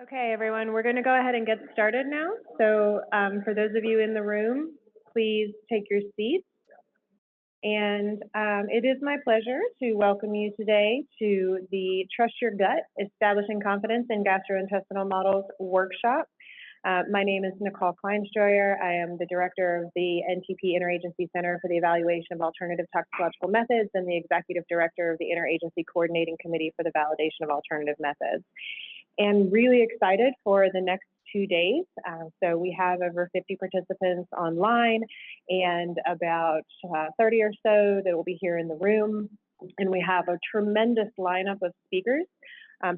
Okay, everyone, we're going to go ahead and get started now. So for those of you in the room, please take your seats. And it is my pleasure to welcome you today to the Trust Your Gut, Establishing Confidence in Gastrointestinal Models workshop. My name is Nicole Kleinsteuer. I am the director of the NTP Interagency Center for the Evaluation of Alternative Toxicological Methods and the executive director of the Interagency Coordinating Committee for the Validation of Alternative Methods. And really excited for the next 2 days. So we have over 50 participants online and about 30 or so that will be here in the room. And we have a tremendous lineup of speakers.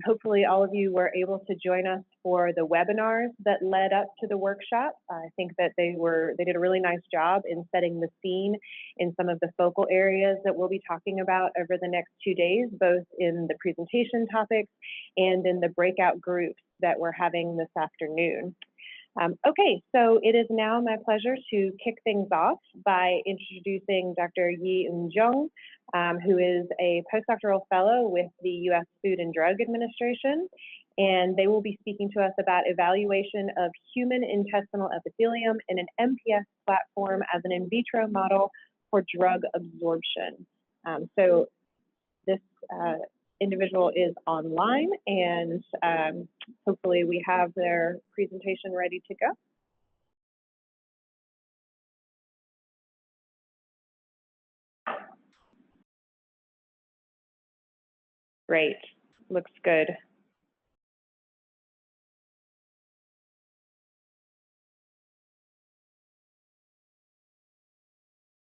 Hopefully all of you were able to join us for the webinars that led up to the workshop. I think that they did a really nice job in setting the scene in some of the focal areas that we'll be talking about over the next 2 days, both in the presentation topics and in the breakout groups that we're having this afternoon. Okay, so it is now my pleasure to kick things off by introducing Dr. Yi-Eun Jung, who is a postdoctoral fellow with the U.S. Food and Drug Administration, and they will be speaking to us about evaluation of human intestinal epithelium in an MPS platform as an in vitro model for drug absorption. So this individual is online, and hopefully we have their presentation ready to go. Great, looks good.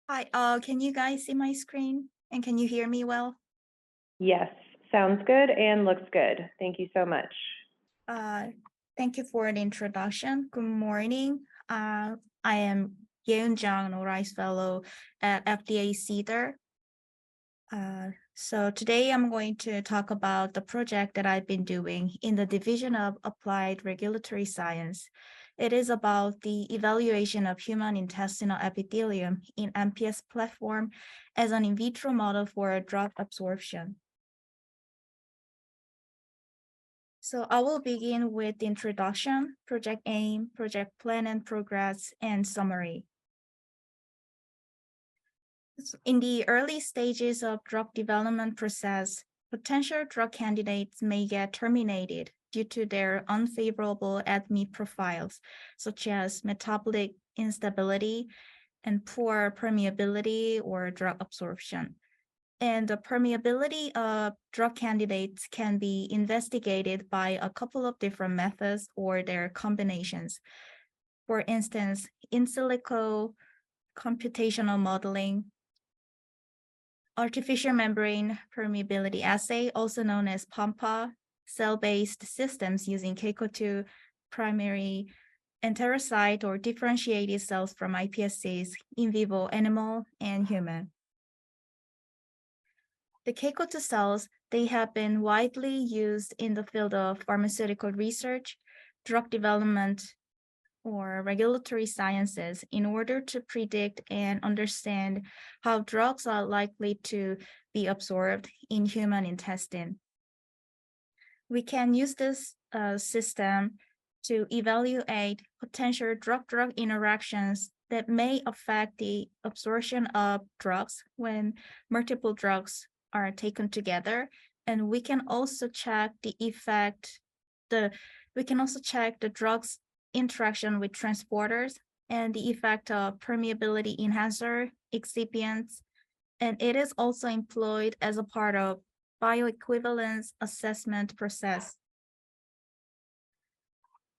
Hi, can you guys see my screen? And can you hear me well? Yes, sounds good and looks good. Thank you so much. Thank you for the introduction. Good morning. I am Yeun Jung, Rice Fellow at FDA CEDAR. So today I'm going to talk about the project that I've been doing in the Division of Applied Regulatory Science. It is about the evaluation of human intestinal epithelium in MPS platform as an in vitro model for drug absorption. So I will begin with the introduction, project aim, project plan and progress, and summary. In the early stages of drug development process, potential drug candidates may get terminated due to their unfavorable ADME profiles, such as metabolic instability and poor permeability or drug absorption. And the permeability of drug candidates can be investigated by a couple of different methods or their combinations. For instance, in silico computational modeling, artificial membrane permeability assay, also known as PAMPA, cell-based systems using KECO2 primary enterocyte or differentiated cells from iPSCs, in vivo animal and human. The KECO2 cells, they have been widely used in the field of pharmaceutical research, drug development, or regulatory sciences in order to predict and understand how drugs are likely to be absorbed in human intestine. We can use this system to evaluate potential drug-drug interactions that may affect the absorption of drugs when multiple drugs are taken together. And we can also check the drugs interaction with transporters and the effect of permeability enhancer, excipients, and it is also employed as a part of bioequivalence assessment process.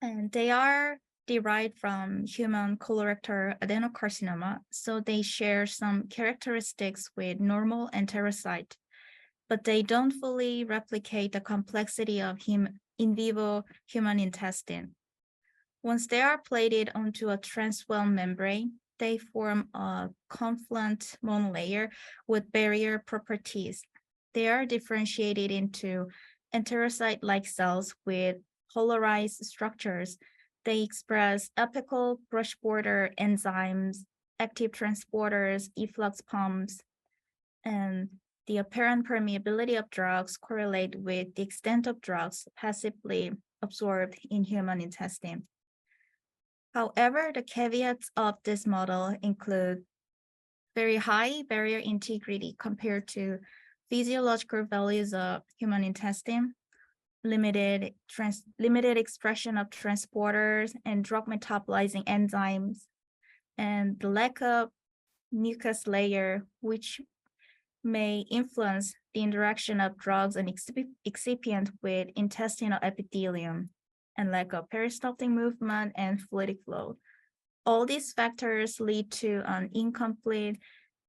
And they are derived from human colorectal adenocarcinoma, so they share some characteristics with normal enterocyte, but they don't fully replicate the complexity of in vivo human intestine. Once they are plated onto a transwell membrane, they form a confluent monolayer with barrier properties. They are differentiated into enterocyte-like cells with polarized structures. They express apical brush border enzymes, active transporters, efflux pumps, and the apparent permeability of drugs correlate with the extent of drugs passively absorbed in human intestine. However, the caveats of this model include very high barrier integrity compared to physiological values of human intestine, limited expression of transporters and drug metabolizing enzymes, and the lack of mucus layer, which may influence the interaction of drugs and excipient with intestinal epithelium, and lack of peristaltic movement and fluidic flow. All these factors lead to an incomplete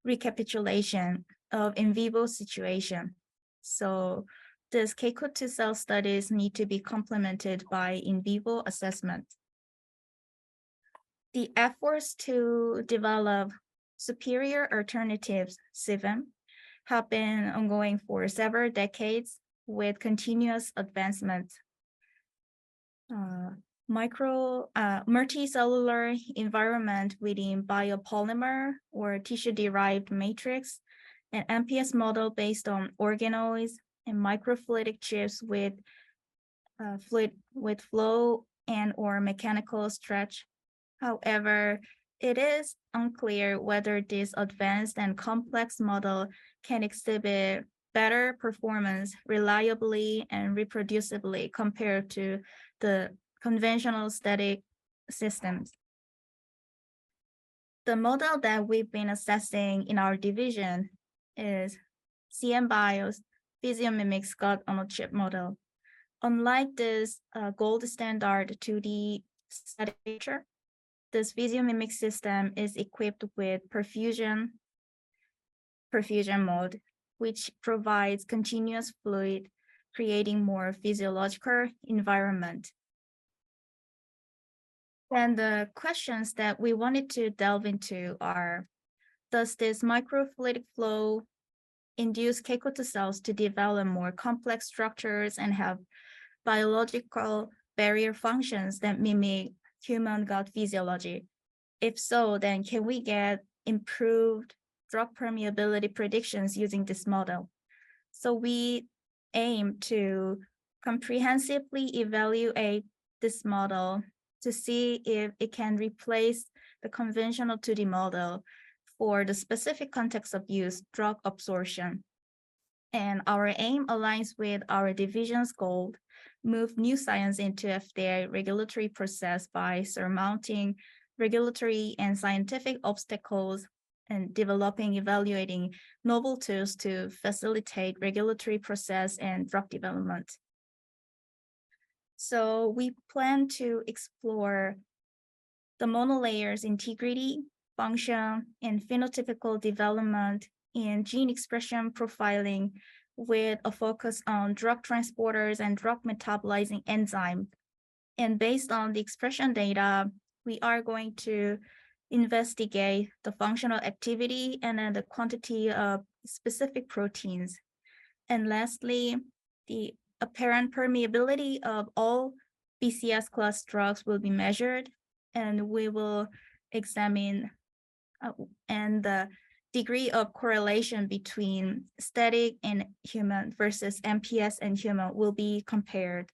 recapitulation of in vivo situation. So these KCO2 cell studies need to be complemented by in vivo assessment. The efforts to develop superior alternatives, SIVM, have been ongoing for several decades with continuous advancement. Multicellular environment within biopolymer or tissue-derived matrix, an MPS model based on organoids and microfluidic chips with flow and or mechanical stretch. However, it is unclear whether this advanced and complex model can exhibit better performance reliably and reproducibly compared to the conventional static systems. The model that we've been assessing in our division is CMBio's physiomimic Scott on a chip model. Unlike this gold standard 2D static picture, this physiomimic system is equipped with perfusion mode, which provides continuous fluid, creating more physiological environment. And the questions that we wanted to delve into are, does this microfluidic flow induce KCO2 cells to develop more complex structures and have biological barrier functions that mimic human gut physiology? If so, then can we get improved drug permeability predictions using this model? So we aim to comprehensively evaluate this model to see if it can replace the conventional 2D model for the specific context of use, drug absorption. And our aim aligns with our division's goal, move new science into FDA regulatory process by surmounting regulatory and scientific obstacles and developing, evaluating novel tools to facilitate regulatory process and drug development. So we plan to explore the monolayer's integrity, function, and phenotypical development in gene expression profiling with a focus on drug transporters and drug metabolizing enzyme. And based on the expression data, we are going to investigate the functional activity and then the quantity of specific proteins. And lastly, the apparent permeability of all BCS class drugs will be measured, and we will examine and the degree of correlation between static and human versus MPS and human will be compared.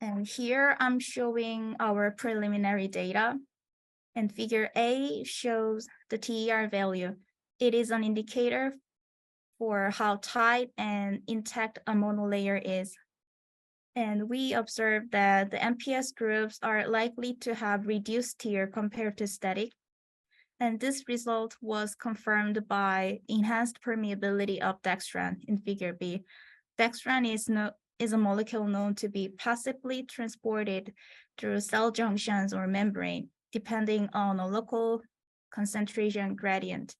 And here I'm showing our preliminary data, and figure A shows the TER value. It is an indicator for how tight and intact a monolayer is. And we observed that the MPS groups are likely to have reduced TER compared to static. And this result was confirmed by enhanced permeability of dextran in figure B. Dextran is a molecule known to be passively transported through cell junctions or membrane, depending on a local concentration gradient.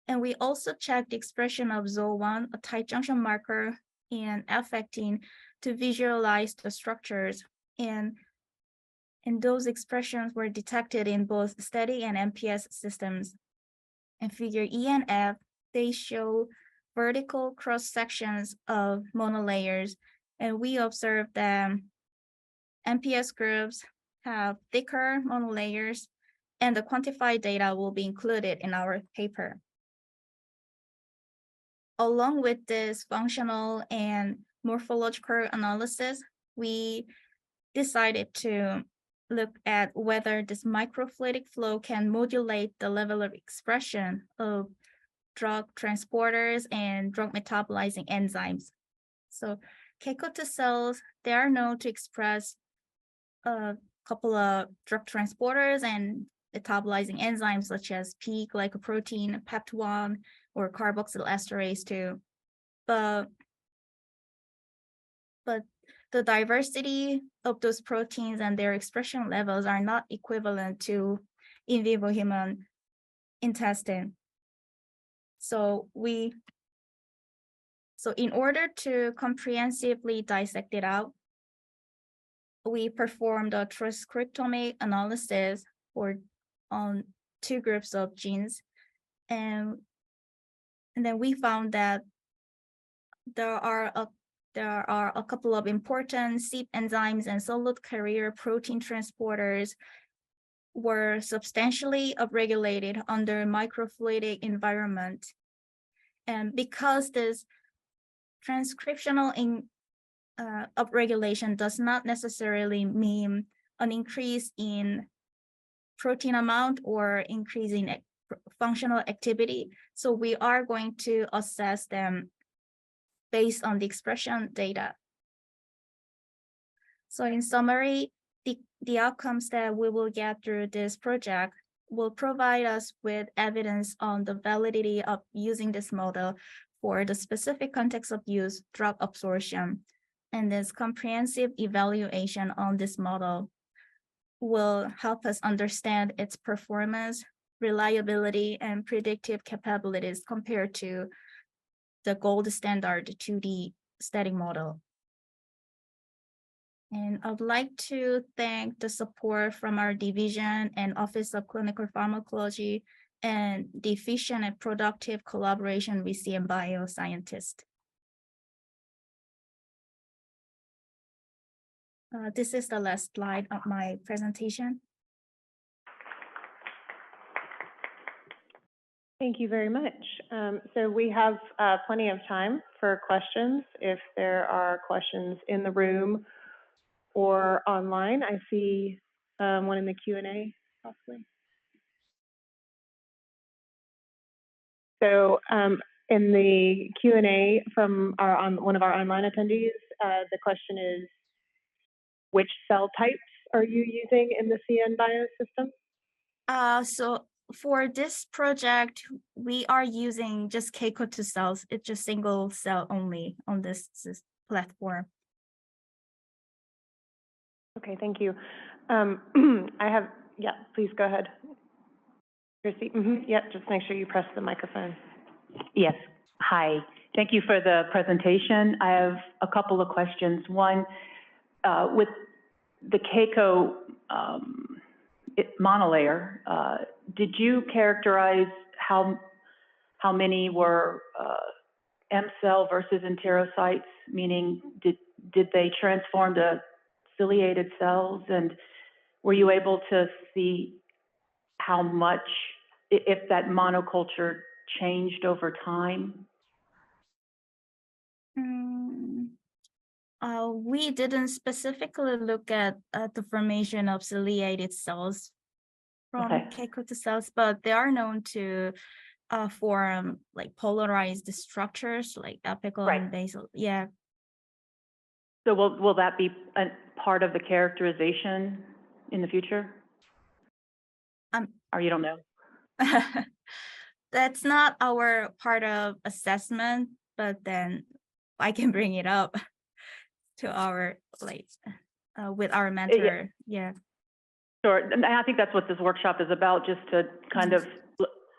And we also checked the expression of ZO1, a tight junction marker, and F-actin to visualize the structures. And those expressions were detected in both static and MPS systems. In figure E and F, they show vertical cross sections of monolayers, and we observed that MPS groups have thicker monolayers, and the quantified data will be included in our paper. Along with this functional and morphological analysis, we decided to look at whether this microfluidic flow can modulate the level of expression of drug transporters and drug metabolizing enzymes. So Keiko2 cells, they are known to express a couple of drug transporters and metabolizing enzymes such as P-glycoprotein, PEPT1, or carboxyl esterase 2. But the diversity of those proteins and their expression levels are not equivalent to in vivo human intestine. So in order to comprehensively dissect it out, we performed a transcriptomic analysis on 2 groups of genes, and then we found that there are a couple of important CYP enzymes and solute carrier protein transporters were substantially upregulated under microfluidic environment. And because this transcriptional upregulation does not necessarily mean an increase in protein amount or increase in functional activity, so we are going to assess them based on the expression data. So in summary, the outcomes that we will get through this project will provide us with evidence on the validity of using this model for the specific context of use, drug absorption. And this comprehensive evaluation on this model will help us understand its performance, reliability, and predictive capabilities compared to the gold standard 2D static model. And I'd like to thank the support from our division and Office of Clinical Pharmacology and the efficient and productive collaboration with CM bioscientists. This is the last slide of my presentation. Thank you very much. So we have plenty of time for questions. If there are questions in the room or online, I see one in the Q&A possibly. So in the Q&A from one of our online attendees, the question is, which cell types are you using in the CN Bio system? So for this project, we are using just Keiko2 cells. It's just single cell only on this platform. Okay, thank you. Yeah, please go ahead. Your seat. Yeah, just make sure you press the microphone. Yes, hi. Thank you for the presentation. I have a couple of questions. One, with the Keiko monolayer, did you characterize how many were M cell versus enterocytes, meaning did they transform to ciliated cells, and were you able to see how much, if that monoculture changed over time? We didn't specifically look at the formation of ciliated cells from Keiko2 cells, but they are known to form like polarized structures like apical and basal. Yeah. So will that be a part of the characterization in the future? Or you don't know? That's not our part of assessment, but then I can bring it up to our with our mentor. Yeah. Sure, and I think that's what this workshop is about, just to kind of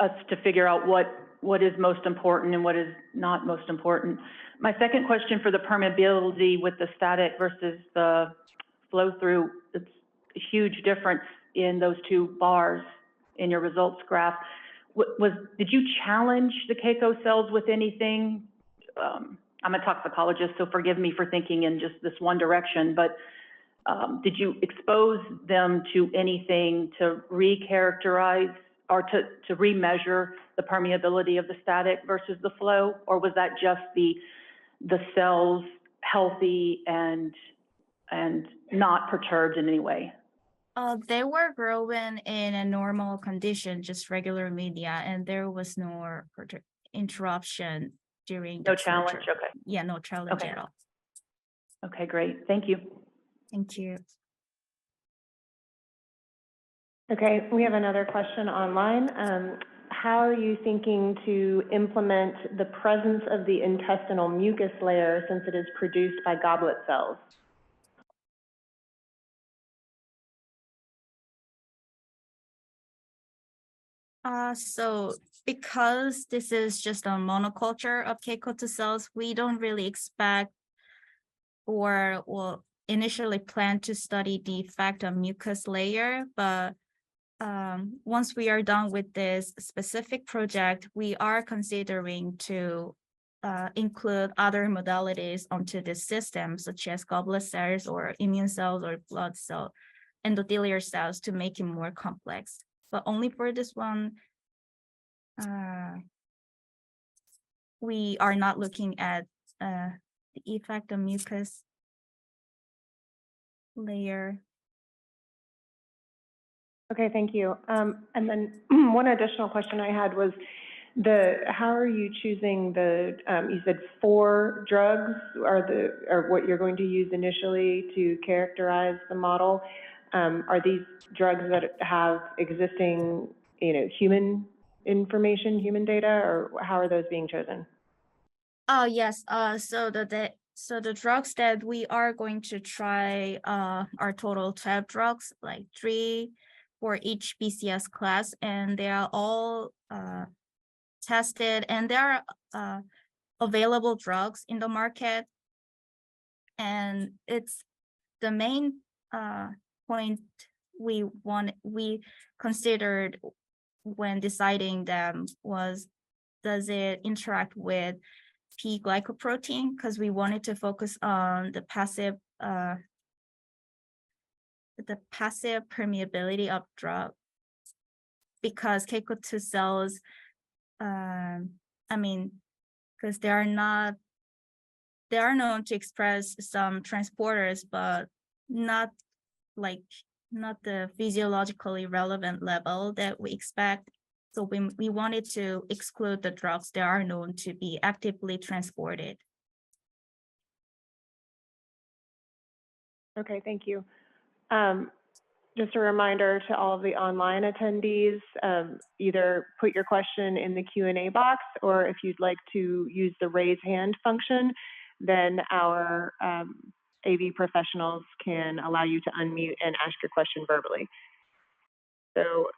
us to figure out what is most important and what is not most important. My second question for the permeability with the static versus the flow through, it's a huge difference in those 2 bars in your results graph. Did you challenge the Keiko cells with anything? I'm a toxicologist, so forgive me for thinking in just this one direction, but did you expose them to anything to recharacterize or to remeasure the permeability of the static versus the flow, or was that just the cells healthy and not perturbed in any way? They were growing in a normal condition, just regular media, and there was no interruption during the No challenge, torture. okay. Yeah, no challenge Okay. at all. Okay, great, thank you. Thank you. Okay, we have another question online. How are you thinking to implement the presence of the intestinal mucus layer since it is produced by goblet cells? So because this is just a monoculture of K-Cota cells, we don't really expect or will initially plan to study the effect of mucus layer, but once we are done with this specific project, we are considering to include other modalities onto this system, such as goblet cells or immune cells or blood cell, endothelial cells, to make it more complex. But only for this one, we are not looking at the effect of mucus layer. Okay, thank you. And then one additional question I had was how are you choosing you said 4 drugs are what you're going to use initially to characterize the model. Are these drugs that have existing, human information, human data, or how are those being chosen? Oh, yes. So the drugs that we are going to try are total 12 drugs, like 3 for each BCS class, and they are all tested, and there are available drugs in the market. And it's the main point we considered when deciding them was, does it interact with P glycoprotein? Because we wanted to focus on the passive permeability of drug, because K-Cota cells, because they are known to express some transporters, but not the physiologically relevant level that we expect. So we wanted to exclude the drugs that are known to be actively transported. Okay, thank you. Just a reminder to all of the online attendees, either put your question in the Q&A box, or if you'd like to use the raise hand function, then our AV professionals can allow you to unmute and ask your question verbally. So,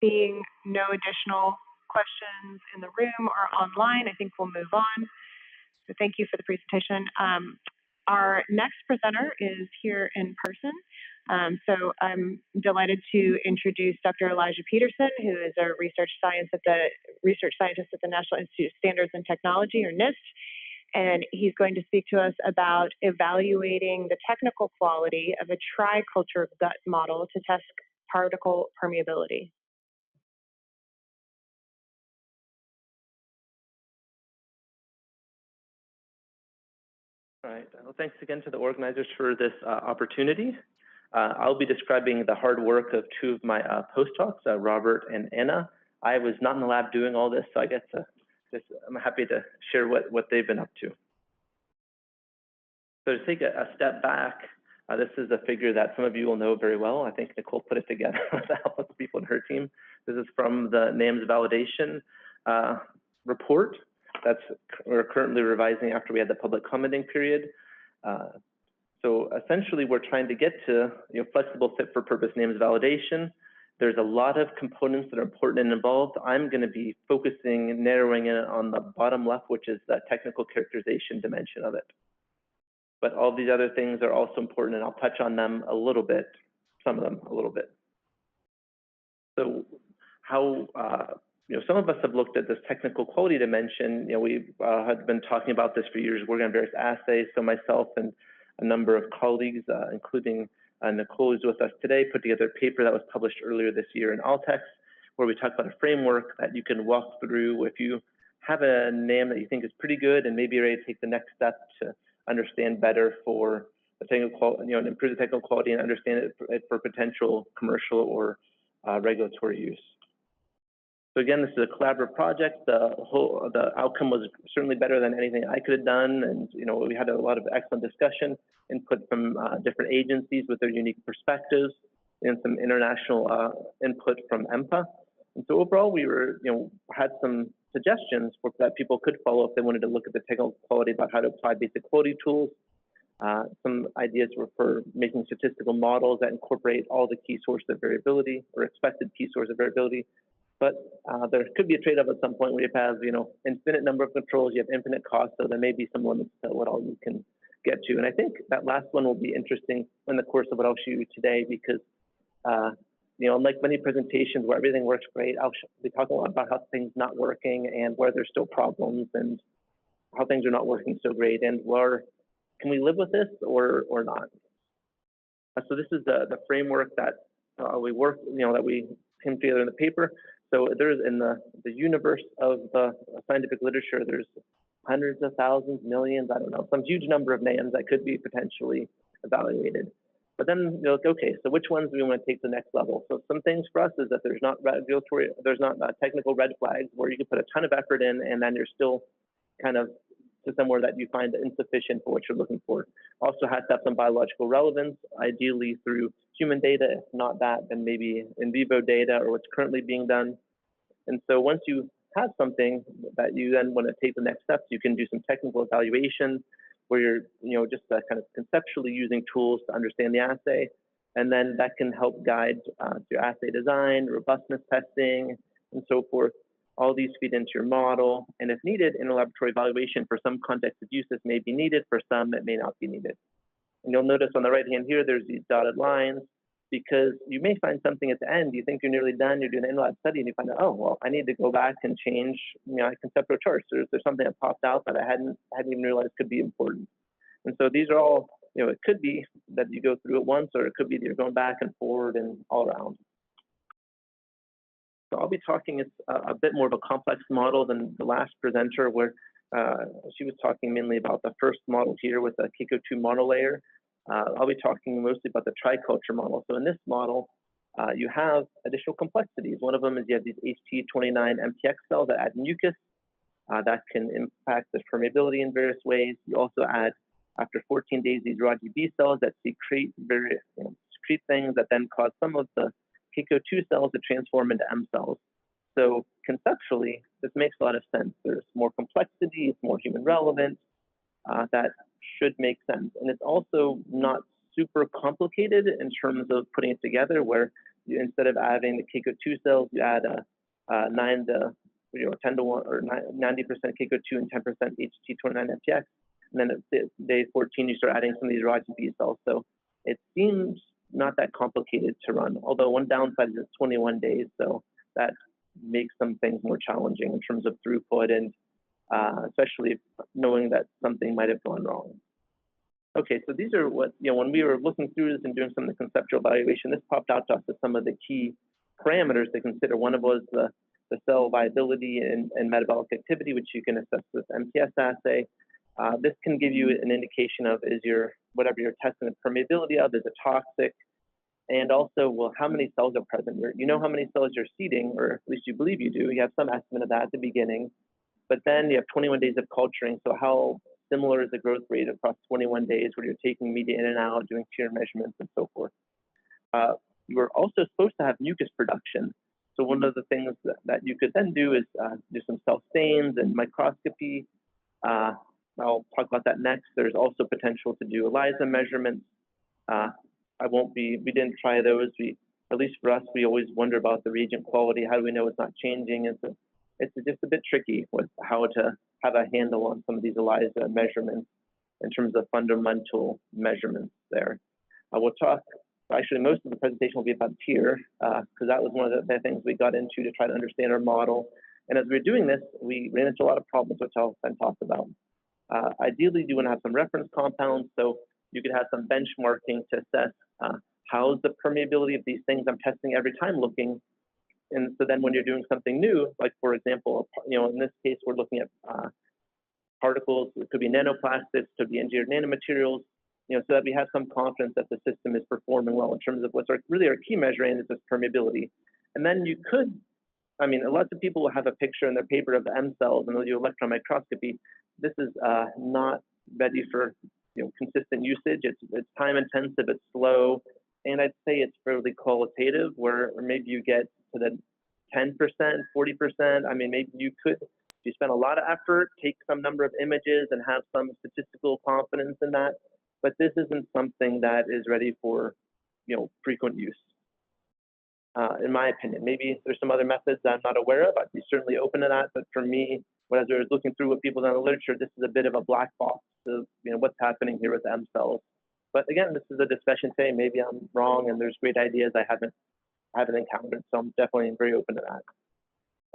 seeing no additional questions in the room or online, I think we'll move on. So thank you for the presentation. Our next presenter is here in person. So I'm delighted to introduce Dr. Elijah Peterson, who is a research scientist at the National Institute of Standards and Technology, or NIST. And he's going to speak to us about evaluating the technical quality of a triculture gut model to test particle permeability. All right, well, thanks again to the organizers for this opportunity. I'll be describing the hard work of 2 of my postdocs, Robert and Anna. I was not in the lab doing all this, so I guess I'm happy to share what they've been up to. So to take a step back, this is a figure that some of you will know very well. I think Nicole put it together with the help of the people in her team. This is from the NAMS validation report. We're currently revising after we had the public commenting period. So essentially, we're trying to get to flexible fit for purpose NAMS validation. There's a lot of components that are important and involved. I'm going to be narrowing in on the bottom left, which is the technical characterization dimension of it. But all these other things are also important, and I'll touch on them a little bit, some of them a little bit. So how some of us have looked at this technical quality dimension. We've had been talking about this for years, working on various assays. So myself and a number of colleagues, including Nicole, who's with us today, put together a paper that was published earlier this year in Altex, where we talk about a framework that you can walk through if you have a NAM that you think is pretty good and maybe you're ready to take the next step to understand better for the technical quality, and improve the technical quality and understand it for potential commercial or regulatory use. So again, this is a collaborative project. The outcome was certainly better than anything I could have done, and we had a lot of excellent discussion, input from different agencies with their unique perspectives, and some international input from EMPA. And so overall, we were, had some suggestions that people could follow if they wanted to look at the technical quality about how to apply basic quality tools. Some ideas were for making statistical models that incorporate all the key sources of variability or expected key sources of variability. But there could be a trade-off at some point where you have, infinite number of controls, you have infinite cost, so there may be some limits to what all you can get to. And I think that last one will be interesting in the course of what I'll show you today, because unlike many presentations where everything works great, I'll be talking a lot about how things not working and where there's still problems and how things are not working so great, and where can we live with this or not. So this is the framework that we work, that we came together in the paper. So there's in the universe of the scientific literature, there's hundreds of thousands, millions, I don't know, some huge number of names that could be potentially evaluated. But then you're like, okay, so which ones do we want to take to the next level? So some things for us is that there's not technical red flags where you can put a ton of effort in and then you're still kind of to somewhere that you find insufficient for what you're looking for. Also has to have some biological relevance, ideally through human data. If not that, then maybe in vivo data or what's currently being done. And so once you have something that you then want to take the next steps, you can do some technical evaluation where you're, just kind of conceptually using tools to understand the assay. And then that can help guide your assay design, robustness testing, and so forth. All these feed into your model. And if needed, in a laboratory evaluation, for some context of use, this may be needed. For some, it may not be needed. And you'll notice on the right hand here, there's these dotted lines, because you may find something at the end, you think you're nearly done, you're doing an in-lab study, and you find out, oh, well, I need to go back and change conceptual charts. There's something that popped out that I hadn't even realized could be important. And so these are all, it could be that you go through it once, or it could be that you're going back and forward and all around. So I'll be talking a bit more of a complex model than the last presenter, where she was talking mainly about the first model here with the KICO2 monolayer. I'll be talking mostly about the triculture model. So in this model, you have additional complexities. One of them is you have these HT29 MTX cells that add mucus that can impact the permeability in various ways. You also add, after 14 days, these Raji B cells that secrete various secrete things that then cause some of the KICO2 cells to transform into M cells. So conceptually, this makes a lot of sense. There's more complexity, it's more human relevant. That should make sense. And it's also not super complicated in terms of putting it together, where you, instead of adding the KICO2 cells, you add a 9 to 10 to 1 or 90% KICO2 and 10% HT29 FTX. And then at day 14, you start adding some of these Raji B cells. So it seems not that complicated to run, although one downside is it's 21 days. So that makes some things more challenging in terms of throughput and especially knowing that something might have gone wrong. Okay, so these are what, when we were looking through this and doing some of the conceptual evaluation, this popped out to us as some of the key parameters to consider. One of was the cell viability and metabolic activity, which you can assess with MTS assay. This can give you an indication of whatever you're testing the permeability of, is it toxic? And also, well, how many cells are present? You know how many cells you're seeding, or at least you believe you do. You have some estimate of that at the beginning. But then you have 21 days of culturing. So how similar is the growth rate across 21 days where you're taking media in and out, doing tier measurements and so forth? You are also supposed to have mucus production. So one of the things that you could then do is do some cell stains and microscopy. I'll talk about that next. There's also potential to do ELISA measurements. We didn't try those. At least for us, we always wonder about the reagent quality. How do we know it's not changing? It's just a bit tricky with how to have a handle on some of these ELISA measurements in terms of fundamental measurements there. We'll talk, actually most of the presentation will be about tier, because that was one of the things we got into to try to understand our model. And as we were doing this, we ran into a lot of problems, which I'll then talk about. Ideally, you want to have some reference compounds, so you could have some benchmarking to assess how's the permeability of these things I'm testing every time looking. And so then when you're doing something new, like for example, in this case, we're looking at particles, it could be nanoplastics, could be engineered nanomaterials, so that we have some confidence that the system is performing well in terms of what's really our key measuring is this permeability. And then you could, lots of people will have a picture in their paper of the M cells and they'll do electron microscopy. This is not ready for consistent usage. It's time intensive, it's slow, and I'd say it's fairly qualitative, where maybe you get to the 10%, 40%. Maybe you could, if you spend a lot of effort, take some number of images and have some statistical confidence in that. But this isn't something that is ready for, frequent use. In my opinion, maybe there's some other methods that I'm not aware of. I'd be certainly open to that. But for me, as I was looking through what people done in the literature, this is a bit of a black box of, what's happening here with M cells. But again, this is a discussion today. Maybe I'm wrong, and there's great ideas I haven't encountered. So I'm definitely very open to that.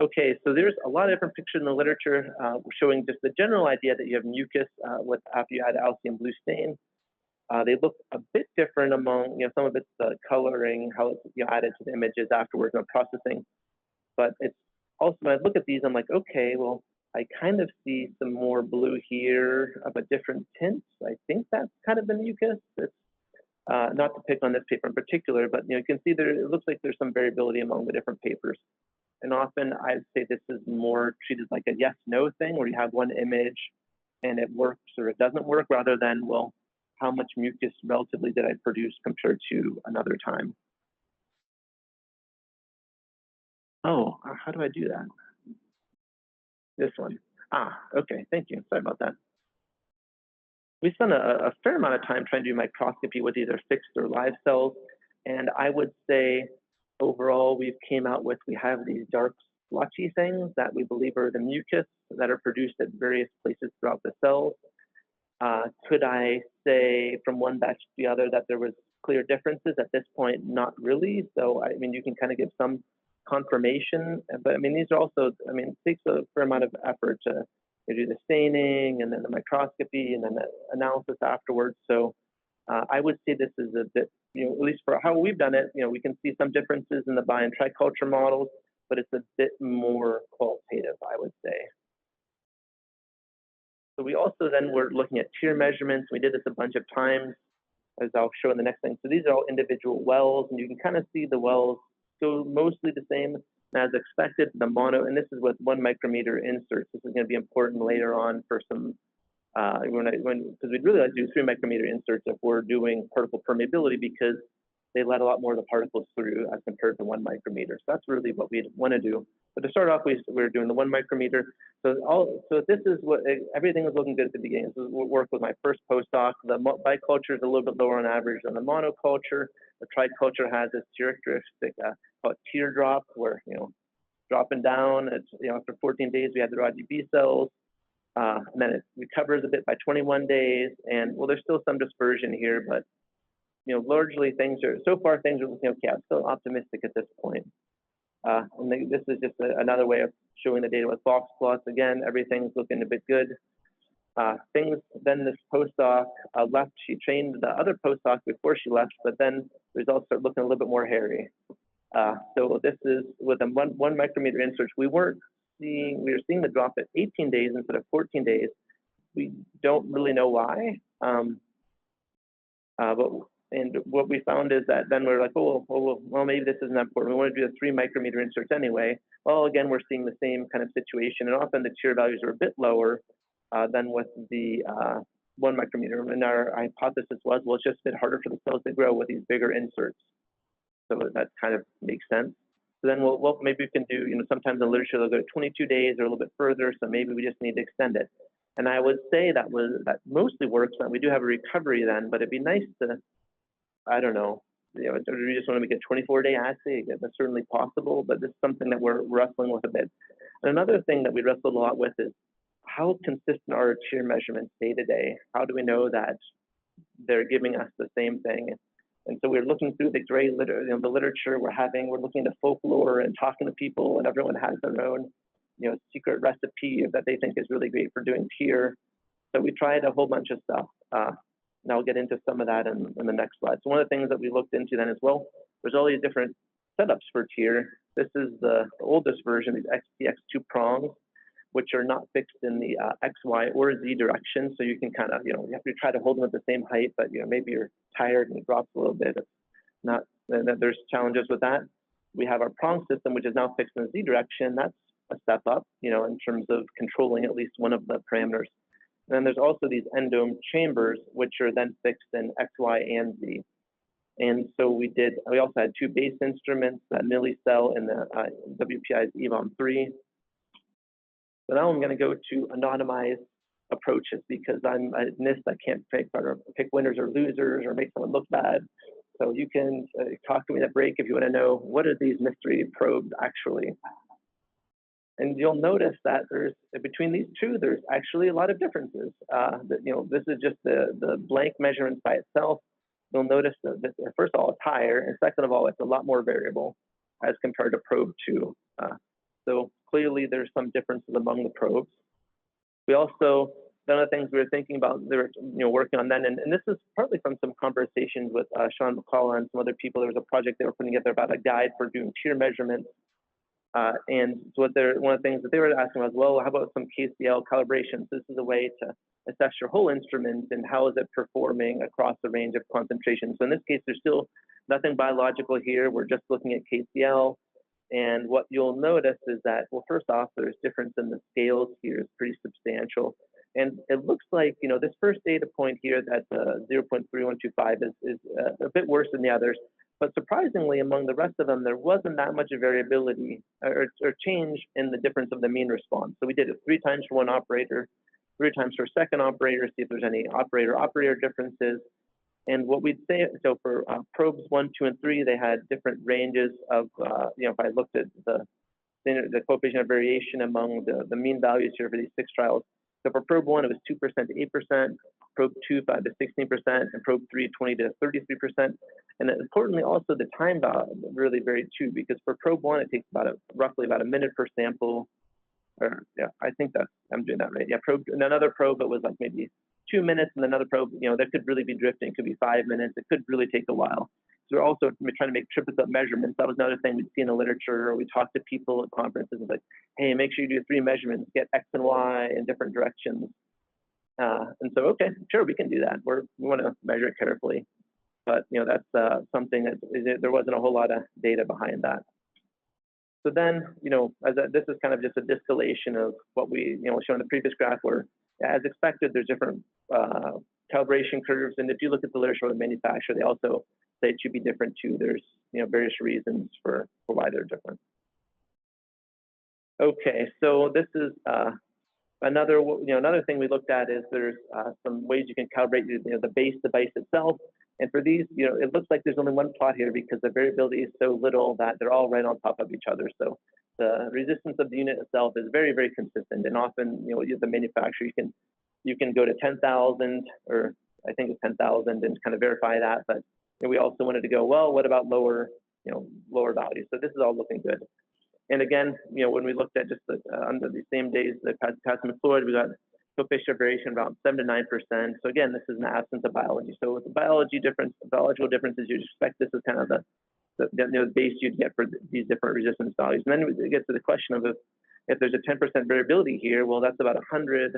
Okay, so there's a lot of different pictures in the literature showing just the general idea that you have mucus after you add alcium blue stain. They look a bit different among, some of it's the coloring, how it's added to the images afterwards and processing. But it's also, when I look at these, I'm like, okay, well, I kind of see some more blue here of a different tint. I think that's kind of the mucus. It's not to pick on this paper in particular, but you can see there, it looks like there's some variability among the different papers. And often I'd say this is more treated like a yes/no thing, where you have one image and it works or it doesn't work, rather than, well, how much mucus relatively did I produce compared to another time? Oh, how do I do that? This one. Okay, thank you. Sorry about that. We spent a fair amount of time trying to do microscopy with either fixed or live cells. And I would say overall, we have these dark splotchy things that we believe are the mucus that are produced at various places throughout the cells. Could I say from one batch to the other that there was clear differences? At this point, not really. So, you can kind of give some confirmation, but these are also, it takes a fair amount of effort to do the staining and then the microscopy and then the analysis afterwards. So I would say this is a bit, at least for how we've done it, we can see some differences in the bi and triculture models, but it's a bit more qualitative, I would say. So we also then were looking at tear measurements. We did this a bunch of times, as I'll show in the next thing. So these are all individual wells, and you can kind of see the wells go mostly the same as expected. The mono, and this is with 1 micrometer inserts. This is going to be important later on for some, because we'd really like to do 3 micrometer inserts if we're doing particle permeability, because they let a lot more of the particles through as compared to 1 micrometer. So that's really what we'd want to do. But to start off, we're doing the 1 micrometer. So this is what everything was looking good at the beginning. This is what worked with my first postdoc. The biculture is a little bit lower on average than the monoculture. The triculture has this characteristic called teardrop, where dropping down. It's after 14 days we have the raw GB cells, and then it recovers a bit by 21 days. And well, there's still some dispersion here, but largely things are looking okay. I'm still optimistic at this point. And this is just another way of showing the data with box plots. Again, everything's looking a bit good. Then this postdoc left. She trained the other postdoc before she left, but then results start looking a little bit more hairy. So this is with a 1 micrometer insert. We were seeing the drop at 18 days instead of 14 days. We don't really know why. And what we found is that then we're like, well, maybe this isn't important. We want to do the 3 micrometer inserts anyway. Well, again, we're seeing the same kind of situation, and often the tear values are a bit lower than with the 1 micrometer. And our hypothesis was, well, it's just a bit harder for the cells to grow with these bigger inserts. So that kind of makes sense. So then maybe we can do, sometimes in the literature they'll go to 22 days or a little bit further. So maybe we just need to extend it. And I would say that mostly works. And we do have a recovery then, but it'd be nice to, I don't know, we just want to make a 24-day assay. That's certainly possible, but this is something that we're wrestling with a bit. And another thing that we wrestled a lot with is how consistent are our tear measurements day to day? How do we know that they're giving us the same thing? And so we're looking through the gray the literature we're looking at folklore and talking to people, and everyone has their own, secret recipe that they think is really great for doing tear. So we tried a whole bunch of stuff. And I'll get into some of that in the next slide. So one of the things that we looked into then as well, there's all these different setups for tear. This is the oldest version, these XTX2 prongs. which are not fixed in the X, Y, or Z direction. So you can kind of, you have to try to hold them at the same height, but maybe you're tired and it drops a little bit. It's not, there's challenges with that. We have our prong system, which is now fixed in the Z direction. That's a step up, in terms of controlling at least one of the parameters. And then there's also these endome chambers, which are then fixed in X, Y, and Z. And so we also had two base instruments, that millicell and the WPI's EVOM3. So now I'm going to go to anonymized approaches because I'm a NIST. I can't pick winners or losers or make someone look bad. So you can talk to me at break if you want to know what are these mystery probes actually. And you'll notice that between these two, there's actually a lot of differences. This is just the blank measurement by itself. You'll notice that first of all, it's higher, and second of all, it's a lot more variable as compared to probe 2. So clearly, there's some differences among the probes. We also, one of the things we were thinking about, they were working on then, and this is partly from some conversations with Sean McCullough and some other people. There was a project they were putting together about a guide for doing tier measurements. And so one of the things that they were asking was, well, how about some KCL calibrations? This is a way to assess your whole instrument and how is it performing across a range of concentrations. So in this case, there's still nothing biological here. We're just looking at KCL. And what you'll notice is that, well, first off, there's difference in the scales here is pretty substantial. And it looks like, this first data point here that 0.3125 is a bit worse than the others. But surprisingly, among the rest of them, there wasn't that much variability or change in the difference of the mean response. So we did it 3 times for one operator, 3 times for a second operator, see if there's any operator-operator differences. And what we'd say, so for probes 1, 2, and 3, they had different ranges of, if I looked at the coefficient of variation among the mean values here for these 6 trials. So for probe 1, it was 2% to 8%, probe 2, 5 to 16%, and probe 3, 20 to 33%. And importantly, also the time value really varied too, because for probe 1, it takes roughly about a minute per sample. Or yeah, I think I'm doing that right. Yeah, and another probe, it was like maybe 2 minutes, and another probe, that could really be drifting. It could be 5 minutes. It could really take a while. So we're also trying to make triplet measurements. That was another thing we'd see in the literature, or we talked to people at conferences and like, hey, make sure you do 3 measurements, get X and Y in different directions. And so, okay, sure, we can do that. We want to measure it carefully. But, that's something that there wasn't a whole lot of data behind that. So then, this is kind of just a distillation of what we, shown in the previous graph where, as expected, there's different calibration curves. And if you look at the literature of the manufacturer, they also say it should be different too. There's, various reasons for why they're different. Okay, so this is another thing we looked at is there's some ways you can calibrate the base device itself. And for these, it looks like there's only one plot here because the variability is so little that they're all right on top of each other. So the resistance of the unit itself is very, very consistent. And often, the manufacturer, you can go to 10,000 or I think it's 10,000 and kind of verify that. But we also wanted to go, well, what about lower values? So this is all looking good. And again, when we looked at just under the same days, the potassium fluoride, we got coefficient of variation around 7 to 9%. So again, this is an absence of biology. So with the biological differences, you'd expect this is kind of the base you'd get for these different resistance values. And then we get to the question of if there's a 10% variability here, well, that's about 100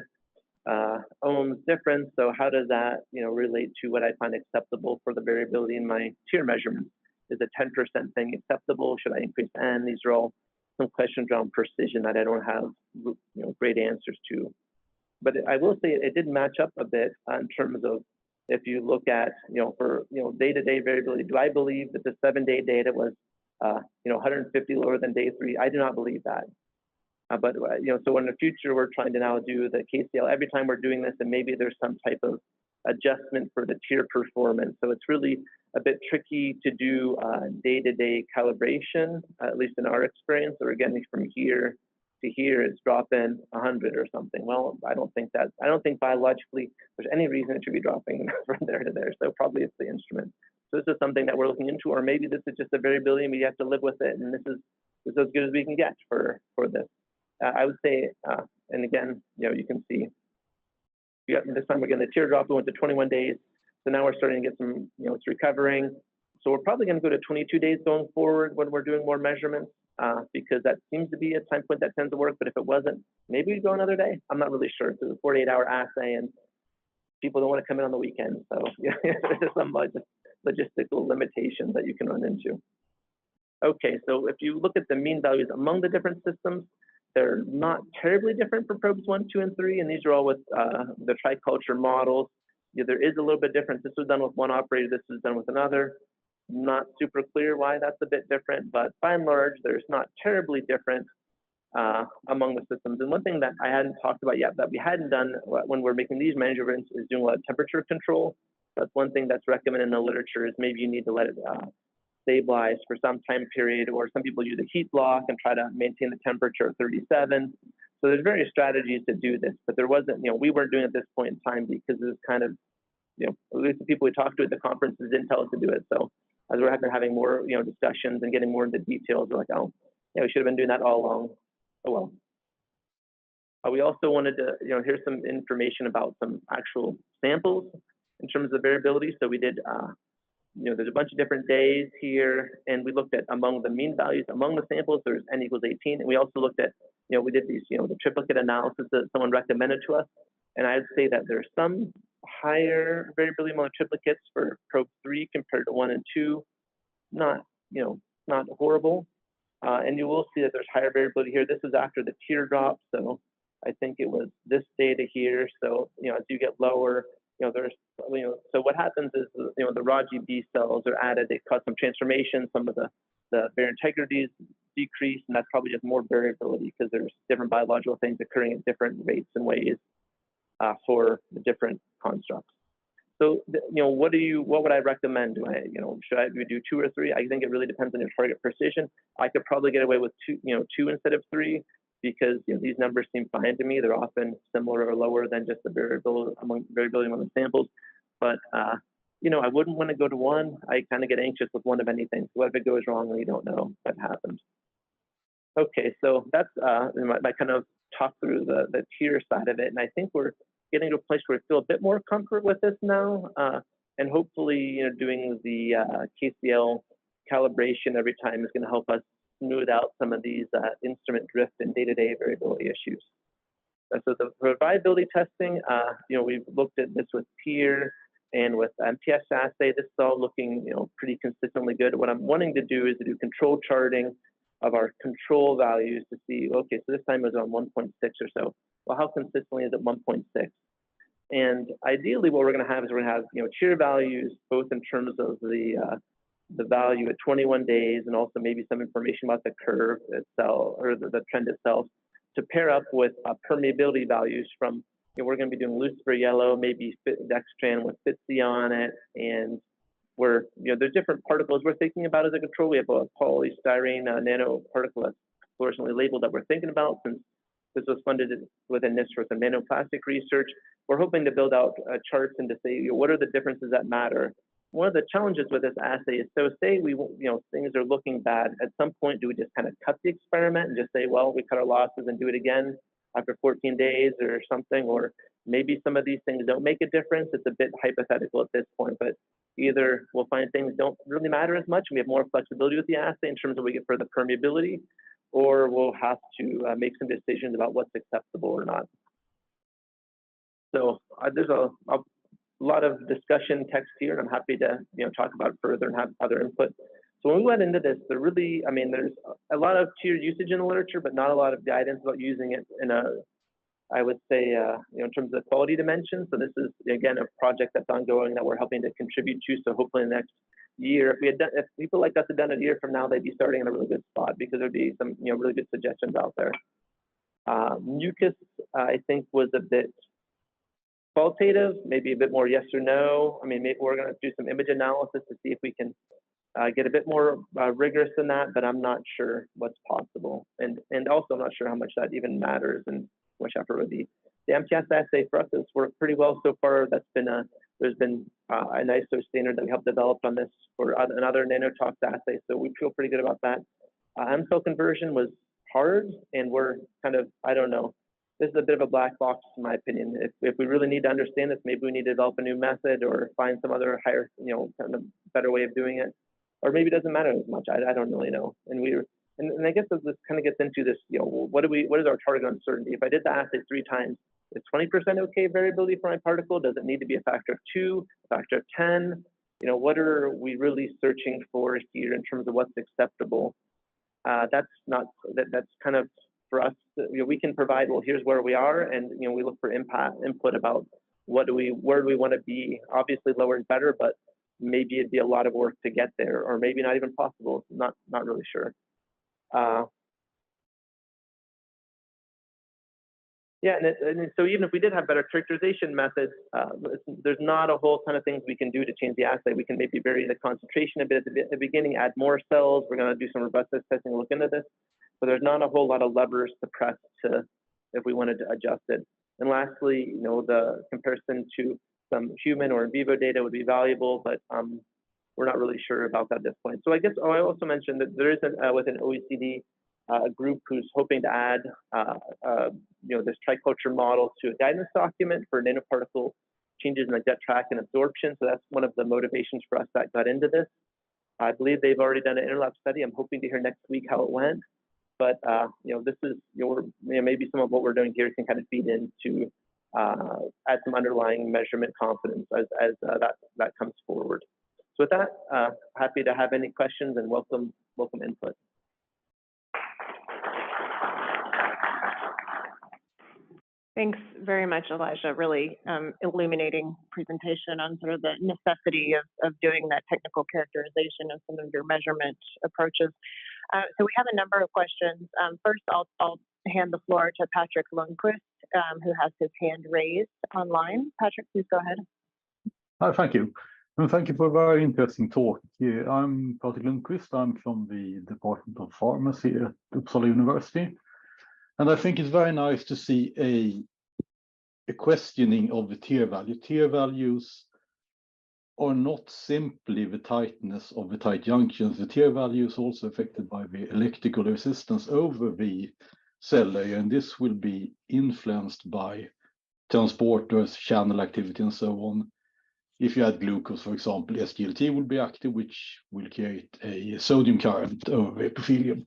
ohms difference. So how does that relate to what I find acceptable for the variability in my tier measurement? Is a 10% thing acceptable? Should I increase N? These are all some questions around precision that I don't have great answers to. But I will say it did match up a bit in terms of if you look at for day-to-day variability. Do I believe that the 7-day data was 150 lower than day 3? I do not believe that. But so in the future we're trying to now do the KCL every time we're doing this, and maybe there's some type of adjustment for the tier performance. So it's really a bit tricky to do day-to-day calibration, at least in our experience. Or again, from here to here, it's dropping 100 or something. Well, I don't think biologically there's any reason it should be dropping from there to there. So probably it's the instrument. So this is something that we're looking into, or maybe this is just a variability and we have to live with it. And this is as good as we can get for this. I would say, and again, you can see, this time we're getting the teardrop. We went to 21 days. So now we're starting to get some, it's recovering. So we're probably going to go to 22 days going forward when we're doing more measurements. because that seems to be a time point that tends to work. But if it wasn't, maybe we'd go another day. I'm not really sure. It's a 48-hour assay, and people don't want to come in on the weekend. So yeah, there's some logistical limitations that you can run into. Okay, so if you look at the mean values among the different systems, they're not terribly different for probes 1, 2, and 3, and these are all with the triculture models. Yeah, there is a little bit difference. This was done with one operator, this was done with another. Not super clear why that's a bit different, but by and large, there's not terribly different among the systems. And one thing that I hadn't talked about yet that we hadn't done when we're making these measurements is doing a lot of temperature control. That's one thing that's recommended in the literature is maybe you need to let it stabilize for some time period, or some people use a heat block and try to maintain the temperature at 37. So there's various strategies to do this, but there wasn't, we weren't doing it at this point in time because it was kind of, at least the people we talked to at the conferences didn't tell us to do it. So as we're having more, discussions and getting more into details, we're like, oh, yeah, we should have been doing that all along. Oh well. We also wanted to, here's some information about some actual samples in terms of variability. So we did, there's a bunch of different days here, and we looked at among the mean values among the samples, there's n equals 18. And we also looked at, we did these, the triplicate analysis that someone recommended to us. And I'd say that there's some higher variability among the triplicates for probe 3 compared to 1 and 2. Not, not horrible. And you will see that there's higher variability here. This is after the teardrop. So I think it was this data here. So, as you get lower, there's, so what happens is, the raw GB cells are added, they cause some transformation, some of the barrier integrities decrease, and that's probably just more variability because there's different biological things occurring at different rates and ways for the different constructs. So, what would I recommend? Should I do 2 or 3? I think it really depends on your target precision. I could probably get away with 2 instead of 3 because these numbers seem fine to me. They're often similar or lower than just the variability among the samples. But I wouldn't want to go to 1. I kind of get anxious with 1 of anything. So what if it goes wrong and you don't know what happened? Okay, so that's my kind of talk through the tier side of it, and I think we're getting to a place where we feel a bit more comfort with this now, and hopefully, doing the KCL calibration every time is going to help us smooth out some of these instrument drift and day-to-day variability issues. So the viability testing, we've looked at this with tier and with MTS assay. This is all looking, pretty consistently good. What I'm wanting to do is to do control charting of our control values to see, okay, so this time it was on 1.6 or so. Well, how consistently is it 1.6? And ideally, what we're going to have is we're going to have, tier values, both in terms of the value at 21 days and also maybe some information about the curve itself or the trend itself to pair up with permeability values from, we're going to be doing Lucifer yellow, maybe dextran with FITC on it, and there's different particles we're thinking about as a control. We have a polystyrene nanoparticle that's fluorescently labeled that we're thinking about since this was funded within NIST for some nanoplastic research. We're hoping to build out charts and to say, what are the differences that matter? One of the challenges with this assay is, so say we, things are looking bad. At some point, do we just kind of cut the experiment and just say, well, we cut our losses and do it again after 14 days or something? Or maybe some of these things don't make a difference. It's a bit hypothetical at this point, but either we'll find things don't really matter as much and we have more flexibility with the assay in terms of we get further permeability, or we'll have to make some decisions about what's acceptable or not. So there's a lot of discussion text here, and I'm happy to talk about it further and have other input. So when we went into this, there's a lot of tier usage in the literature, but not a lot of guidance about using it in I would say, in terms of the quality dimension. So this is, again, a project that's ongoing that we're helping to contribute to. So hopefully in the next year, if people like us had done it a year from now, they'd be starting in a really good spot because there'd be some, really good suggestions out there. Mucus, I think, was a bit qualitative, maybe a bit more yes or no. I mean, maybe we're going to do some image analysis to see if we can get a bit more rigorous than that, but I'm not sure what's possible. And also I'm not sure how much that even matters and how much effort would be. The MTS assay for us has worked pretty well so far. That's been there's been an ISO standard that we helped develop on this for another nanotox assay, so we feel pretty good about that. M-cell conversion was hard, and we're kind of, I don't know, this is a bit of a black box in my opinion. If we really need to understand this, maybe we need to develop a new method or find some other higher, kind of better way of doing it. Or maybe it doesn't matter as much. I don't really know. And And I guess this kind of gets into this, what is our target uncertainty? If I did the assay 3 times, is 20% okay variability for my particle? Does it need to be a factor of 2, a factor of 10? What are we really searching for here in terms of what's acceptable? That's kind of for us. We can provide, well, here's where we are, and we look for input about where do we want to be. Obviously, lower is better, but maybe it'd be a lot of work to get there, or maybe not even possible. Not really sure. Yeah, and so even if we did have better characterization methods, there's not a whole ton of things we can do to change the assay. We can maybe vary the concentration a bit at the beginning, add more cells. We're going to do some robustness testing, look into this, but there's not a whole lot of levers to press if we wanted to adjust it. And lastly, the comparison to some human or in vivo data would be valuable, but we're not really sure about that at this point. So I guess I also mentioned that there is within OECD a group who's hoping to add this triculture model to a guidance document for nanoparticle changes in the gut tract and absorption. So that's one of the motivations for us that got into this. I believe they've already done an interlab study. I'm hoping to hear next week how it went. But this is maybe some of what we're doing here can kind of feed into add some underlying measurement confidence as that comes forward. So with that, happy to have any questions and welcome input. Thanks very much, Elijah. Really illuminating presentation on sort of the necessity of doing that technical characterization of some of your measurement approaches. So we have a number of questions. First, I'll hand the floor to Patrick Lundquist, who has his hand raised online. Patrick, please go ahead. Hi, thank you. And thank you for a very interesting talk. I'm Patrick Lundquist. I'm from the Department of Pharmacy at Uppsala University. And I think it's very nice to see a questioning of the tear value. Tear values are not simply the tightness of the tight junctions. The tear value is also affected by the electrical resistance over the cell layer, and this will be influenced by transporters, channel activity, and so on. If you add glucose, for example, SGLT will be active, which will create a sodium current over the epithelium.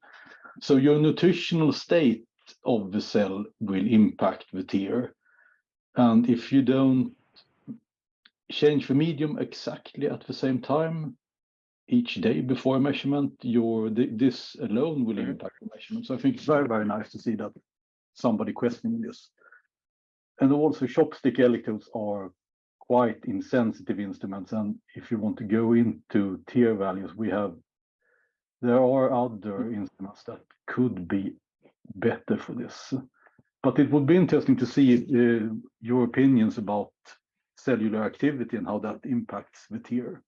So your nutritional state of the cell will impact the tear. And if you don't change the medium exactly at the same time each day before measurement, this alone will impact the measurement. So I think it's very, very nice to see that somebody questioning this. And also chopstick electrodes are quite insensitive instruments. And if you want to go into tear values, there are other instruments that could be better for this. But it would be interesting to see your opinions about cellular activity and how that impacts the tear.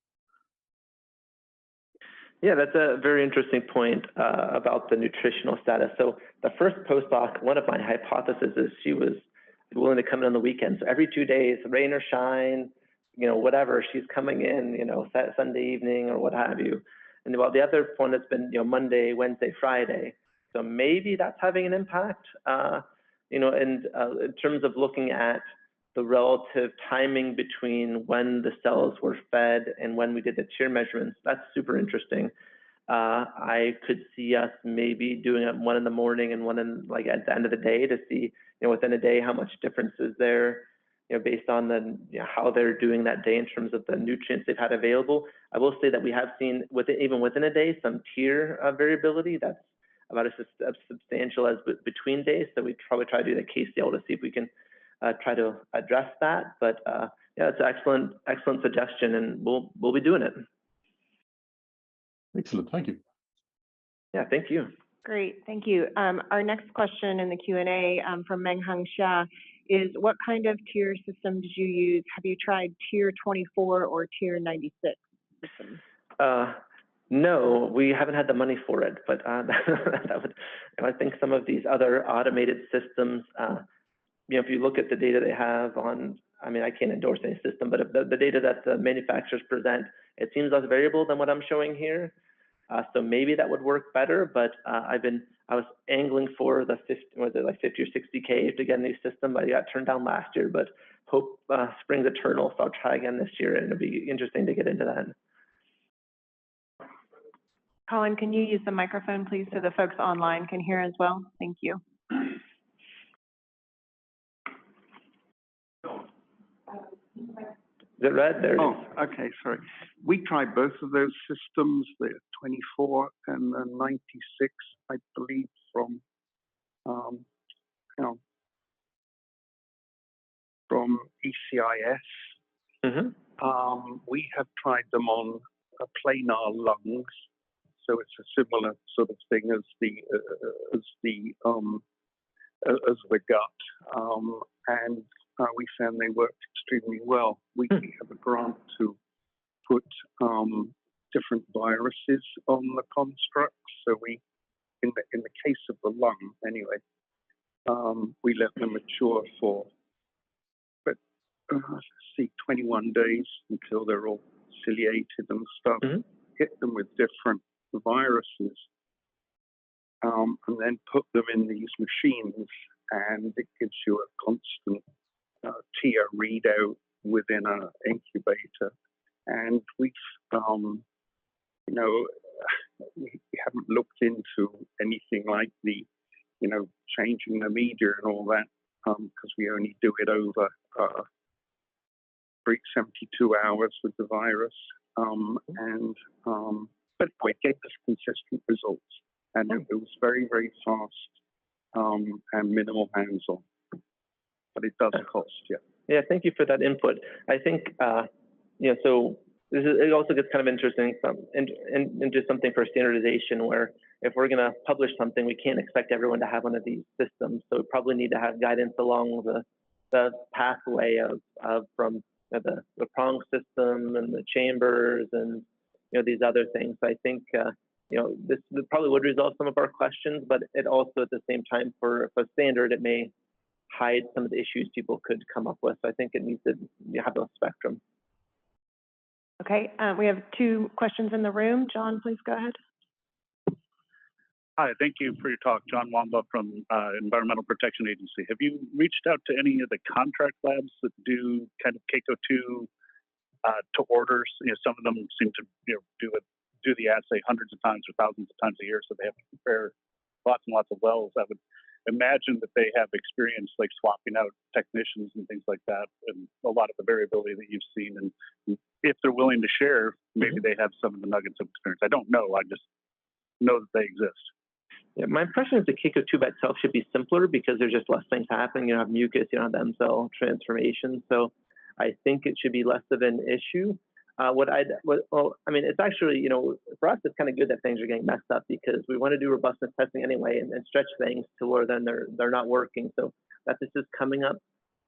Yeah, that's a very interesting point about the nutritional status. So the first postdoc, one of my hypotheses is she was willing to come in on the weekends. So every 2 days, rain or shine, whatever, she's coming in, Sunday evening or what have you. And while the other point has been, Monday, Wednesday, Friday. So maybe that's having an impact, in terms of looking at the relative timing between when the cells were fed and when we did the tear measurements. That's super interesting. I could see us maybe doing it one in the morning and one in at the end of the day to see, within a day how much difference is there, based on how they're doing that day in terms of the nutrients they've had available. I will say that we have seen even within a day some tear variability that's about as substantial as between days. So we probably try to do the KCL to see if we can try to address that. But yeah, it's an excellent suggestion, and we'll be doing it. Excellent, thank you. Yeah, thank you. Great, thank you. Our next question in the Q&A from Menghang Xia is, what kind of tier system did you use? Have you tried tier 24 or tier 96 systems? No, we haven't had the money for it, but that would, I think some of these other automated systems, if you look at the data they have on, I can't endorse any system, but the data that the manufacturers present, it seems less variable than what I'm showing here. So maybe that would work better, but I was angling for the 50 or 60K to get a new system, but I got turned down last year. But hope springs eternal, so I'll try again this year, and it'll be interesting to get into that. Colin, can you use the microphone, please, so the folks online can hear as well? Thank you. Is it red? There it Oh, is. okay, sorry. We tried both of those systems, the 24 and the 96, I believe, from, you know, from ECIS. Mm-hmm. We have tried them on planar lungs, so it's a similar sort of thing as the gut, and we found they worked extremely well. We have a grant to put different viruses on the constructs, so we, in the case of the lung anyway, we let them mature for, but 21 days until they're all ciliated and stuff. Mm-hmm. Hit them with different viruses, and then put them in these machines, and it gives you a constant TIA readout within an incubator. And we've, you know, we haven't looked into anything like the, you know, changing the media and all that, because we only do it over 72 hours with the virus. But it gave us consistent results, and it was very, very fast and minimal hands-on. But it does cost, yeah. Yeah, thank you for that input. I think, you know, so it also gets kind of interesting into something for standardization, where if we're going to publish something, we can't expect everyone to have one of these systems. So we probably need to have guidance along the pathway of from the prong system and the chambers and, you know, these other things. So I think, you know, this probably would resolve some of our questions, but it also at the same time, for a standard, it may hide some of the issues people could come up with. So I think it needs to have a spectrum. Okay, we have 2 questions in the room. John, please go ahead. Hi, thank you for your talk. John Wamba from Environmental Protection Agency. Have you reached out to any of the contract labs that do kind of CAECO2 to orders? You know, some of them seem to, you know, do the assay hundreds of times or thousands of times a year, so they have to prepare lots and lots of wells. I would imagine that they have experience like swapping out technicians and things like that, and a lot of the variability that you've seen. And if they're willing to share, maybe they have some of the nuggets of experience. I don't know. I just know that they exist. Yeah, my impression is the CAECO2 by itself should be simpler because there's just less things happening. You don't have mucus, you don't have the M cell transformation. So I think it should be less of an issue. I mean, it's actually, you know, for us, it's kind of good that things are getting messed up because we want to do robustness testing anyway and stretch things to where then they're not working. So that this is coming up,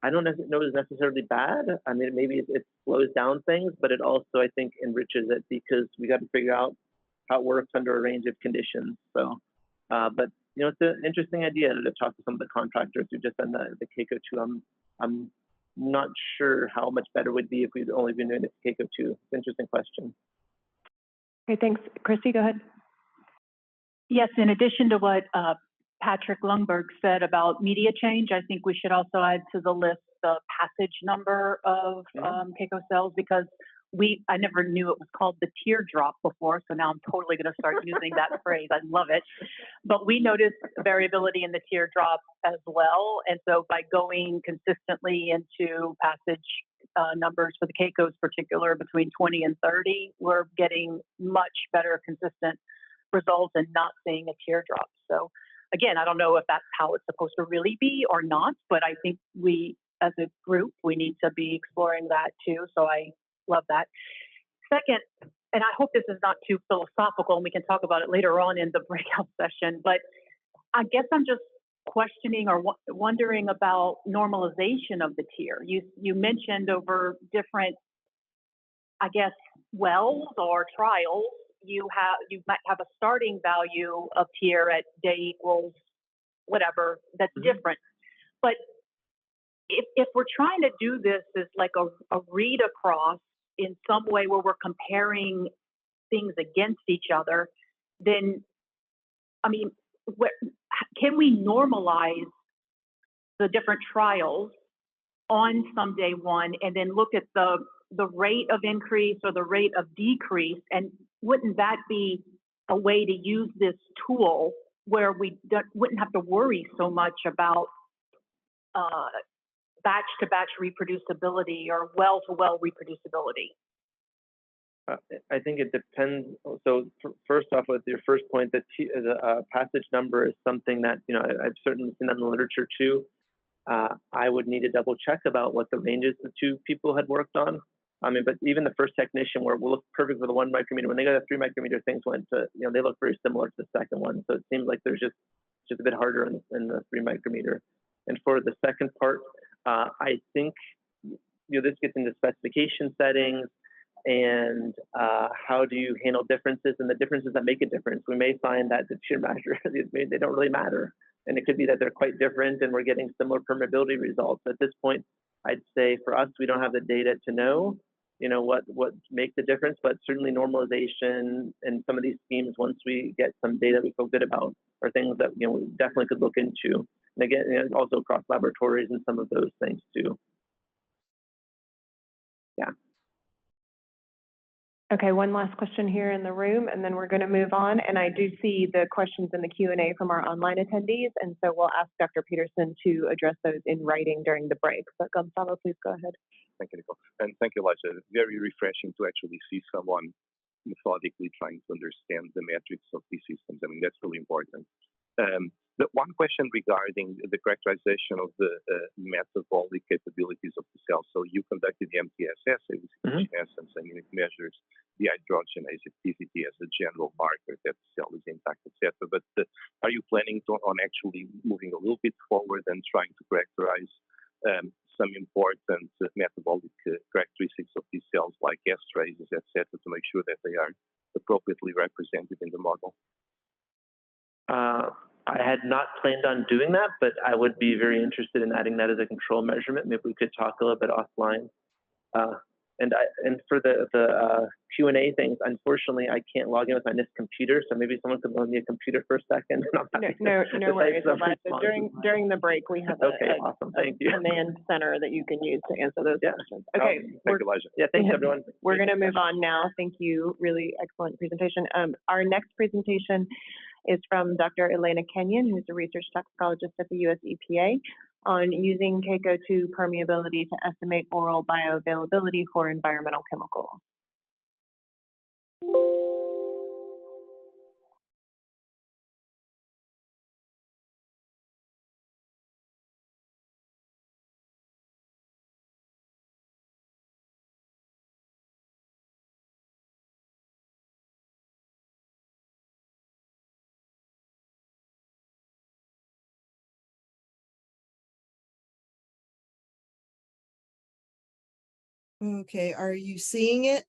I don't know is necessarily bad. I mean, maybe it slows down things, but it also, I think, enriches it because we got to figure out how it works under a range of conditions. So, but you know, it's an interesting idea to talk to some of the contractors who just done the CAECO2. I'm not sure how much better it would be if we'd only been doing it to CAECO2. It's an interesting question. Okay, thanks. Christy, go ahead. Yes, in addition to what Patrick Lundberg said about media change, I think we should also add to the list the passage number of CAECO cells, because I never knew it was called the teardrop before, so now I'm totally going to start using that phrase. I love it. But we noticed variability in the teardrop as well, and so by going consistently into passage numbers for the CAECOs particular between 20 and 30, we're getting much better consistent results and not seeing a teardrop. So again, I don't know if that's how it's supposed to really be or not, but I think we as a group, we need to be exploring that too. So I love that. Second, and I hope this is not too philosophical and we can talk about it later on in the breakout session, but I guess I'm just questioning or wondering about normalization of the tier. You mentioned over different, I guess, wells or trials, you might have a starting value of tier at day equals whatever that's different. But if we're trying to do this as like a read across in some way where we're comparing things against each other, then, I mean, can we normalize the different trials on some day one and then look at the rate of increase or the rate of decrease? And wouldn't that be a way to use this tool where we wouldn't have to worry so much about batch-to-batch reproducibility or well-to-well reproducibility? I think it depends. So first off, with your first point, the passage number is something that, you know, I've certainly seen that in the literature too. I would need to double check about what the ranges the two people had worked on. I mean, but even the first technician, where we'll look perfect for the 1 micrometer, when they got a 3 micrometer, things went to, you know, they look very similar to the second one. So it seems like there's just a bit harder in the 3 micrometer. And for the second part, I think, you know, this gets into specification settings and how do you handle differences and the differences that make a difference. We may find that the shear measure, they don't really matter. And it could be that they're quite different and we're getting similar permeability results. At this point, I'd say for us, we don't have the data to know, you know, what makes the difference, but certainly normalization and some of these schemes, once we get some data we feel good about, are things that, you know, we definitely could look into. And again, you know, also across laboratories and some of those things too. Yeah. Okay, one last question here in the room, and then we're going to move on. And I do see the questions in the Q&A from our online attendees, and so we'll ask Dr. Peterson to address those in writing during the break. But Gonzalo, please go ahead. Thank you, Nicole. And thank you, Elijah. Very refreshing to actually see someone methodically trying to understand the metrics of these systems. I mean, that's really important. The one question regarding the characterization of the metabolic capabilities of the cell. So you conducted the MTSS, in essence, and it measures the hydrogenase activity as a general marker that the cell is intact, etc. But are you planning on actually moving a little bit forward and trying to characterize some important metabolic characteristics of these cells, like esterases, etc., to make sure that they are appropriately represented in the model? I had not planned on doing that, but I would be very interested in adding that as a control measurement. Maybe we could talk a little bit offline. And for the Q&A things, unfortunately, I can't log in with my NIST computer, so maybe someone could loan me a computer for a second. No worries, Elijah. During the break, we have awesome. Thank you. command center that you can use to answer those questions. Okay, thank you, Elijah. Yeah, thanks everyone. We're going to move on now. Thank you. Really excellent presentation. Our next presentation is from Dr. Elena Kenyon, who's a research toxicologist at the US EPA, on using CACO2 permeability to estimate oral bioavailability for environmental chemicals. Okay, are you seeing it?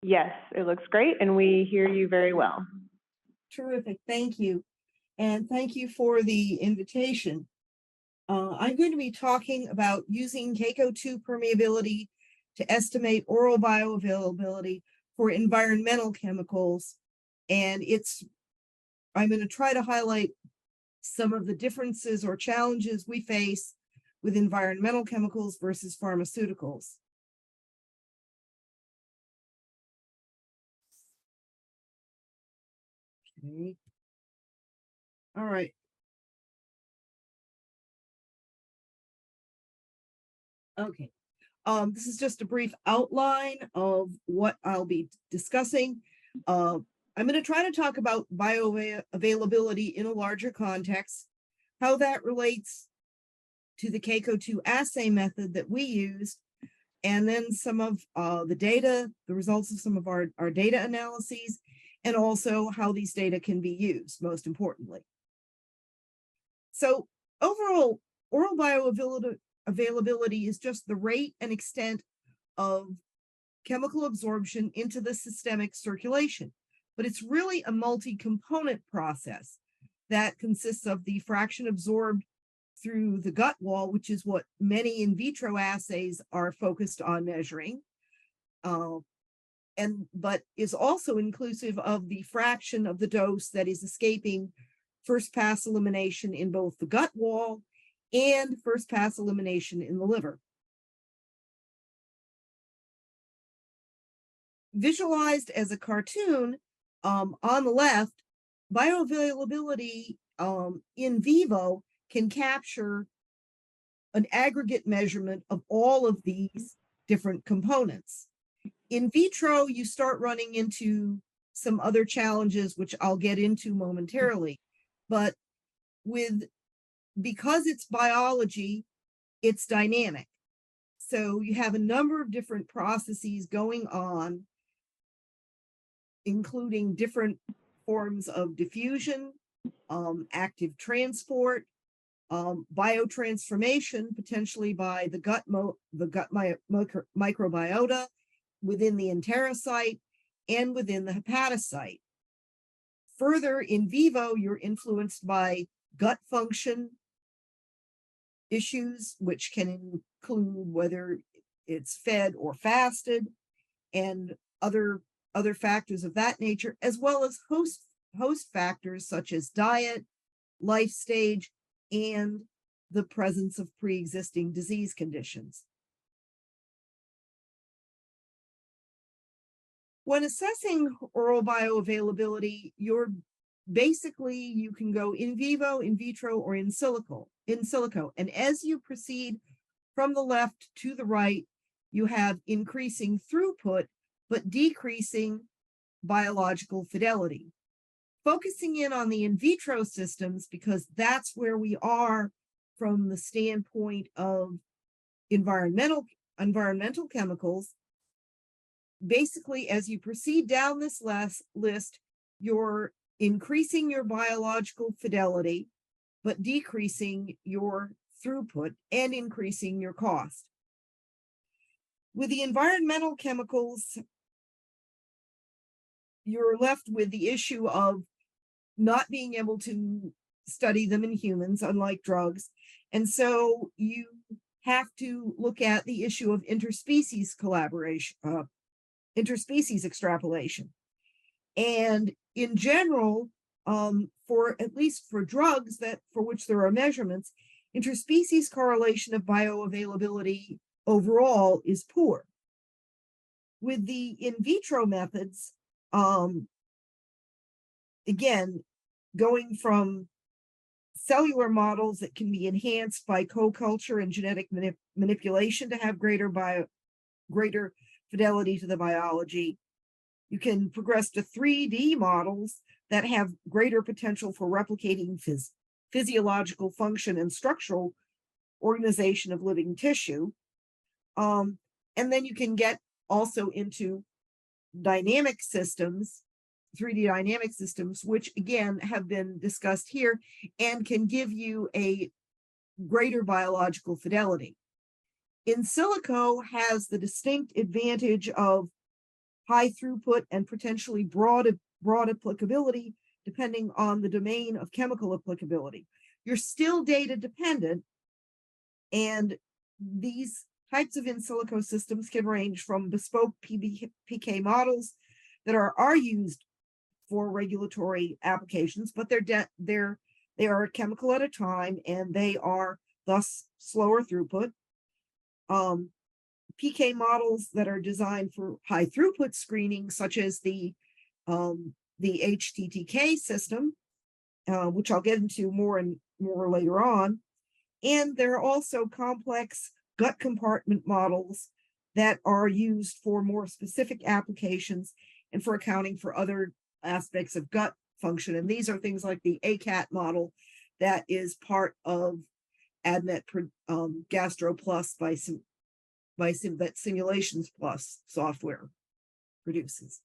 Yes, it looks great, and we hear you very well. Terrific, thank you. And thank you for the invitation. I'm going to be talking about using CACO2 permeability to estimate oral bioavailability for environmental chemicals. And I'm going to try to highlight some of the differences or challenges we face with environmental chemicals versus pharmaceuticals. Okay. All right. Okay. This is just a brief outline of what I'll be discussing. I'm going to try to talk about bioavailability in a larger context, how that relates to the CACO2 assay method that we use, and then some of the data, the results of some of our data analyses, and also how these data can be used, most importantly. So overall, oral bioavailability is just the rate and extent of chemical absorption into the systemic circulation, but it's really a multi-component process that consists of the fraction absorbed through the gut wall, which is what many in vitro assays are focused on measuring, but is also inclusive of the fraction of the dose that is escaping first pass elimination in both the gut wall and first pass elimination in the liver. Visualized as a cartoon, On the left, bioavailability in vivo can capture an aggregate measurement of all of these different components. In vitro, you start running into some other challenges, which I'll get into momentarily. But because it's biology, it's dynamic. So you have a number of different processes going on, including different forms of diffusion, active transport, biotransformation, potentially by the gut microbiota within the enterocyte and within the hepatocyte. Further, in vivo, you're influenced by gut function issues, which can include whether it's fed or fasted, and other factors of that nature, as well as host factors such as diet, life stage, and the presence of pre-existing disease conditions. When assessing oral bioavailability, you can go in vivo, in vitro, or in silico. And as you proceed from the left to the right, you have increasing throughput, but decreasing biological fidelity. Focusing in on the in vitro systems, because that's where we are from the standpoint of environmental chemicals. Basically, as you proceed down this list, you're increasing your biological fidelity, but decreasing your throughput and increasing your cost. With the environmental chemicals, you're left with the issue of not being able to study them in humans, unlike drugs. And so you have to look at the issue of interspecies collaboration, interspecies extrapolation. And in general, at least for drugs for which there are measurements, interspecies correlation of bioavailability overall is poor. With the in vitro methods, again, going from cellular models that can be enhanced by co-culture and genetic manipulation to have greater fidelity to the biology. You can progress to 3D models that have greater potential for replicating physiological function and structural organization of living tissue. And then you can get also into dynamic systems, 3D dynamic systems, which again have been discussed here and can give you a greater biological fidelity. In silico has the distinct advantage of high throughput and potentially broad applicability, depending on the domain of chemical applicability. You're still data dependent, and these types of in silico systems can range from bespoke PK models that are used for regulatory applications, but they are a chemical at a time, and they are thus slower throughput. PK models that are designed for high throughput screening, such as the HTTK system, which I'll get into more later on. And there are also complex gut compartment models that are used for more specific applications and for accounting for other aspects of gut function. And these are things like the ACAT model that is part of ADMET Gastro Plus that Simulations Plus software produces.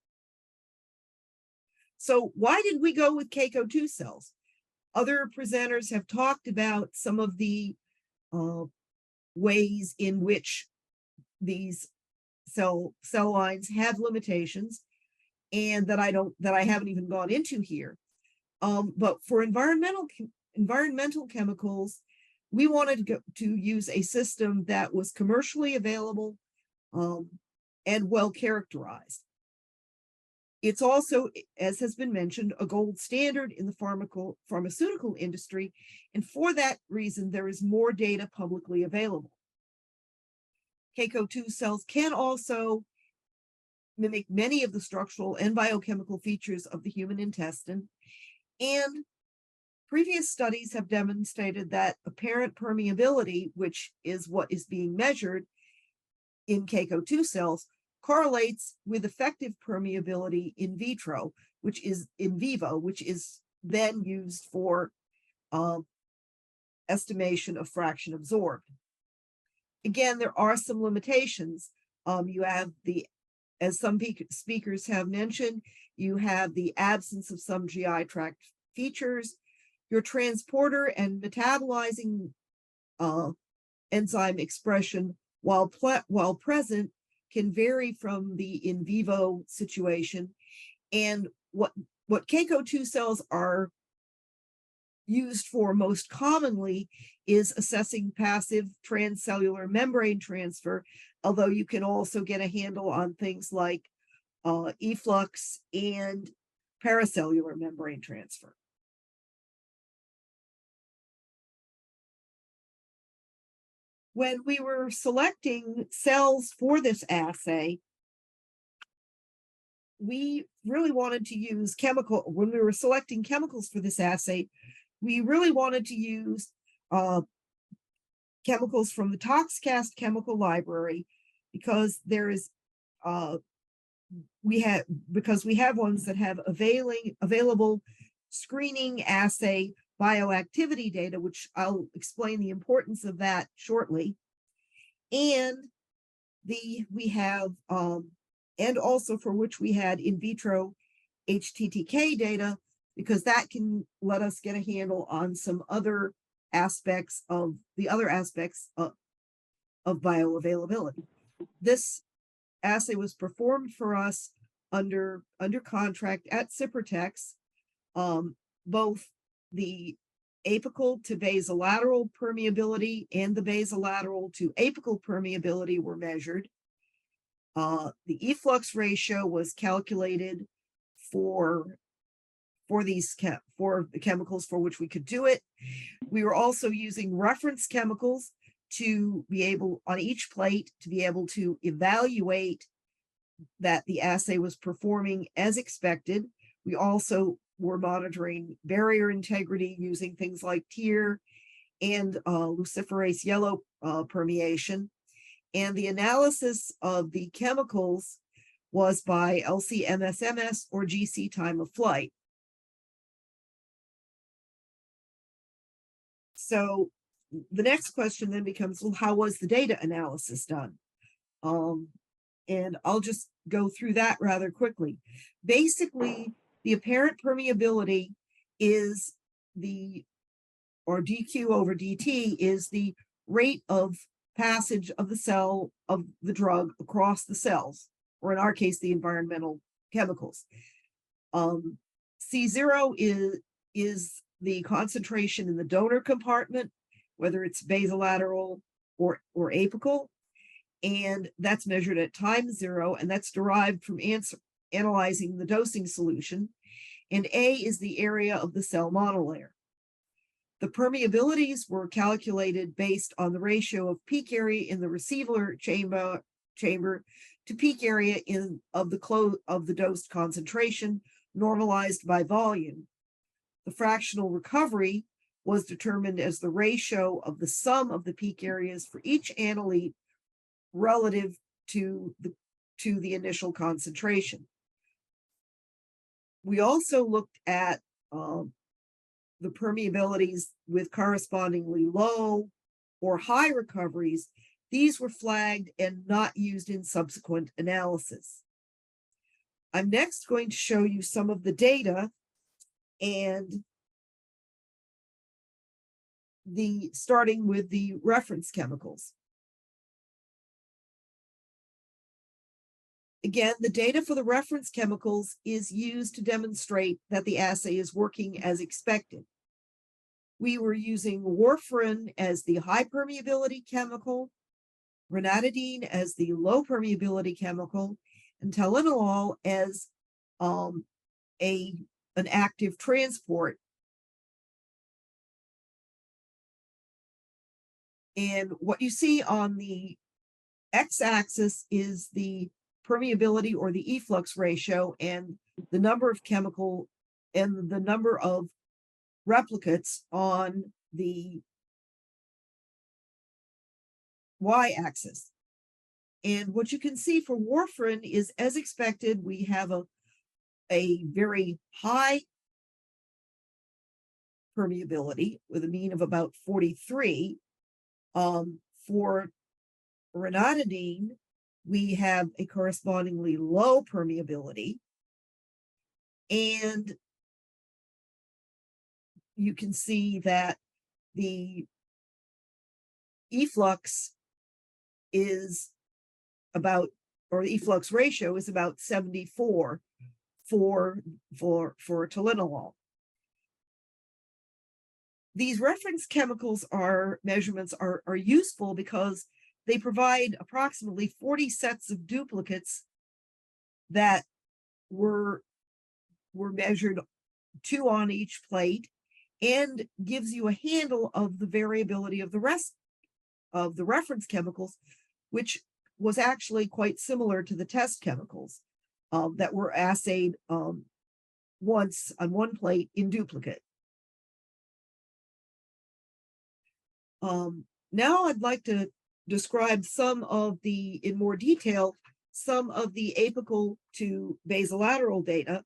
So why did we go with CACO2 cells? Other presenters have talked about some of the ways in which these cell lines have limitations, and that I haven't even gone into here. But for environmental chemicals, we wanted to use a system that was commercially available and well characterized. It's also, as has been mentioned, a gold standard in the pharmaceutical industry, and for that reason, there is more data publicly available. CACO2 cells can also mimic many of the structural and biochemical features of the human intestine. And previous studies have demonstrated that apparent permeability, which is what is being measured in CACO2 cells, correlates with effective permeability in vitro, which is in vivo, which is then used for estimation of fraction absorbed. Again, there are some limitations. You have as some speakers have mentioned, you have the absence of some GI tract features. Your transporter and metabolizing enzyme expression, while present, can vary from the in vivo situation. And what CACO2 cells are used for most commonly is assessing passive transcellular membrane transfer, although you can also get a handle on things like efflux and paracellular membrane transfer. When we were selecting cells for this assay, we really wanted to use when we were selecting chemicals for this assay, we really wanted to use chemicals from the ToxCast chemical library, because we have ones that have available screening assay bioactivity data, which I'll explain the importance of that shortly. And we have and also for which we had in vitro HTTK data, because that can let us get a handle on some other aspects of bioavailability. This assay was performed for us under contract at Ciprotex. Both the apical to basolateral permeability and the basolateral to apical permeability were measured. The efflux ratio was calculated for the chemicals for which we could do it. We were also using reference chemicals to be able, on each plate, to be able to evaluate that the assay was performing as expected. We also were monitoring barrier integrity using things like TIR and luciferase yellow permeation. And the analysis of the chemicals was by LC-MS-MS or GC time of flight. So the next question then becomes, well, how was the data analysis done? And I'll just go through that rather quickly. Basically, the apparent permeability is or dQ over dt is the rate of passage of the drug across the cells, or in our case, the environmental chemicals. C0 is the concentration in the donor compartment, whether it's basolateral or apical, and that's measured at time 0, and that's derived from analyzing the dosing solution. And A is the area of the cell monolayer. The permeabilities were calculated based on the ratio of peak area in the receiver chamber to peak area of the dosed concentration, normalized by volume. The fractional recovery was determined as the ratio of the sum of the peak areas for each analyte relative to the initial concentration. We also looked at the permeabilities with correspondingly low or high recoveries. These were flagged and not used in subsequent analysis. I'm next going to show you some of the data and starting with the reference chemicals. Again, the data for the reference chemicals is used to demonstrate that the assay is working as expected. We were using warfarin as the high permeability chemical, ranitidine as the low permeability chemical, and telenolol as an active transport. And what you see on the x-axis is the permeability or the efflux ratio and the number of chemical and the number of replicates on the y-axis. And what you can see for warfarin is, as expected, we have a very high permeability with a mean of about 43. For ranitidine, we have a correspondingly low permeability. And you can see that the efflux is about, or the efflux ratio is about 74 for tolinolol. These reference chemicals measurements are useful because they provide approximately 40 sets of duplicates that were measured, 2 on each plate, and gives you a handle of the variability of the rest of the reference chemicals, which was actually quite similar to the test chemicals that were assayed once on one plate in duplicate. Now I'd like to describe in more detail, some of the apical to basolateral data.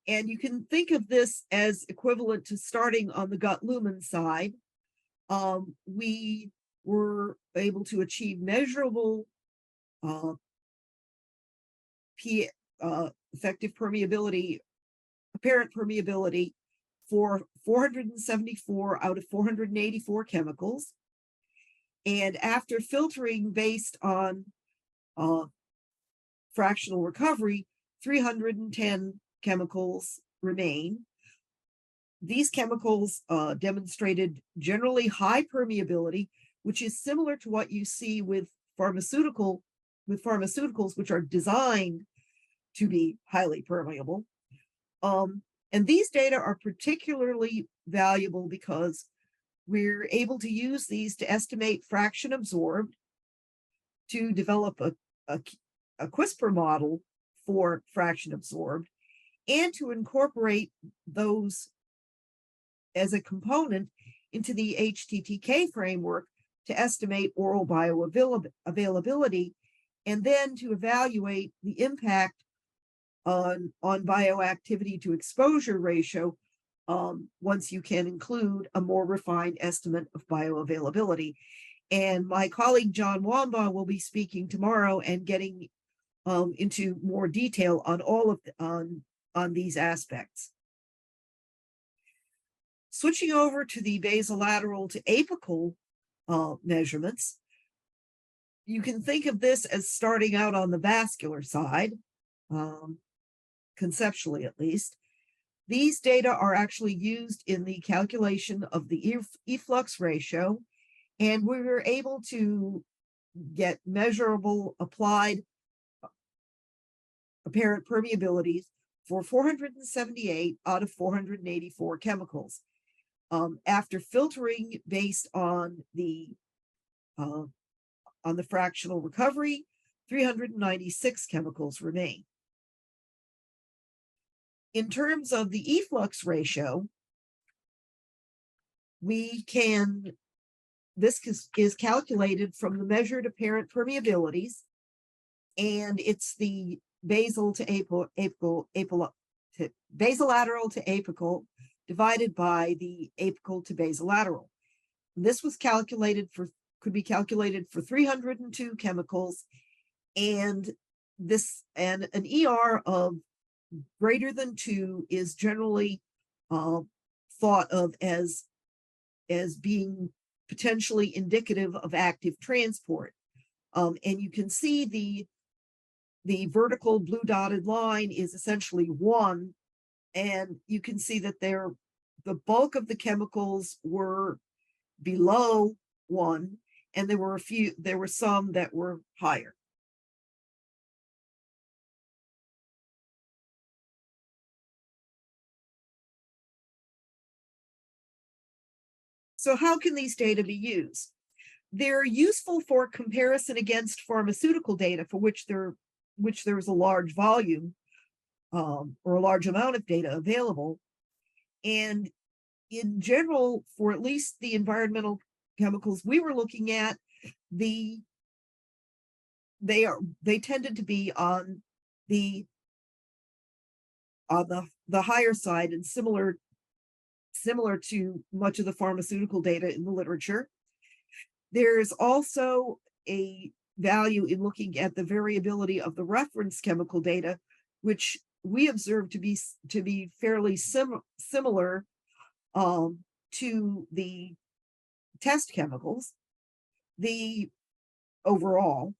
And you can think of this as equivalent to starting on the gut lumen side. We were able to achieve measurable effective permeability, apparent permeability for 474 out of 484 chemicals. And after filtering based on fractional recovery, 310 chemicals remain. These chemicals demonstrated generally high permeability, which is similar to what you see with pharmaceuticals, which are designed to be highly permeable. And these data are particularly valuable because we're able to use these to estimate fraction absorbed, to develop a CRISPR model for fraction absorbed, and to incorporate those as a component into the HTTK framework to estimate oral bioavailability, and then to evaluate the impact on bioactivity to exposure ratio once you can include a more refined estimate of bioavailability. And my colleague John Wamba will be speaking tomorrow and getting into more detail on all of on these aspects. Switching over to the basolateral to apical measurements, you can think of this as starting out on the vascular side, conceptually at least. These data are actually used in the calculation of the efflux ratio, and we were able to get measurable applied apparent permeabilities for 478 out of 484 chemicals. After filtering based on the fractional recovery, 396 chemicals remain. In terms of the efflux ratio, this is calculated from the measured apparent permeabilities, and it's the basal to basolateral to apical divided by the apical to basolateral. This was could be calculated for 302 chemicals, and an ER of greater than 2 is generally thought of as being potentially indicative of active transport. And you can see the vertical blue dotted line is essentially 1, and you can see that the bulk of the chemicals were below 1, and there were some that were higher. So how can these data be used? They're useful for comparison against pharmaceutical data, for which there which there is a large volume or a large amount of data available. And in general, for at least the environmental chemicals we were looking at, they tended to be on the higher side and similar to much of the pharmaceutical data in the literature. There's also a value in looking at the variability of the reference chemical data, which we observed to be fairly similar to the test chemicals. The overall,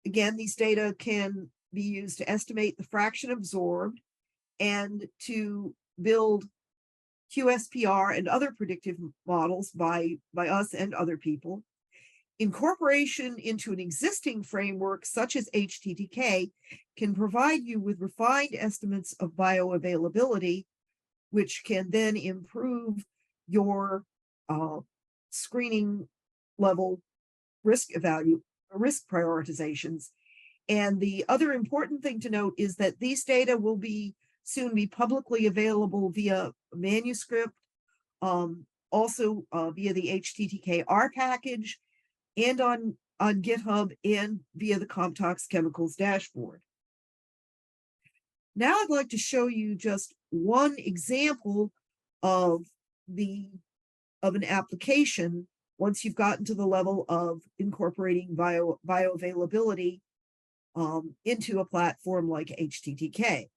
again, these data can be used to estimate the fraction absorbed and to build QSPR and other predictive models by us and other people. Incorporation into an existing framework such as HTTK can provide you with refined estimates of bioavailability, which can then improve your screening level risk prioritizations. And the other important thing to note is that these data will soon be publicly available via manuscript, also via the HTTK-R package, and on GitHub, and via the Comtox Chemicals dashboard. Now I'd like to show you just one example of an application once you've gotten to the level of incorporating bioavailability into a platform like HTTK.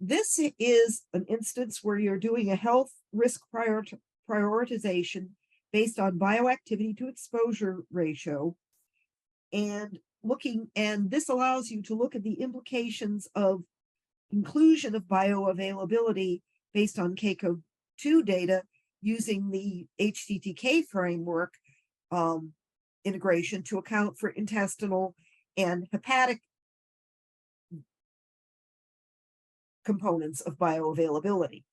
This is an instance where you're doing a health risk prioritization based on bioactivity to exposure ratio, and this allows you to look at the implications of inclusion of bioavailability based on CACO2 data using the HTTK framework integration to account for intestinal and hepatic components of bioavailability.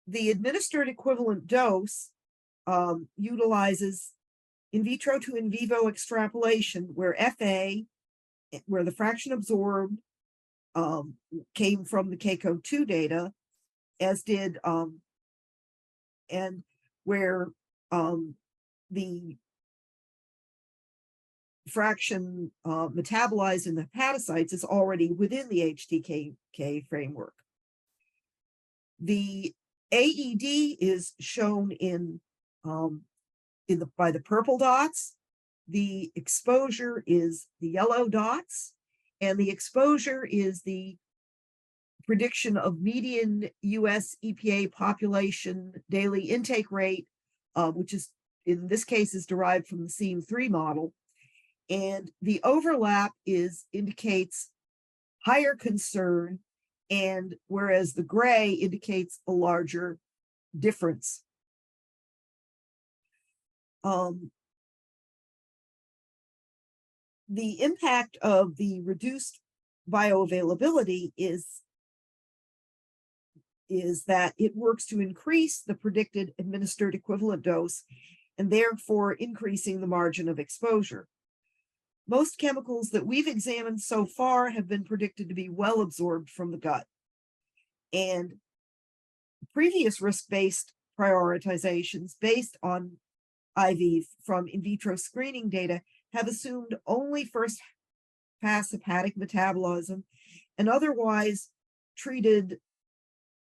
The administered equivalent dose utilizes in vitro to in vivo extrapolation, where the fraction absorbed came from the CACO2 data, as did and where the fraction metabolized in the hepatocytes is already within the HTTK framework. The AED is shown by the purple dots. The exposure is the yellow dots, and the exposure is the prediction of median US EPA population daily intake rate, which is in this case is derived from the SEAM3 model. And the overlap indicates higher concern, and whereas the gray indicates a larger difference. The impact of the reduced bioavailability is that it works to increase the predicted administered equivalent dose and therefore increasing the margin of exposure. Most chemicals that we've examined so far have been predicted to be well absorbed from the gut. And previous risk-based prioritizations based on IV from in vitro screening data have assumed only first pass hepatic metabolism and otherwise treated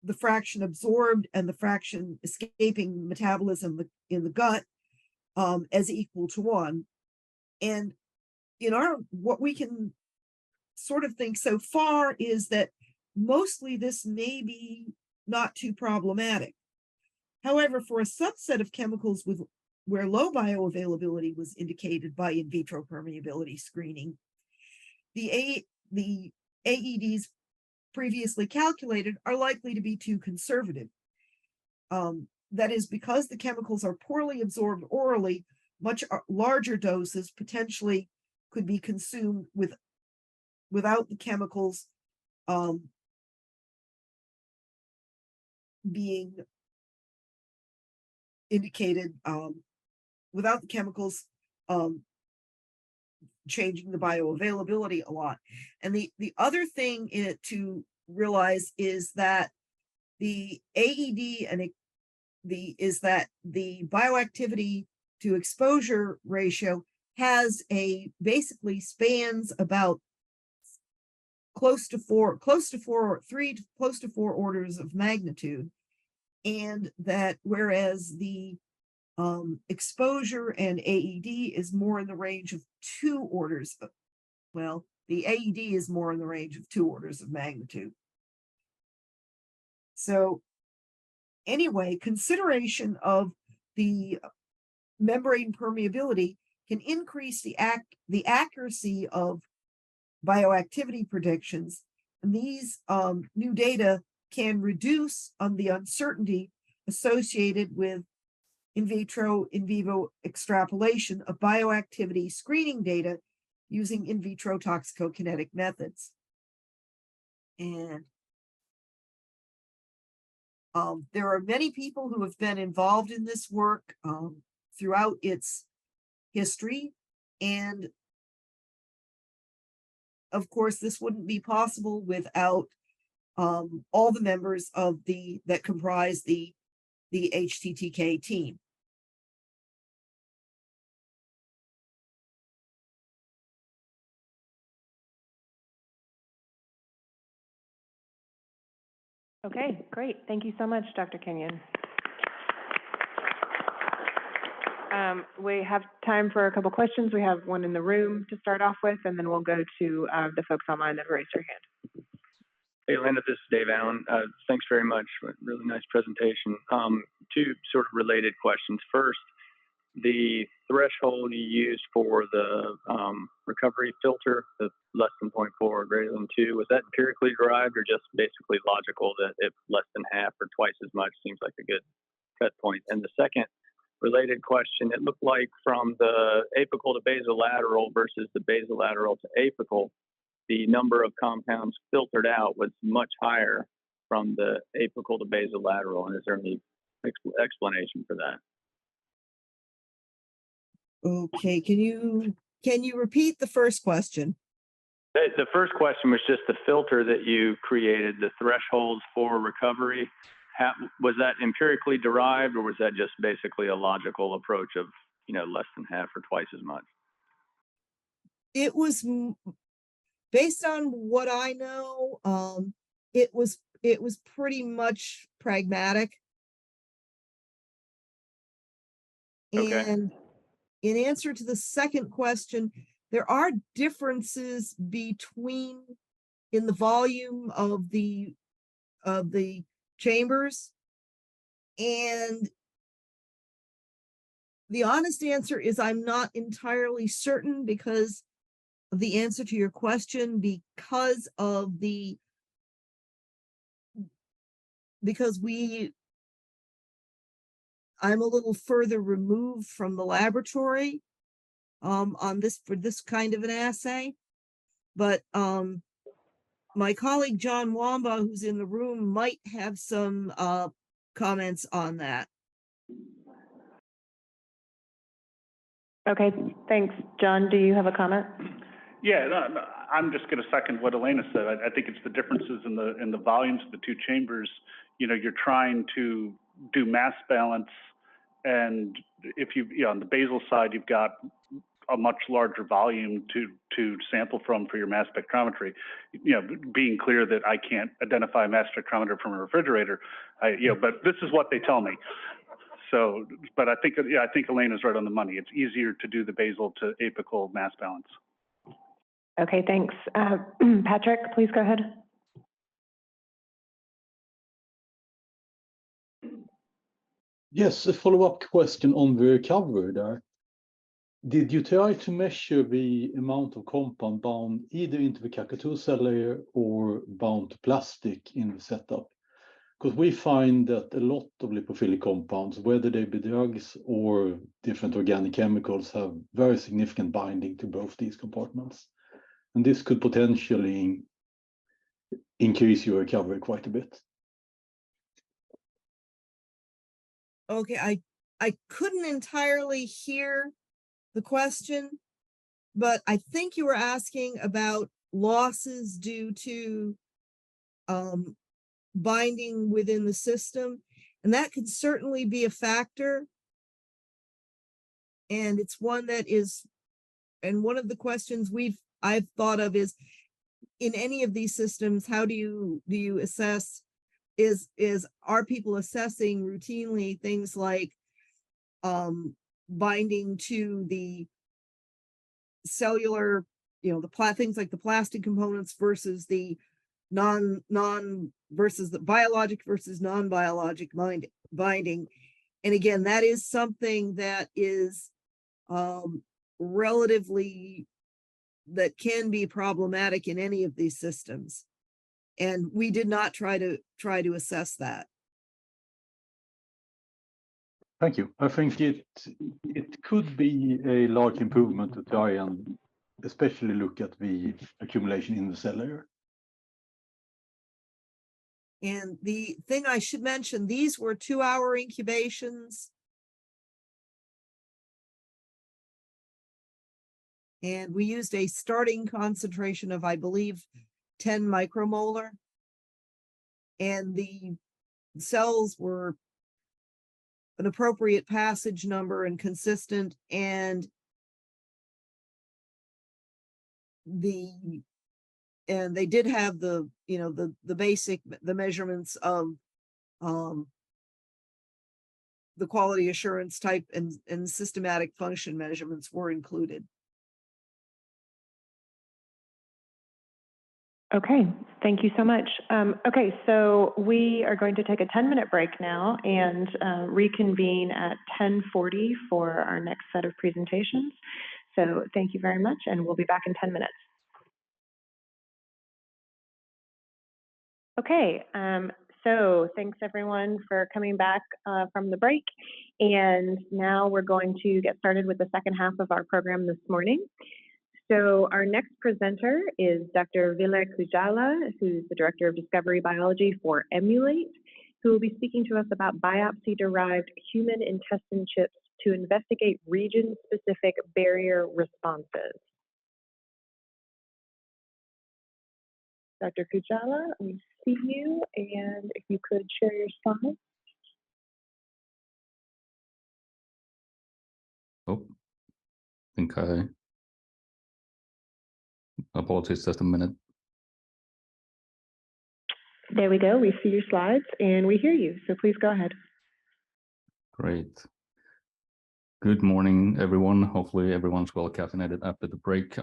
the fraction absorbed and the fraction escaping metabolism in the gut as equal to 1. And what we can sort of think so far is that mostly this may be not too problematic. However, for a subset of chemicals where low bioavailability was indicated by in vitro permeability screening, the AEDs previously calculated are likely to be too conservative. That is because the chemicals are poorly absorbed orally, much larger doses potentially could be consumed without the chemicals being indicated, without the chemicals, changing the bioavailability a lot. And the other thing to realize is that the AED and is that the bioactivity to exposure ratio has basically spans about close to four orders of magnitude. And that whereas the exposure and AED is more in the range of 2 orders. Well, the AED is more in the range of 2 orders of magnitude. So anyway, consideration of the membrane permeability can increase the accuracy of bioactivity predictions. And these new data can reduce the uncertainty associated with in vitro, in vivo extrapolation of bioactivity screening data using in vitro toxicokinetic methods. And there are many people who have been involved in this work throughout its history. And of course, this wouldn't be possible without all the members of that comprise the HTTK team. Okay, great. Thank you so much, Dr. Kenyon. We have time for a couple questions. We have one in the room to start off with, and then we'll go to the folks online that raised their hand. Hey, Linda, this is Dave Allen. Thanks very much. Really nice presentation. 2 sort of related questions. First, the threshold you used for the recovery filter, the less than 0.4 or greater than 2, was that empirically derived or just basically logical that if less than half or twice as much seems like a good cut point? And the second related question, it looked like from the apical to basolateral versus the basolateral to apical, the number of compounds filtered out was much higher from the apical to basolateral. And is there any explanation for that? Okay, can you repeat the first question? The first question was just the filter that you created, the thresholds for recovery. Was that empirically derived, or was that just basically a logical approach of, less than half or twice as much? It was based on what I know. It was pretty much pragmatic. Okay. And in answer to the second question, there are differences in the volume of the chambers. And the honest answer is I'm not entirely certain because of the answer to your question, because I'm a little further removed from the laboratory for this kind of an assay. But my colleague John Wamba, who's in the room, might have some comments on that. Okay, thanks. John, do you have a comment? Yeah, no, I'm just going to second what Elena said. I think it's the differences in the volumes of the 2 chambers. You're trying to do mass balance, and if on the basal side, you've got a much larger volume to sample from for your mass spectrometry. Being clear that I can't identify a mass spectrometer from a refrigerator, but this is what they tell me. So, but I think Elena's right on the money. It's easier to do the basal to apical mass balance. Okay, thanks. Patrick, please go ahead. Yes, a follow-up question on the recovery there. Did you try to measure the amount of compound bound either into the Kakadu cell layer or bound to plastic in the setup? Because we find that a lot of lipophilic compounds, whether they be drugs or different organic chemicals, have very significant binding to both these compartments. And this could potentially increase your recovery quite a bit. Okay, I couldn't entirely hear the question, but I think you were asking about losses due to binding within the system, and that could certainly be a factor. And it's one that is, and one of the questions I've thought of is, in any of these systems, how do you assess, are people assessing routinely things like binding to the cellular, things like the plastic components versus the versus the biologic versus non-biologic binding. And again, that is something that is relatively, that can be problematic in any of these systems. And we did not try to assess that. Thank you. I think it could be a large improvement to try and especially look at the accumulation in the cell layer. And the thing I should mention, these were 2-hour incubations. And we used a starting concentration of, I believe, 10 micromolar. And the cells were an appropriate passage number and consistent, and they did have the basic measurements of the quality assurance type and systematic function measurements were included. Okay, thank you so much. Okay, so we are going to take a 10-minute break now and reconvene at 10:40 for our next set of presentations. So thank you very much, and we'll be back in 10 minutes. Okay, so thanks everyone for coming back from the break. And now we're going to get started with the second half of our program this morning. So our next presenter is Dr. Vila Kujala, who's the Director of Discovery Biology for Emulate, who will be speaking to us about biopsy-derived human intestine chips to investigate region-specific barrier responses. Dr. Kujala, we see you, and if you could share your slides. Oh, I think apologies, just a minute. There we go. We see your slides and we hear you. So please go ahead. Great. Good morning, everyone. Hopefully everyone's well caffeinated after the break.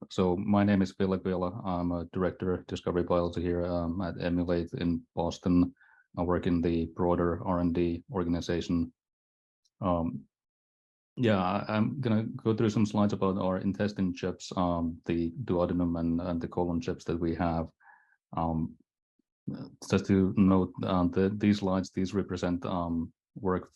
So my name is Vila Kujala. I'm a Director of Discovery Biology here at Emulate in Boston. I work in the broader R&D organization. Yeah, I'm gonna go through some slides about our intestine chips, the duodenum and the colon chips that we have. Just to note that these slides, these represent work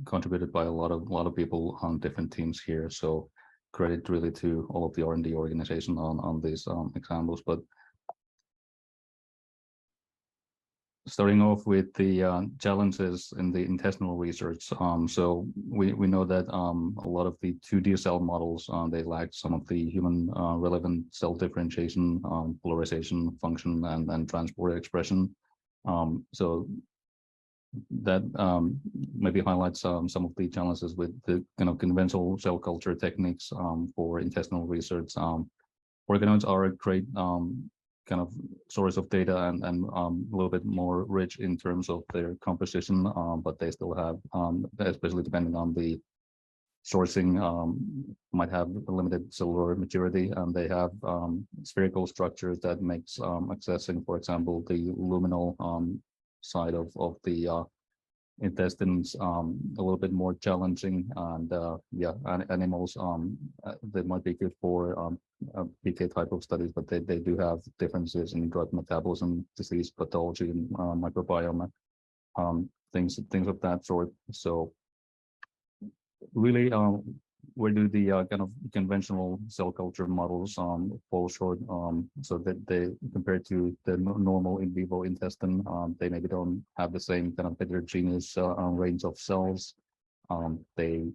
contributed by a lot of people on different teams here. So credit really to all of the R&D organization on these examples. But starting off with the challenges in the intestinal research. So we know that a lot of the 2D cell models, they lack some of the human relevant cell differentiation, polarization, function, and transport expression. So that maybe highlights some of the challenges with the kind of conventional cell culture techniques for intestinal research. Organoids are a great kind of source of data and a little bit more rich in terms of their composition, but they still have, especially depending on the sourcing, might have a limited cellular maturity, and they have spherical structures that makes accessing, for example, the luminal side of the intestines a little bit more challenging. And yeah, animals, they might be good for PK type of studies, but they do have differences in drug metabolism, disease pathology, and microbiome, things of that sort. So really, where do the kind of conventional cell culture models fall short? So that they, compared to the normal in vivo intestine, they maybe don't have the same kind of heterogeneous range of cells. They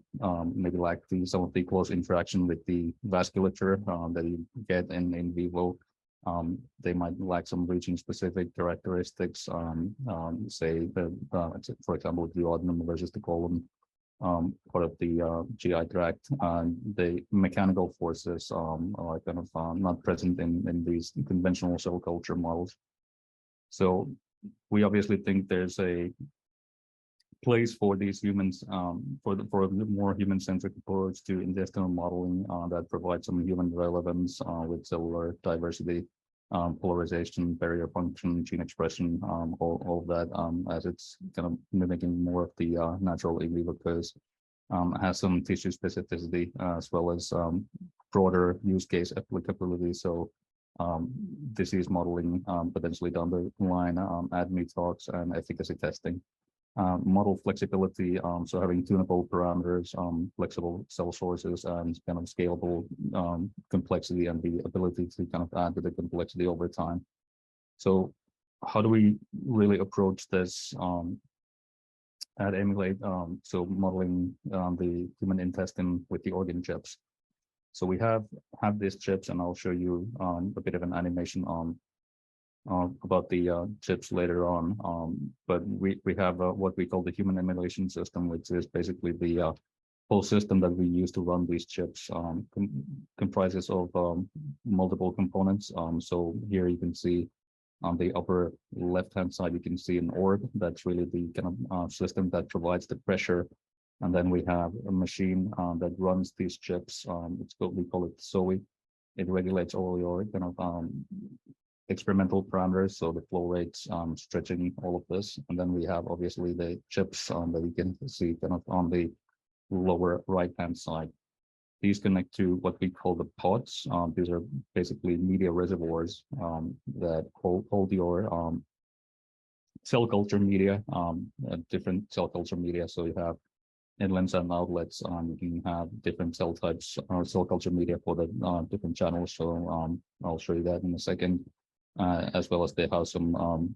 maybe lack some of the close interaction with the vasculature that you get in vivo. They might lack some region-specific characteristics, say, for example, the duodenum versus the colon, part of the GI tract. The mechanical forces are kind of not present in these conventional cell culture models. So we obviously think there's a place for these humans, for a more human-centric approach to intestinal modeling that provides some human relevance with cellular diversity, polarization, barrier function, gene expression, all of that, as it's kind of mimicking more of the natural in vivo case, has some tissue specificity as well as broader use case applicability. So disease modeling potentially down the line, ADME talks and efficacy testing. Model flexibility, so having tunable parameters, flexible cell sources, and kind of scalable complexity and the ability to kind of add to the complexity over time. So how do we really approach this at Emulate? So modeling the human intestine with the organ chips. So we have these chips, and I'll show you a bit of an animation on about the chips later on, but we have what we call the human emulation system, which is basically the whole system that we use to run these chips. Comprises of multiple components. So here you can see on the upper left-hand side, you can see an org. That's really the kind of system that provides the pressure. And then we have a machine that runs these chips. We call it SOE. It regulates all your kind of experimental parameters, so the flow rates, stretching, all of this. And then we have obviously the chips that you can see kind of on the lower right-hand side. These connect to what we call the pods. These are basically media reservoirs that hold your cell culture media, different cell culture media. So you have inlets and outlets. You can have different cell types or cell culture media for the different channels. So I'll show you that in a second. As well as they have some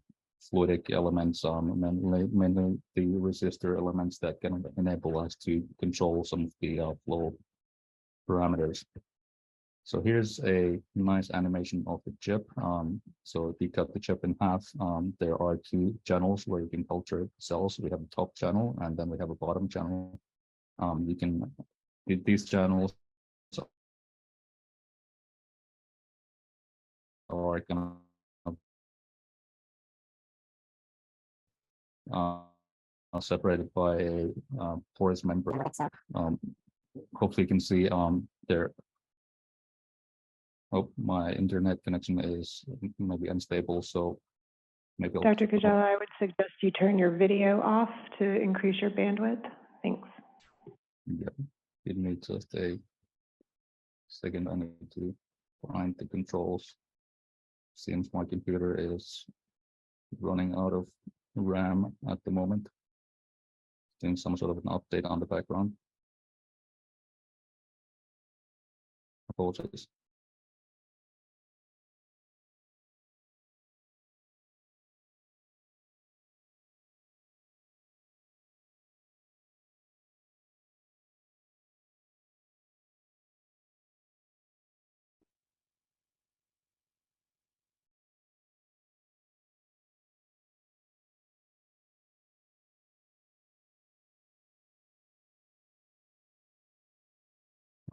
fluidic elements, mainly the resistor elements that can enable us to control some of the flow parameters. So here's a nice animation of the chip. So if you cut the chip in half, there are two channels where you can culture cells. We have a top channel, and then we have a bottom channel. You can hit these channels are kind of separated by a porous membrane. Hopefully you can see there. Oh, my internet connection is maybe unstable, so maybe I'll... Dr. Kajala, I would suggest you turn your video off to increase your bandwidth. Thanks. Yeah, give me just a second. I need to find the controls. Seems my computer is running out of RAM at the moment. Doing some sort of an update on the background. Apologies.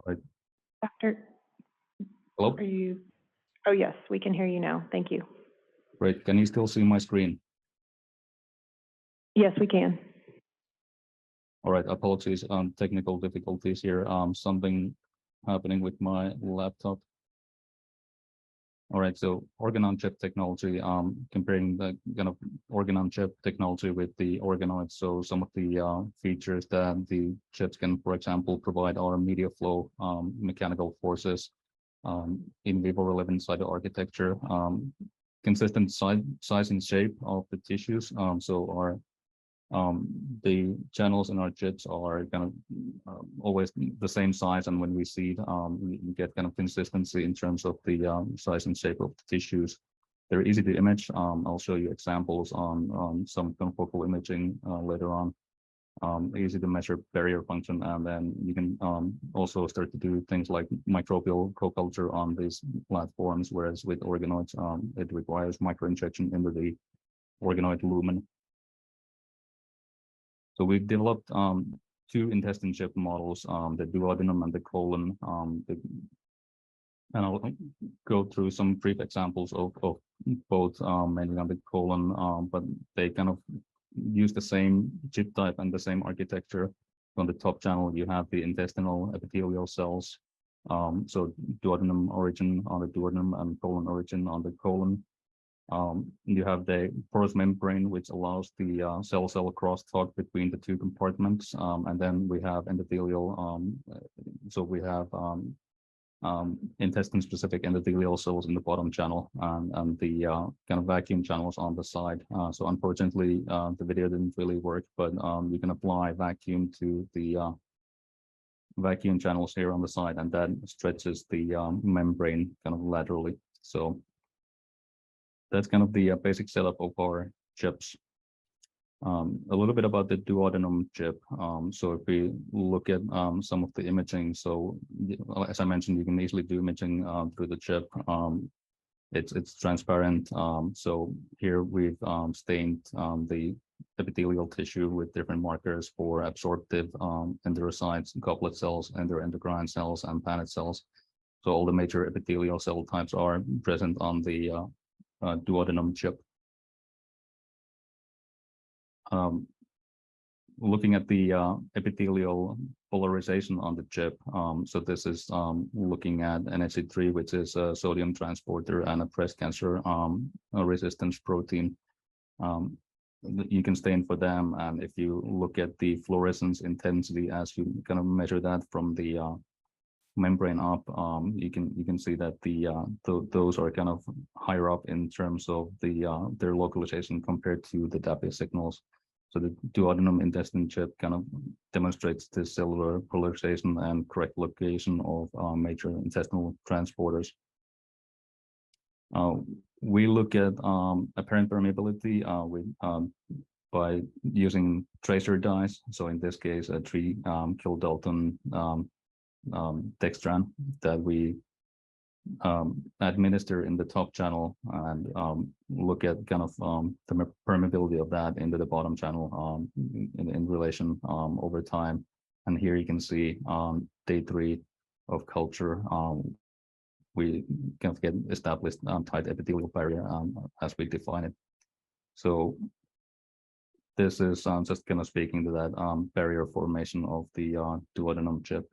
All right. Doctor, Hello? are you? Oh, yes, we can hear you now. Thank you. Great. Can you still see my screen? Yes, we can. All right. Apologies on technical difficulties here. Something happening with my laptop. All right, so organ-on-chip technology, comparing the kind of organ-on-chip technology with the organoids. So some of the features that the chips can, for example, provide are media flow, mechanical forces, in vivo relevant cytoarchitecture, consistent size and shape of the tissues. So our the channels in our chips are kind of always the same size, and when we seed, we get kind of consistency in terms of the size and shape of the tissues. They're easy to image. I'll show you examples on some confocal imaging later on. easy to measure barrier function, and then you can also start to do things like microbial co-culture on these platforms, whereas with organoids, it requires microinjection into the organoid lumen. So we've developed two intestine chip models, the duodenum and the colon. And I'll go through some brief examples of both, mainly on the colon, but they kind of use the same chip type and the same architecture. On the top channel, you have the intestinal epithelial cells. So duodenum origin on the duodenum and colon origin on the colon. You have the porous membrane, which allows the cell-cell crosstalk between the two compartments. And then we have endothelial, so we have intestine-specific endothelial cells in the bottom channel, and the kind of vacuum channels on the side. So unfortunately, the video didn't really work, but you can apply vacuum to the vacuum channels here on the side, and that stretches the membrane kind of laterally. So that's kind of the basic setup of our chips. A little bit about the duodenum chip. So if we look at some of the imaging, so as I mentioned, you can easily do imaging through the chip. It's transparent. So here we've stained the epithelial tissue with different markers for absorptive enterocytes, goblet cells, endocrine cells, and Paneth cells. So all the major epithelial cell types are present on the duodenum chip. Looking at the epithelial polarization on the chip, so this is looking at NHC3, which is a sodium transporter and a breast cancer resistance protein. You can stain for them, and if you look at the fluorescence intensity as you kind of measure that from the membrane up, you can see that those are kind of higher up in terms of their localization compared to the DAPI signals. So the duodenum intestine chip kind of demonstrates this cellular polarization and correct location of major intestinal transporters. We look at apparent permeability by using tracer dyes. So in this case, a 3 kilodalton dextran that we administer in the top channel, and look at kind of the permeability of that into the bottom channel in relation over time. And here you can see day 3 of culture, we kind of get established tight epithelial barrier as we define it. So this is just kind of speaking to that barrier formation of the duodenum chip.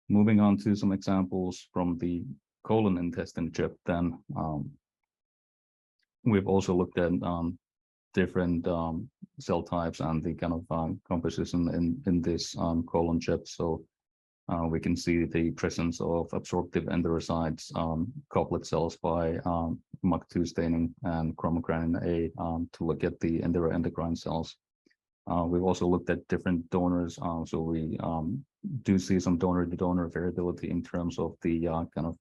Moving on to some examples from the colon intestine chip, then we've also looked at different cell types and the kind of composition in this colon chip. So we can see the presence of absorptive enterocytes, goblet cells by MUC2 staining and chromogranin A to look at the endocrine cells. We've also looked at different donors, so we do see some donor-to-donor variability in terms of the kind of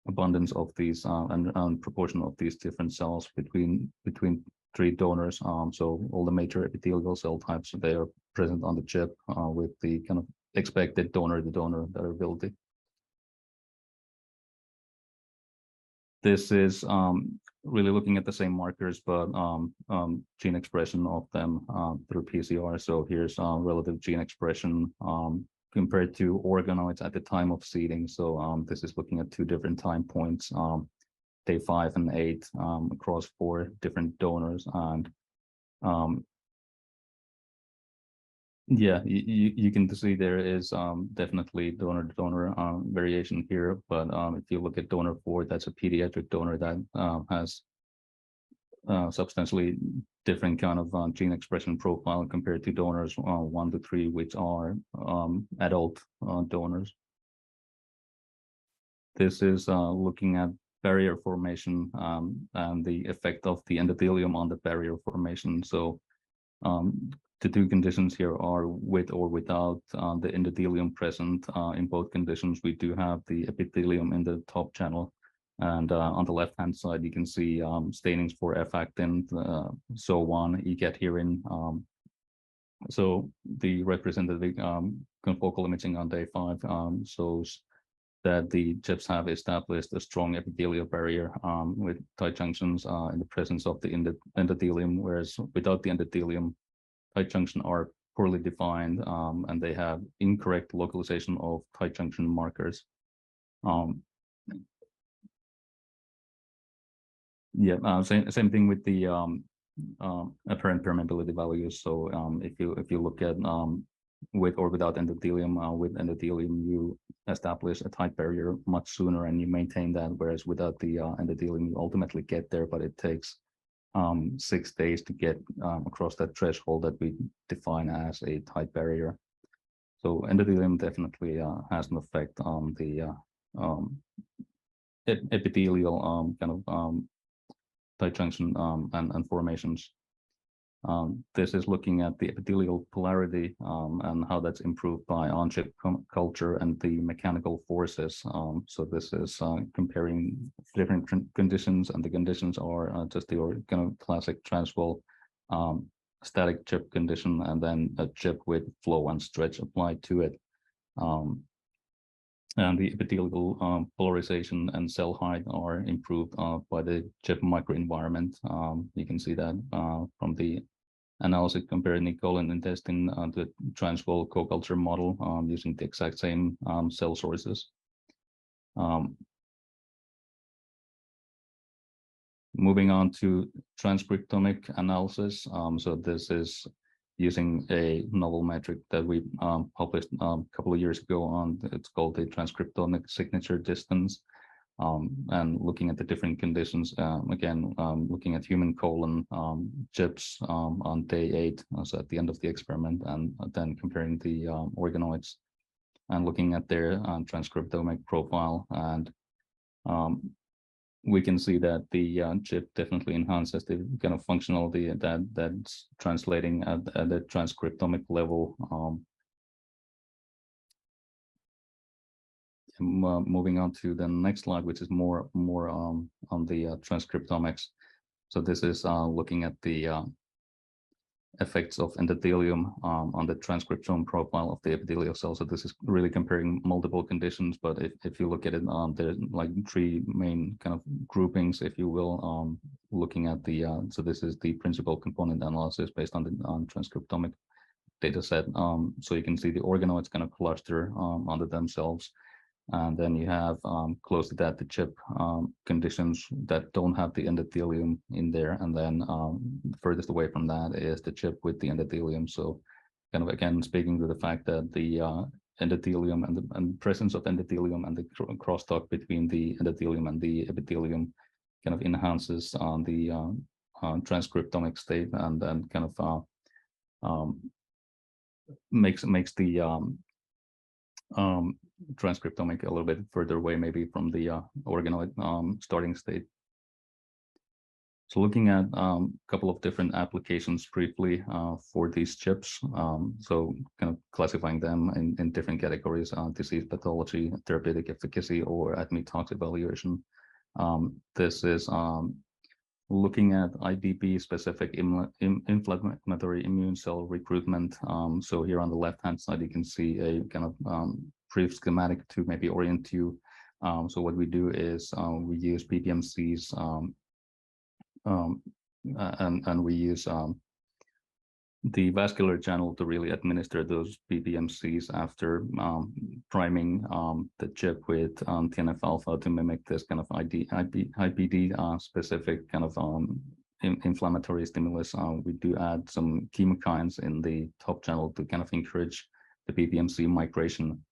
abundance of these and proportion of these different cells between 3 donors. So all the major epithelial cell types, they are present on the chip with the kind of expected donor-to-donor variability. This is really looking at the same markers, but gene expression of them through PCR. So here's relative gene expression compared to organoids at the time of seeding. So this is looking at 2 different time points, day 5 and 8, across 4 different donors. And yeah, you can see there is definitely donor-to-donor variation here. But if you look at donor 4, that's a pediatric donor that has substantially different kind of gene expression profile compared to donors 1 to 3, which are adult donors. This is looking at barrier formation and the effect of the endothelium on the barrier formation. So the 2 conditions here are with or without the endothelium present. In both conditions, we do have the epithelium in the top channel. And on the left-hand side, you can see stainings for F-actin, SO1, E-cadherin, So the representative confocal imaging on day 5 shows that the chips have established a strong epithelial barrier with tight junctions in the presence of the endothelium, whereas without the endothelium, tight junction are poorly defined and they have incorrect localization of tight junction markers. Same thing with the apparent permeability values. So if you look at with or without endothelium, with endothelium you establish a tight barrier much sooner and you maintain that, whereas without the endothelium you ultimately get there, but it takes 6 days to get across that threshold that we define as a tight barrier. So endothelium definitely has an effect on the epithelial kind of tight junction and formations. This is looking at the epithelial polarity and how that's improved by on-chip culture and the mechanical forces. So this is comparing different conditions, and the conditions are just your kind of classic transwall static chip condition, and then a chip with flow and stretch applied to it. And the epithelial polarization and cell height are improved by the chip microenvironment. You can see that from the analysis comparing the colon intestine to transwall co-culture model using the exact same cell sources. Moving on to transcriptomic analysis. So this is using a novel metric that we published a couple of years ago on. It's called the transcriptomic signature distance. And looking at the different conditions, again, looking at human colon chips on day 8, so at the end of the experiment, and then comparing the organoids and looking at their transcriptomic profile. And we can see that the chip definitely enhances the kind of functionality that's translating at the transcriptomic level. Moving on to the next slide, which is more on the transcriptomics. So this is looking at the effects of endothelium on the transcriptome profile of the epithelial cell. So this is really comparing multiple conditions, but if you look at it, there's like 3 main kind of groupings, if you will, looking at the, so this is the principal component analysis based on the transcriptomic data set. So you can see the organoids kind of cluster onto themselves. And then you have close to that the chip conditions that don't have the endothelium in there, and then furthest away from that is the chip with the endothelium. So kind of again speaking to the fact that the endothelium and the presence of endothelium and the crosstalk between the endothelium and the epithelium kind of enhances the transcriptomic state, and then kind of makes the transcriptomic a little bit further away, maybe from the organoid starting state. So looking at a couple of different applications briefly for these chips. So kind of classifying them in different categories: disease pathology, therapeutic efficacy, or ADME tox evaluation. This is looking at IBB-specific inflammatory immune cell recruitment. So here on the left-hand side, you can see a kind of brief schematic to maybe orient you. So what we do is we use PBMCs and we use the vascular channel to really administer those PBMCs after priming the chip with TNF-alpha to mimic this kind of IBD specific kind of inflammatory stimulus. We do add some chemokines in the top channel to kind of encourage the PBMC migration.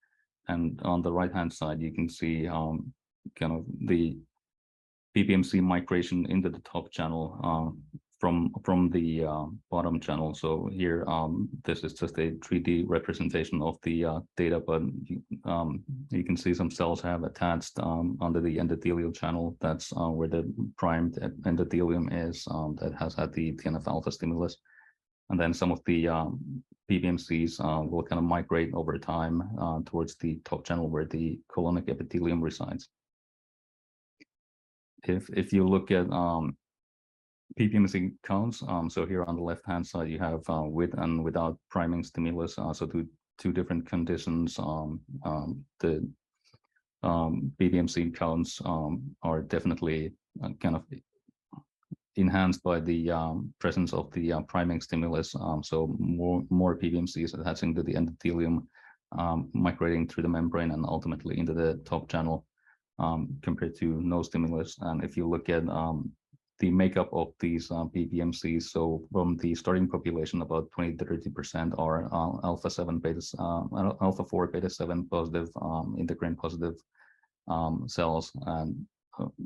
And on the right-hand side, you can see kind of the PBMC migration into the top channel from the bottom channel. So here, this is just a 3D representation of the data, but you can see some cells have attached under the endothelial channel. That's where the primed endothelium is that has had the TNF-alpha stimulus. And then some of the PBMCs will kind of migrate over time towards the top channel where the colonic epithelium resides. If you look at PBMC counts. So here on the left-hand side, you have with and without priming stimulus. So two different conditions. The PBMC counts are definitely kind of enhanced by the presence of the priming stimulus. So more PBMCs attaching to the endothelium, migrating through the membrane and ultimately into the top channel, compared to no stimulus. And if you look at the makeup of these PBMCs, so from the starting population, about 20 to 30% are alpha 4 beta 7 positive, integrin positive cells, and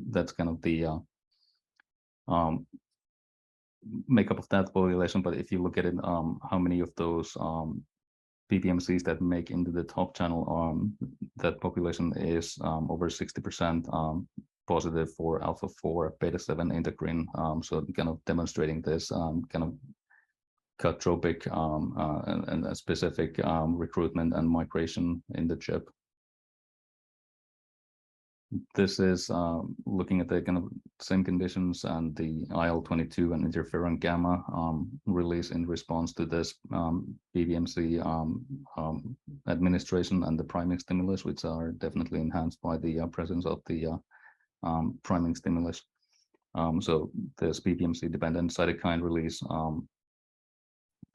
that's kind of the makeup of that population. But if you look at it, how many of those PBMCs that make into the top channel, that population is over 60% positive for alpha 4 beta 7 integrin. So kind of demonstrating this kind of cut-tropic and a specific recruitment and migration in the chip. This is looking at the kind of same conditions and the IL-22 and interferon gamma release in response to this PBMC administration and the priming stimulus, which are definitely enhanced by the presence of the priming stimulus. So there's PBMC dependent cytokine release.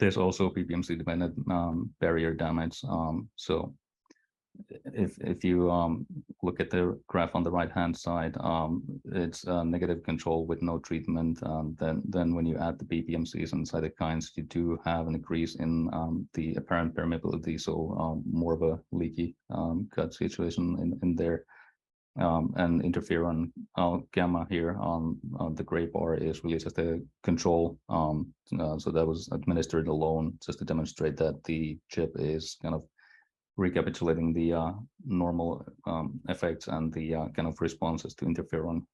There's also PBMC dependent barrier damage. So if you look at the graph on the right hand side, it's negative control with no treatment. Then when you add the PBMCs and cytokines, you do have an increase in the apparent permeability, so more of a leaky gut situation in there. And interferon gamma here on the gray bar is released as the control. So that was administered alone just to demonstrate that the chip is kind of recapitulating the normal effects and the kind of responses to interferon.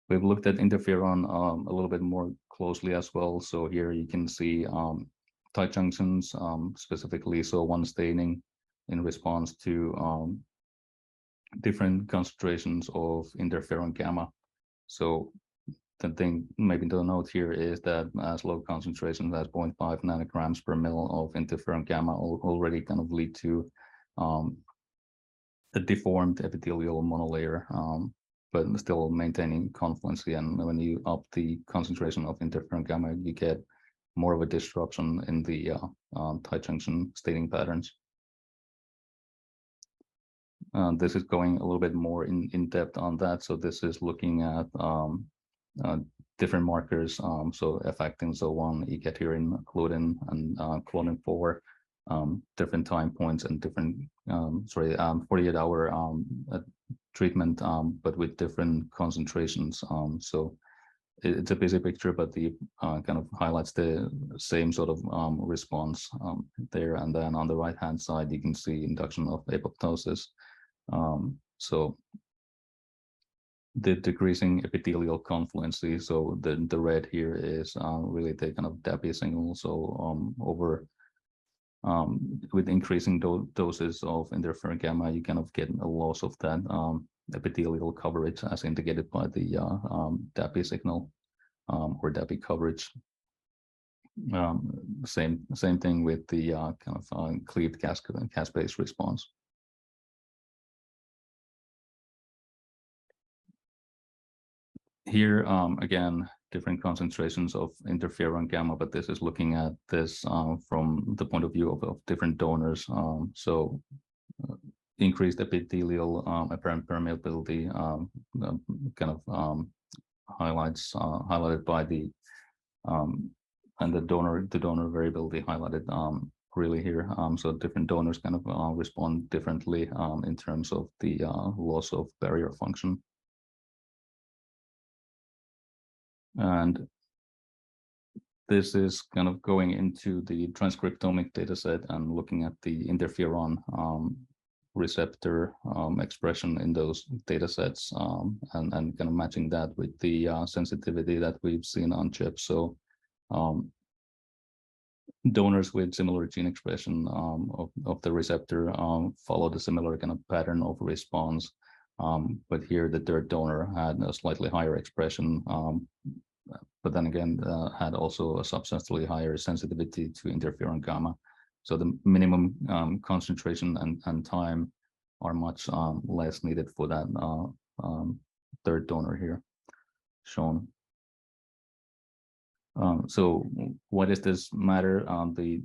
We've looked at interferon a little bit more closely as well. So here you can see tight junctions specifically, so one staining in response to different concentrations of interferon gamma. So the thing maybe to note here is that as low concentrations as 0.5 nanograms per mil of interferon gamma already kind of lead to a deformed epithelial monolayer, but still maintaining confluency. And when you up the concentration of interferon gamma, you get more of a disruption in the tight junction staining patterns. This is going a little bit more in depth on that. So this is looking at different markers, so effectin zone, E-cadherin, gluten, and clonin 4, different time points and different 48-hour treatment, but with different concentrations. So it's a busy picture, but the kind of highlights the same sort of response there. And then on the right-hand side, you can see induction of apoptosis. So the decreasing epithelial confluency, so the red here is really the kind of DAPI signal. So with increasing doses of interferon gamma, you kind of get a loss of that epithelial coverage as indicated by the DAPI signal or DAPI coverage. Same thing with the kind of cleaved caspase response. Here, again, different concentrations of interferon gamma, but this is looking at this from the point of view of different donors. So increased epithelial apparent permeability kind of highlighted by the and the donor variability highlighted really here. So different donors kind of respond differently in terms of the loss of barrier function. And this is kind of going into the transcriptomic data set and looking at the interferon receptor expression in those data sets and kind of matching that with the sensitivity that we've seen on chips. So donors with similar gene expression of the receptor followed a similar kind of pattern of response But here the third donor had a slightly higher expression, but then again had also a substantially higher sensitivity to interferon gamma. So the minimum concentration and time are much less needed for that third donor here shown. So why does this matter? The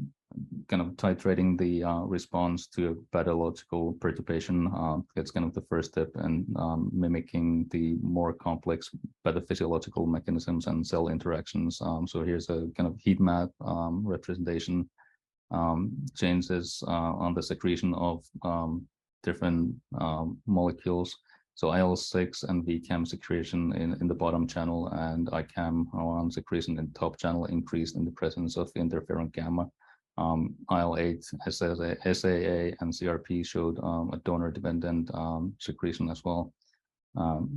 kind of titrating the response to a pathological perturbation, it's kind of the first step in mimicking the more complex pathophysiological mechanisms and cell interactions. So here's a kind of heat map representation, changes on the secretion of different molecules. So IL-6 and VCAM secretion in the bottom channel and ICAM secretion in the top channel increased in the presence of interferon gamma. IL-8, SAA, and CRP showed a donor-dependent secretion as well.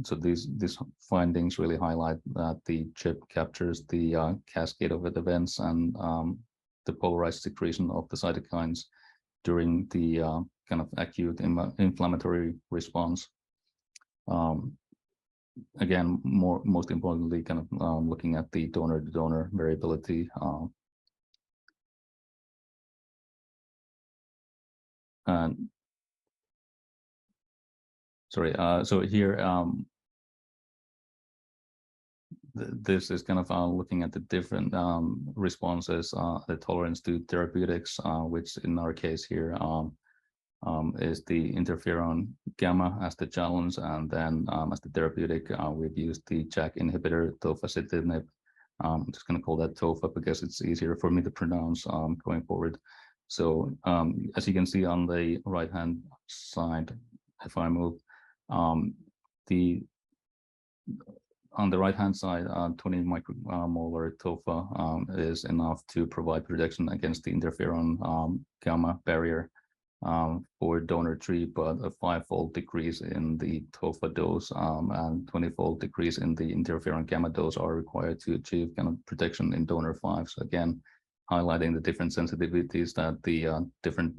So these findings really highlight that the chip captures the cascade of events and the polarized secretion of the cytokines during the kind of acute inflammatory response. Again, most importantly, kind of looking at the donor-to-donor variability. And sorry, so here, this is kind of looking at the different responses, the tolerance to therapeutics, which in our case here is the interferon gamma as the challenge, and then as the therapeutic, we've used the JAK inhibitor tofacitinib. I'm just going to call that TOFA because it's easier for me to pronounce going forward. So as you can see on the right-hand side, if I move, on the right-hand side, 20 micromolar TOFA is enough to provide protection against the interferon gamma barrier for donor 3, but a 5-fold decrease in the TOFA dose and 20-fold decrease in the interferon gamma dose are required to achieve kind of protection in donor 5. So again, highlighting the different sensitivities that the different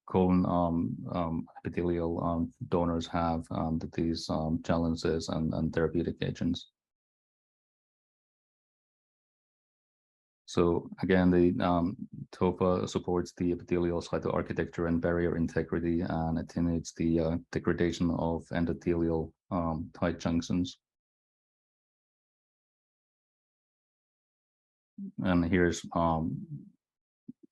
colon epithelial donors have to these challenges and therapeutic agents. So again, the TOFA supports the epithelial cytoarchitecture and barrier integrity, and attenuates the degradation of endothelial tight junctions. And here's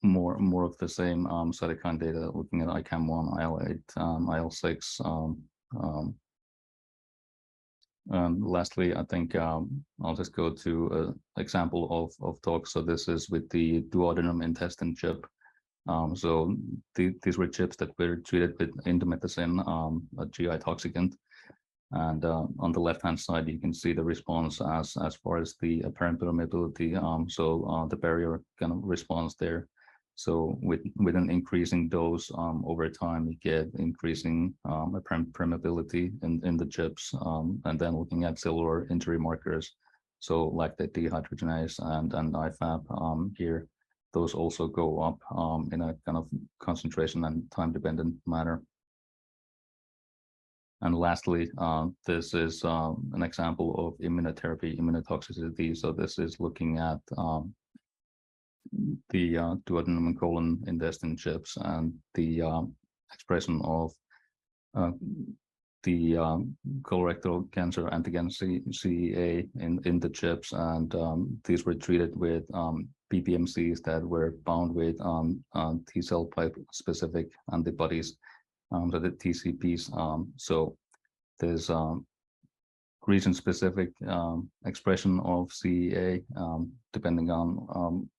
more of the same cytokine data, looking at ICAM1, IL-8, IL-6. And lastly, I think I'll just go to an example of talk. So this is with the duodenum intestine chip. So these were chips that were treated with indomethacin, a GI toxicant. And on the left-hand side, you can see the response as far as the apparent permeability. So the barrier kind of responds there. So with an increasing dose over time, you get increasing apparent permeability in the chips. And then looking at cellular injury markers, so lactate dehydrogenase and IFAP here, those also go up in a kind of concentration and time-dependent manner. And lastly, this is an example of immunotherapy, immunotoxicity. So this is looking at the duodenum and colon intestine chips and the expression of the colorectal cancer antigen CEA in the chips. And these were treated with PBMCs that were bound with T cell type specific antibodies. So the TCPs. So there's region-specific expression of CEA depending on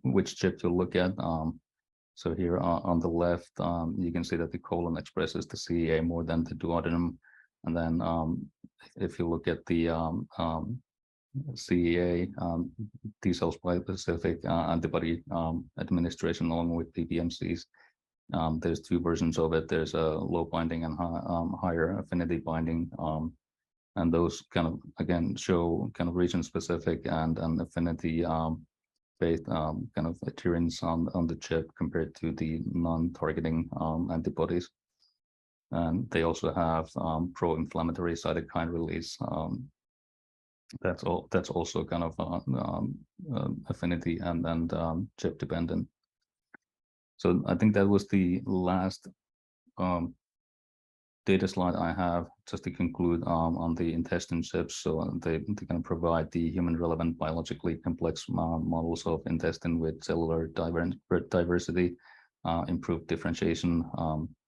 which chip you look at. So here on the left, you can see that the colon expresses the CEA more than the duodenum. And then if you look at the CEA T cell specific antibody administration along with PBMCs, there's two versions of it. There's a low binding and higher affinity binding. And those kind of, again, show kind of region specific and affinity based kind of adherence on the chip compared to the non-targeting antibodies. And they also have pro-inflammatory cytokine release. That's also kind of affinity and chip dependent. So I think that was the last data slide I have, just to conclude on the intestine chips. So they can provide the human relevant biologically complex models of intestine with cellular diversity, improved differentiation.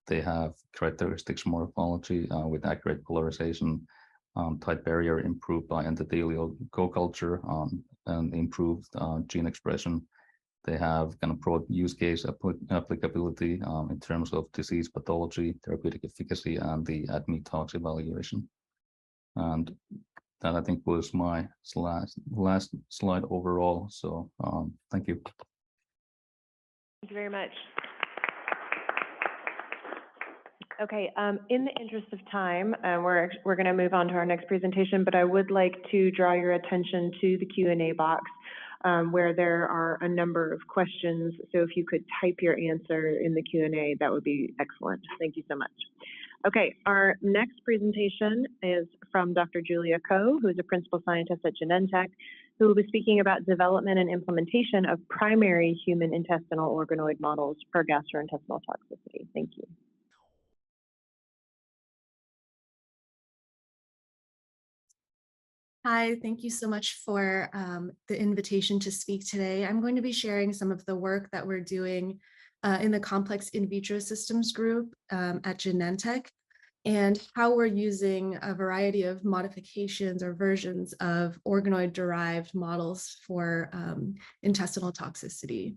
They have characteristics morphology with accurate polarization, tight barrier improved by endothelial co-culture, and improved gene expression. They have kind of broad use case applicability in terms of disease pathology, therapeutic efficacy, and the ADME tox evaluation. And that, I think, was my last slide overall. So thank you. Thank you very much. Okay, in the interest of time, we're going to move on to our next presentation, but I would like to draw your attention to the Q&A box, where there are a number of questions. So if you could type your answer in the Q&A, that would be excellent. Thank you so much. Okay, our next presentation is from Dr. Julia Ko, who is a principal scientist at Genentech, who will be speaking about development and implementation of primary human intestinal organoid models for gastrointestinal toxicity. Thank you. Hi, thank you so much for the invitation to speak today. I'm going to be sharing some of the work that we're doing in the complex in vitro systems group at Genentech, and how we're using a variety of modifications or versions of organoid-derived models for intestinal toxicity.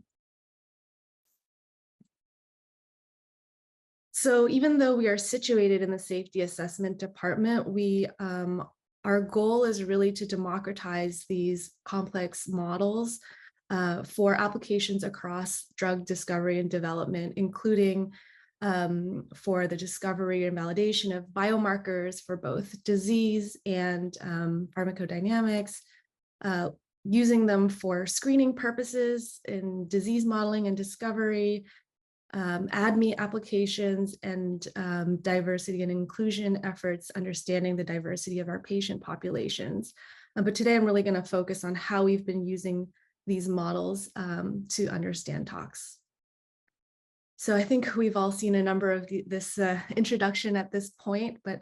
So even though we are situated in the safety assessment department, our goal is really to democratize these complex models for applications across drug discovery and development, including for the discovery and validation of biomarkers for both disease and pharmacodynamics, using them for screening purposes in disease modeling and discovery, ADME applications, and diversity and inclusion efforts, understanding the diversity of our patient populations. But today I'm really going to focus on how we've been using these models to understand tox. So I think we've all seen a number of this introduction at this point, but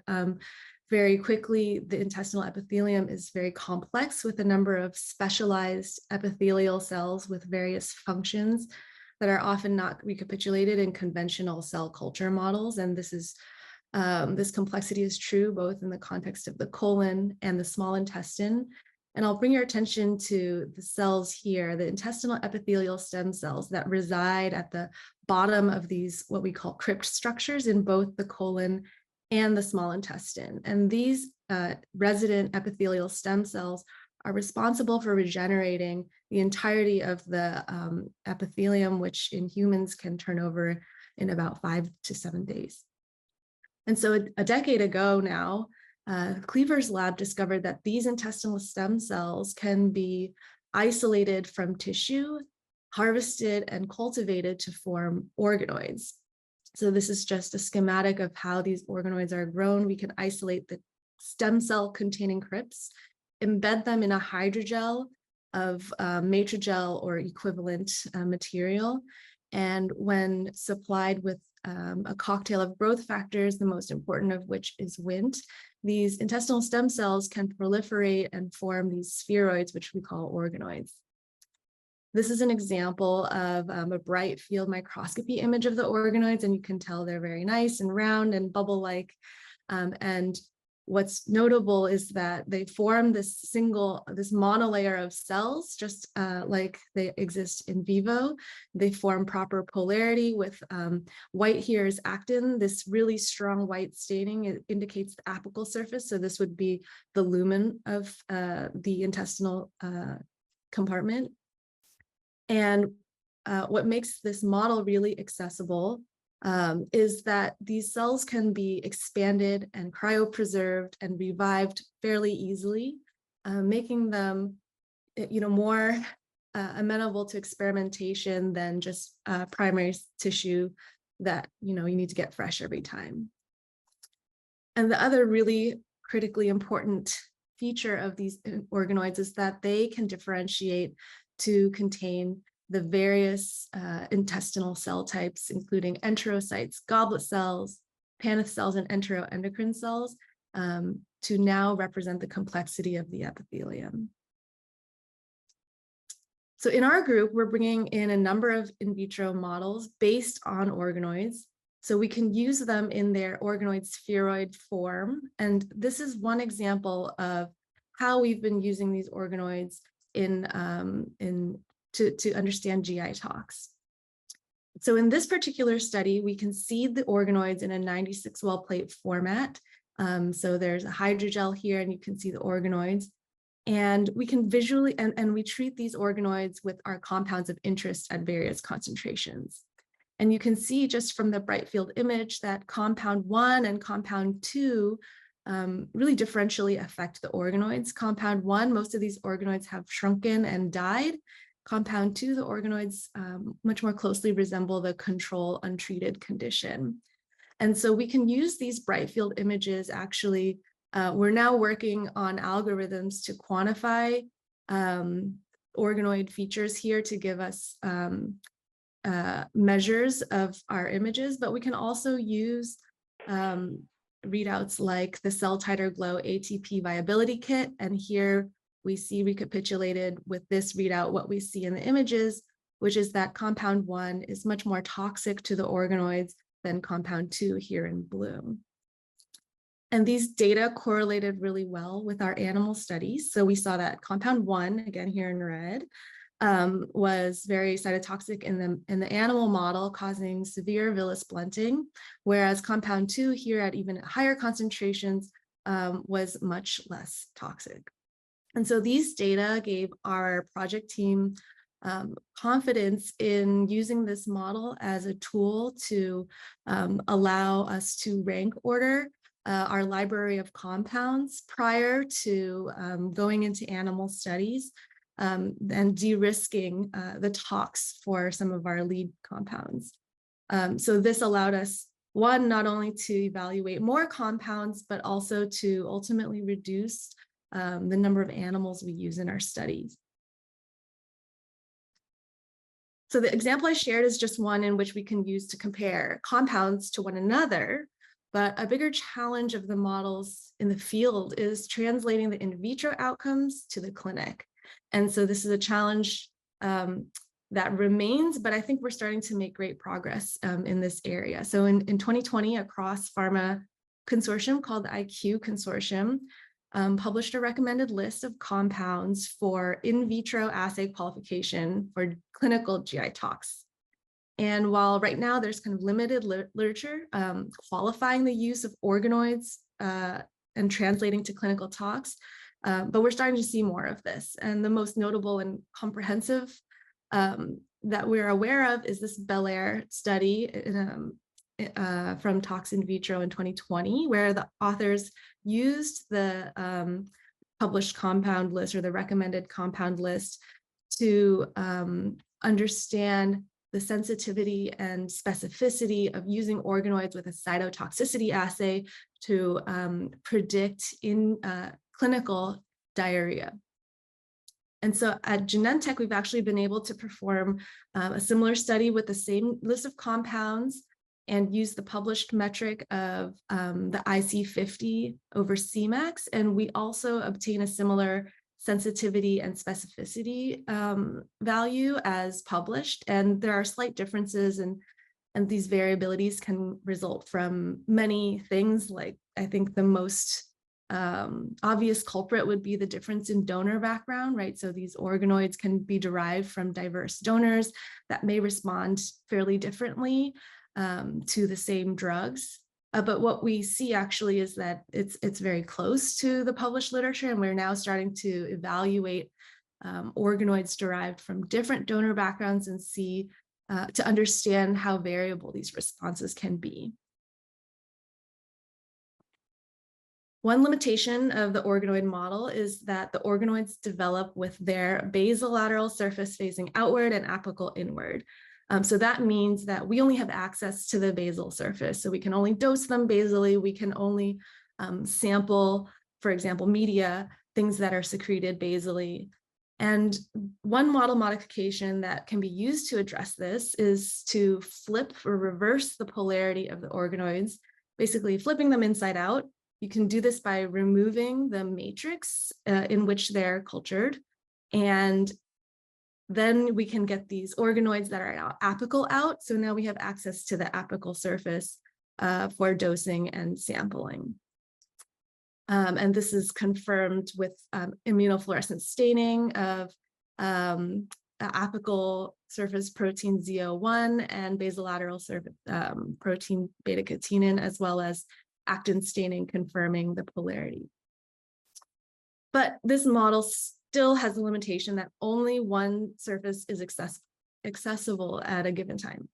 very quickly, the intestinal epithelium is very complex with a number of specialized epithelial cells with various functions that are often not recapitulated in conventional cell culture models. And this complexity is true both in the context of the colon and the small intestine. And I'll bring your attention to the cells here, the intestinal epithelial stem cells that reside at the bottom of these, what we call crypt structures, in both the colon and the small intestine. And these resident epithelial stem cells are responsible for regenerating the entirety of the epithelium, which in humans can turn over in about 5 to 7 days. And so a decade ago now, Cleaver's lab discovered that these intestinal stem cells can be isolated from tissue, harvested and cultivated to form organoids. So this is just a schematic of how these organoids are grown. We can isolate the stem cell containing crypts, embed them in a hydrogel of matrigel or equivalent material. And when supplied with a cocktail of growth factors, the most important of which is Wnt, these intestinal stem cells can proliferate and form these spheroids, which we call organoids. This is an example of a bright field microscopy image of the organoids, and you can tell they're very nice and round and bubble-like. And what's notable is that they form this monolayer of cells, just like they exist in vivo. They form proper polarity with white here is actin. This really strong white staining, it indicates the apical surface. So this would be the lumen of the intestinal compartment. And what makes this model really accessible is that these cells can be expanded and cryopreserved and revived fairly easily, making them, more amenable to experimentation than just primary tissue that you need to get fresh every time. And the other really critically important feature of these organoids is that they can differentiate to contain the various intestinal cell types, including enterocytes, goblet cells, Paneth cells, and enteroendocrine cells, to now represent the complexity of the epithelium. So in our group, we're bringing in a number of in vitro models based on organoids, so we can use them in their organoid spheroid form. And this is one example of how we've been using these organoids to understand GI tox. So in this particular study, we can seed the organoids in a 96 well plate format. So there's a hydrogel here, and you can see the organoids. And we can visually, and we treat these organoids with our compounds of interest at various concentrations. And you can see just from the bright field image that compound 1 and compound 2 really differentially affect the organoids. Compound 1, most of these organoids have shrunken and died. Compound 2, the organoids much more closely resemble the control untreated condition. And so we can use these bright field images. Actually, we're now working on algorithms to quantify organoid features here to give us measures of our images, but we can also use readouts like the Cell Titer Glow ATP Viability Kit. And here we see recapitulated with this readout what we see in the images, which is that compound 1 is much more toxic to the organoids than compound 2 here in blue. And these data correlated really well with our animal studies. So we saw that compound 1, again here in red, was very cytotoxic in the animal model, causing severe villus blunting, whereas compound 2 here at even higher concentrations was much less toxic. And so these data gave our project team confidence in using this model as a tool to allow us to rank order our library of compounds prior to going into animal studies and de-risking the tox for some of our lead compounds. So this allowed us, one, not only to evaluate more compounds, but also to ultimately reduce the number of animals we use in our studies. So the example I shared is just one in which we can use to compare compounds to one another, but a bigger challenge of the models in the field is translating the in vitro outcomes to the clinic. And so this is a challenge that remains, but I think we're starting to make great progress in this area. So in 2020, a cross-pharma consortium called the IQ Consortium published a recommended list of compounds for in vitro assay qualification for clinical GI tox. And while right now there's kind of limited literature qualifying the use of organoids and translating to clinical tox, but we're starting to see more of this. And the most notable and comprehensive that we're aware of is this Bel Air study from Tox in Vitro in 2020, where the authors used the published compound list or the recommended compound list to understand the sensitivity and specificity of using organoids with a cytotoxicity assay to predict in clinical diarrhea. And so at Genentech, we've actually been able to perform a similar study with the same list of compounds and use the published metric of the IC50 over Cmax. And we also obtain a similar sensitivity and specificity value as published. And there are slight differences, and these variabilities can result from many things. Like, I think the most obvious culprit would be the difference in donor background, right? So these organoids can be derived from diverse donors that may respond fairly differently to the same drugs. But what we see actually is that it's very close to the published literature, and we're now starting to evaluate organoids derived from different donor backgrounds and see to understand how variable these responses can be. One limitation of the organoid model is that the organoids develop with their basolateral surface facing outward and apical inward. So that means that we only have access to the basal surface. So we can only dose them basally. We can only sample, for example, media, things that are secreted basally. And one model modification that can be used to address this is to flip or reverse the polarity of the organoids, basically flipping them inside out. You can do this by removing the matrix in which they're cultured. And then we can get these organoids that are now apical out. So now we have access to the apical surface for dosing and sampling. And this is confirmed with immunofluorescence staining of apical surface protein ZO1 and basolateral surface protein beta-catenin, as well as actin staining confirming the polarity. But this model still has a limitation that only one surface is accessible at a given time.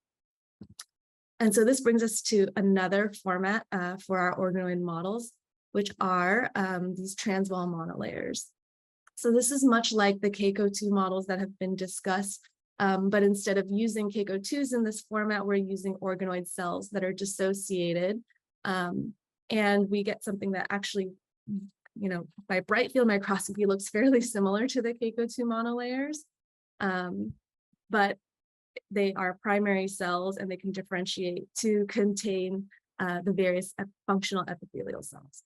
And so this brings us to another format for our organoid models, which are these transwall monolayers. So this is much like the CACO2 models that have been discussed, but instead of using CACO2s in this format, we're using organoid cells that are dissociated, and we get something that actually, by bright field microscopy looks fairly similar to the CACO2 monolayers, but they are primary cells and they can differentiate to contain the various functional epithelial cells.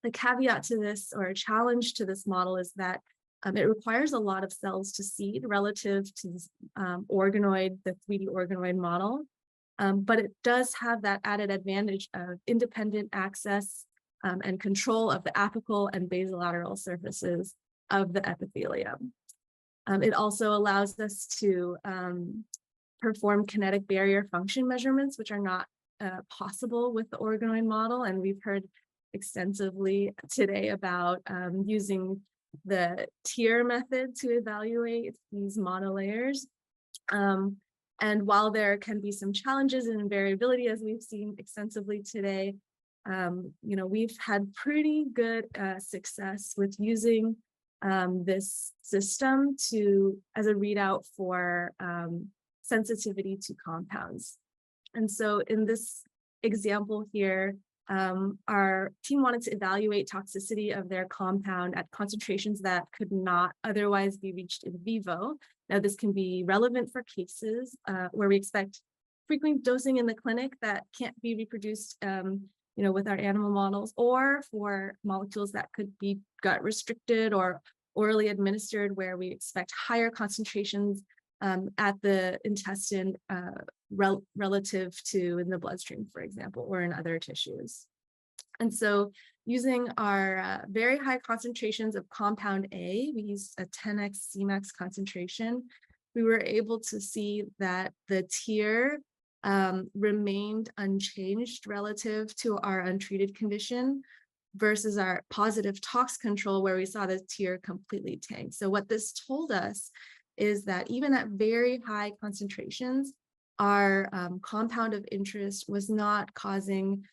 The caveat to this, or a challenge to this model, is that it requires a lot of cells to seed relative to this organoid, the 3D organoid model, but it does have that added advantage of independent access and control of the apical and basolateral surfaces of the epithelium. It also allows us to perform kinetic barrier function measurements, which are not possible with the organoid model. And we've heard extensively today about using the tier method to evaluate these monolayers. And while there can be some challenges and variability, as we've seen extensively today, we've had pretty good success with using this system as a readout for sensitivity to compounds. And so in this example here, our team wanted to evaluate toxicity of their compound at concentrations that could not otherwise be reached in vivo. Now, this can be relevant for cases where we expect frequent dosing in the clinic that can't be reproduced with our animal models, or for molecules that could be gut restricted or orally administered, where we expect higher concentrations at the intestine relative to in the bloodstream, for example, or in other tissues. And so using our very high concentrations of compound A, we used a 10x Cmax concentration, we were able to see that the tier remained unchanged relative to our untreated condition versus our positive tox control, where we saw the tier completely tank. So what this told us is that even at very high concentrations, our compound of interest was not causing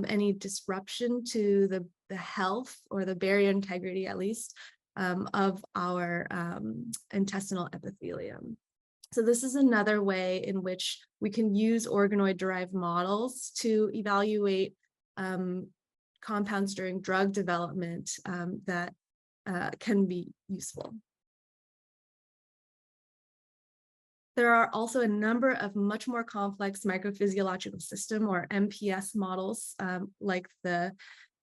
any disruption to the health or the barrier integrity, at least, of our intestinal epithelium. So this is another way in which we can use organoid-derived models to evaluate compounds during drug development that can be useful. There are also a number of much more complex microphysiological system, or MPS models, like the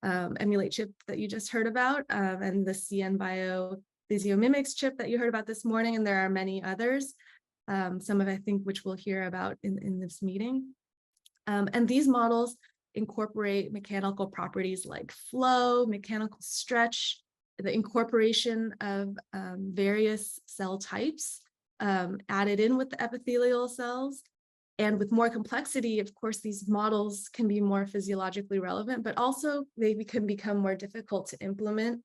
emulate chip that you just heard about, and the CN Bio Physiomimics chip that you heard about this morning, and there are many others, some of I think which we'll hear about in this meeting. And these models incorporate mechanical properties like flow, mechanical stretch, the incorporation of various cell types added in with the epithelial cells. And with more complexity, of course, these models can be more physiologically relevant, but also they can become more difficult to implement.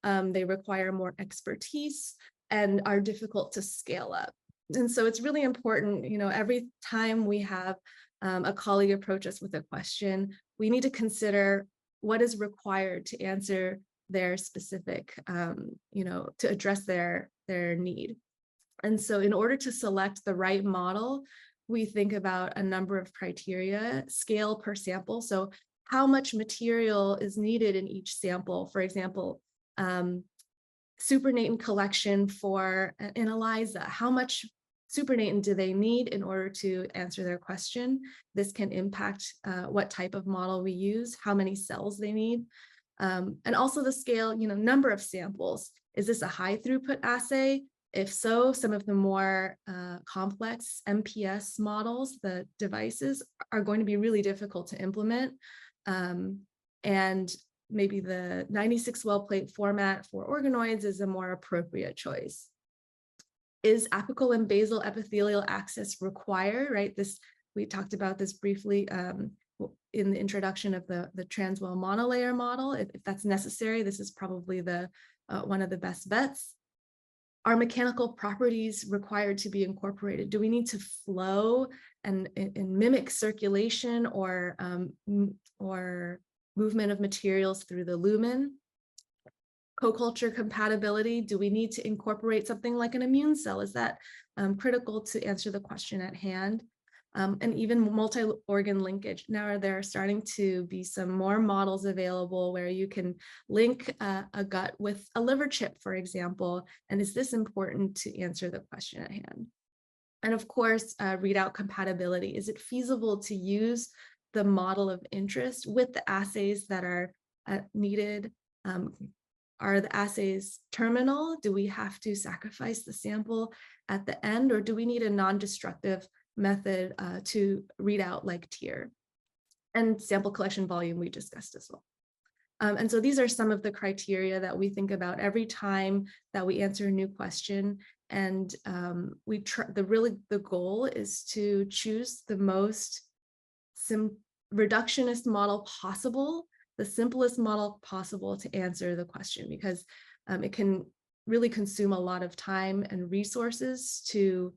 They require more expertise and are difficult to scale up. And so it's really important, every time we have a colleague approach us with a question, we need to consider what is required to answer their specific, to address their need. And so in order to select the right model, we think about a number of criteria: scale per sample. So how much material is needed in each sample. For example, supernatant collection for an ELISA, how much supernatant do they need in order to answer their question? This can impact what type of model we use, how many cells they need, and also the scale, number of samples. Is this a high throughput assay? If so, some of the more complex MPS models, the devices, are going to be really difficult to implement. And maybe the 96-well plate format for organoids is a more appropriate choice. Is apical and basal epithelial access required, right? We talked about this briefly in the introduction of the transwell monolayer model. If that's necessary, this is probably one of the best bets. Are mechanical properties required to be incorporated? Do we need to flow and mimic circulation or movement of materials through the lumen? Co-culture compatibility, do we need to incorporate something like an immune cell? Is that critical to answer the question at hand? And even multi-organ linkage. Now there are starting to be some more models available where you can link a gut with a liver chip, for example. And is this important to answer the question at hand? And of course, readout compatibility. Is it feasible to use the model of interest with the assays that are needed? Are the assays terminal? Do we have to sacrifice the sample at the end, or do we need a non-destructive method to read out like tier? And sample collection volume we discussed as well. And so these are some of the criteria that we think about every time that we answer a new question. And the goal is to choose the most reductionist model possible, the simplest model possible to answer the question, because it can really consume a lot of time and resources to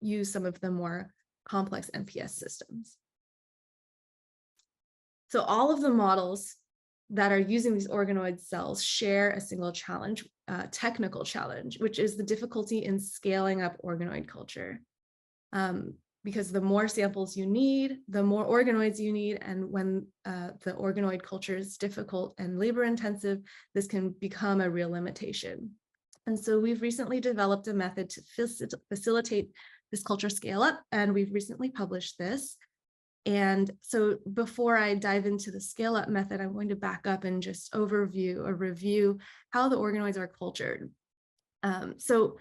use some of the more complex MPS systems. So all of the models that are using these organoid cells share a single challenge, technical challenge, which is the difficulty in scaling up organoid culture. Because the more samples you need, the more organoids you need, and when the organoid culture is difficult and labor intensive, this can become a real limitation. And so we've recently developed a method to facilitate this culture scale up, and we've recently published this. And so before I dive into the scale up method, I'm going to back up and just review how the organoids are cultured. So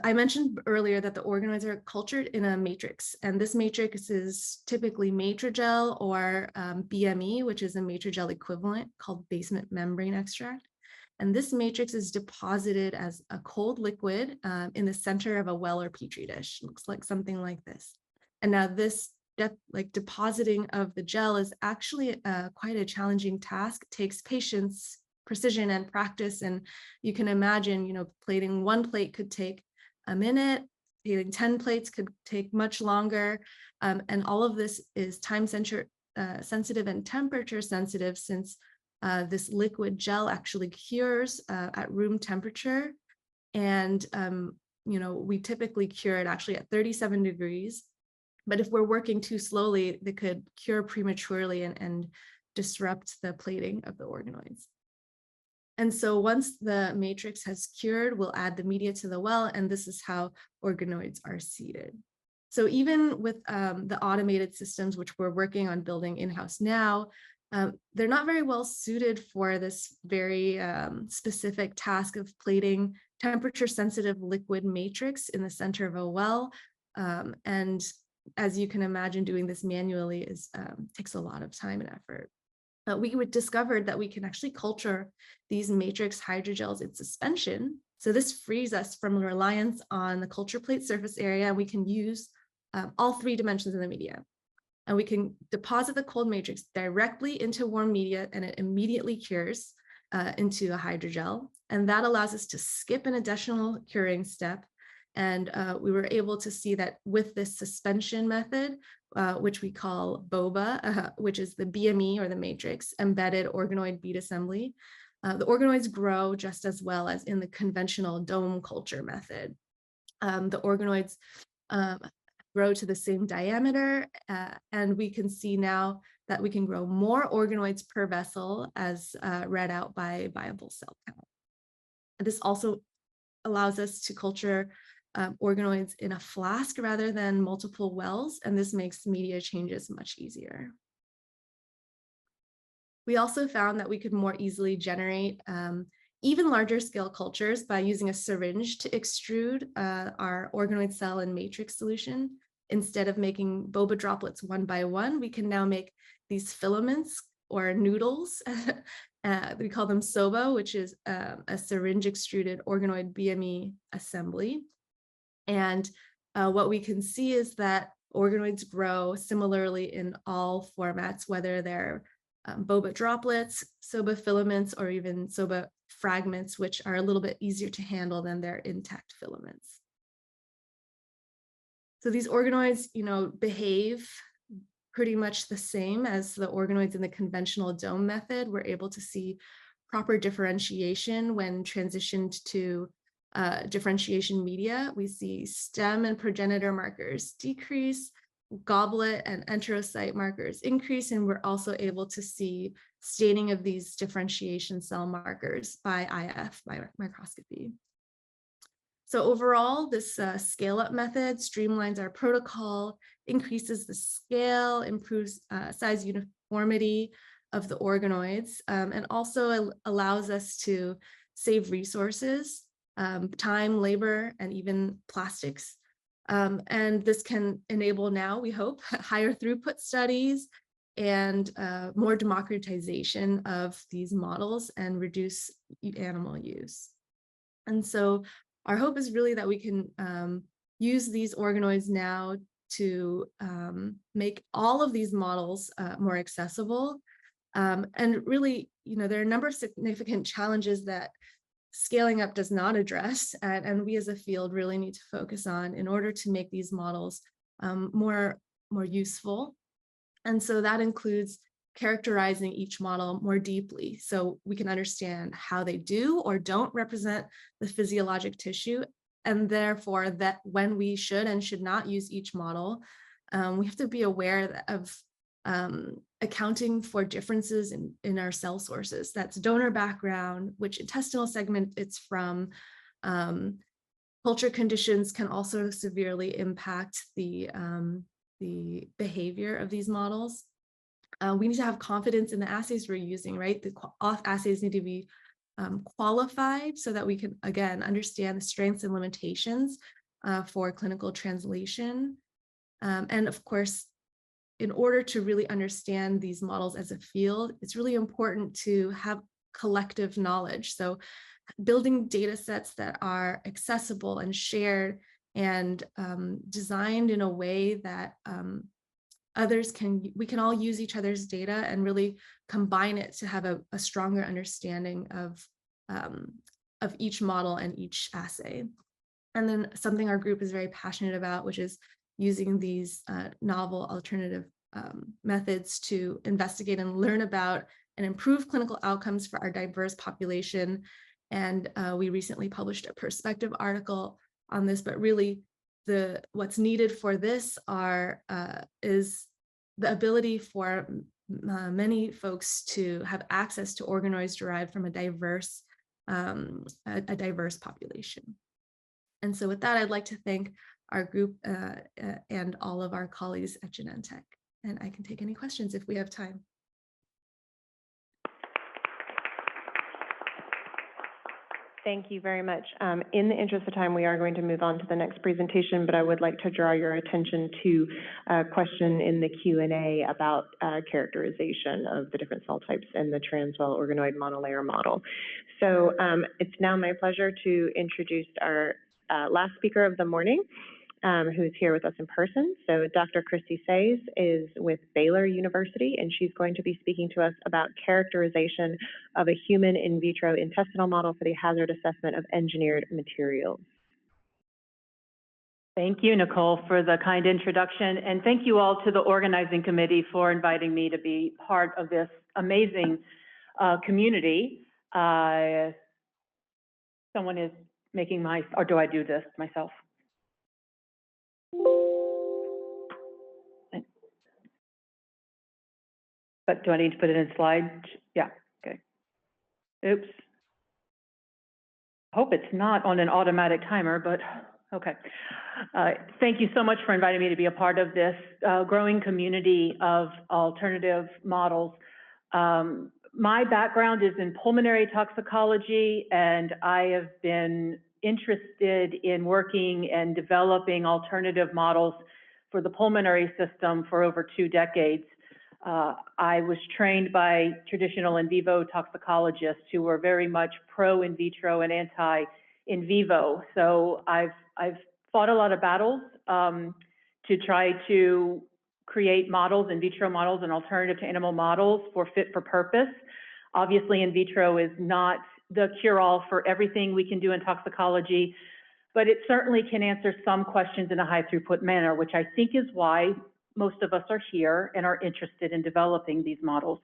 I mentioned earlier that the organoids are cultured in a matrix, and this matrix is typically matrigel or BME, which is a matrigel equivalent called basement membrane extract. And this matrix is deposited as a cold liquid in the center of a well or petri dish. It looks like something like this. And now this depositing of the gel is actually quite a challenging task. It takes patience, precision, and practice. And you can imagine, plating one plate could take a minute, plating 10 plates could take much longer. And all of this is time sensitive and temperature sensitive, since this liquid gel actually cures at room temperature. And, we typically cure it actually at 37 degrees. But if we're working too slowly, they could cure prematurely and disrupt the plating of the organoids. And so once the matrix has cured, we'll add the media to the well, and this is how organoids are seeded. So even with the automated systems, which we're working on building in-house now, they're not very well suited for this very specific task of plating temperature-sensitive liquid matrix in the center of a well. And as you can imagine, doing this manually takes a lot of time and effort. We discovered that we can actually culture these matrix hydrogels in suspension. So this frees us from reliance on the culture plate surface area. We can use all three dimensions of the media. And we can deposit the cold matrix directly into warm media, and it immediately cures into a hydrogel. And that allows us to skip an additional curing step. And we were able to see that with this suspension method, which we call BOBA, which is the BME or the matrix embedded organoid bead assembly, the organoids grow just as well as in the conventional dome culture method. The organoids grow to the same diameter, and we can see now that we can grow more organoids per vessel as read out by viable cell count. And this also allows us to culture organoids in a flask rather than multiple wells, and this makes media changes much easier. We also found that we could more easily generate even larger scale cultures by using a syringe to extrude our organoid cell and matrix solution. Instead of making boba droplets one by one, we can now make these filaments or noodles. We call them SOBA, which is a syringe extruded organoid BME assembly. And what we can see is that organoids grow similarly in all formats, whether they're boba droplets, SOBA filaments, or even SOBA fragments, which are a little bit easier to handle than their intact filaments. So these organoids, behave pretty much the same as the organoids in the conventional dome method. We're able to see proper differentiation when transitioned to differentiation media. We see stem and progenitor markers decrease, goblet and enterocyte markers increase, and we're also able to see staining of these differentiation cell markers by IF, by microscopy. So overall, this scale-up method streamlines our protocol, increases the scale, improves size uniformity of the organoids, and also allows us to save resources, time, labor, and even plastics. And this can enable now, we hope, higher throughput studies and more democratization of these models and reduce animal use. And so our hope is really that we can use these organoids now to make all of these models more accessible. And really, there are a number of significant challenges that scaling up does not address, and we as a field really need to focus on in order to make these models more useful. And so that includes characterizing each model more deeply so we can understand how they do or don't represent the physiologic tissue, and therefore that when we should and should not use each model, we have to be aware of accounting for differences in our cell sources. That's donor background, which intestinal segment it's from. Culture conditions can also severely impact the behavior of these models. We need to have confidence in the assays we're using, right? The assays need to be qualified so that we can, again, understand the strengths and limitations for clinical translation. And of course, in order to really understand these models as a field, it's really important to have collective knowledge. So building data sets that are accessible and shared and designed in a way that we can all use each other's data and really combine it to have a stronger understanding of each model and each assay. And then something our group is very passionate about, which is using these novel alternative methods to investigate and learn about and improve clinical outcomes for our diverse population. And we recently published a perspective article on this, but really what's needed for this is the ability for many folks to have access to organoids derived from a diverse population. And so with that, I'd like to thank our group and all of our colleagues at Genentech. And I can take any questions if we have time. Thank you very much. In the interest of time, we are going to move on to the next presentation, but I would like to draw your attention to a question in the Q&A about characterization of the different cell types in the transwell organoid monolayer model. So it's now my pleasure to introduce our last speaker of the morning, who's here with us in person. So Dr. Christy Sayes is with Baylor University, and she's going to be speaking to us about characterization of a human in vitro intestinal model for the hazard assessment of engineered materials. Thank you, Nicole, for the kind introduction, and thank you all to the organizing committee for inviting me to be part of this amazing community. Someone is making or do I do this myself? But do I need to put it in slides? Yeah, okay. Oops. Hope it's not on an automatic timer, but okay. Thank you so much for inviting me to be a part of this growing community of alternative models. My background is in pulmonary toxicology, and I have been interested in working and developing alternative models for the pulmonary system for over 2 decades. I was trained by traditional in vivo toxicologists who were very much pro in vitro and anti in vivo. So I've fought a lot of battles to try to create models, in vitro models, and alternative to animal models for fit for purpose. Obviously, in vitro is not the cure-all for everything we can do in toxicology, but it certainly can answer some questions in a high throughput manner, which I think is why most of us are here and are interested in developing these models.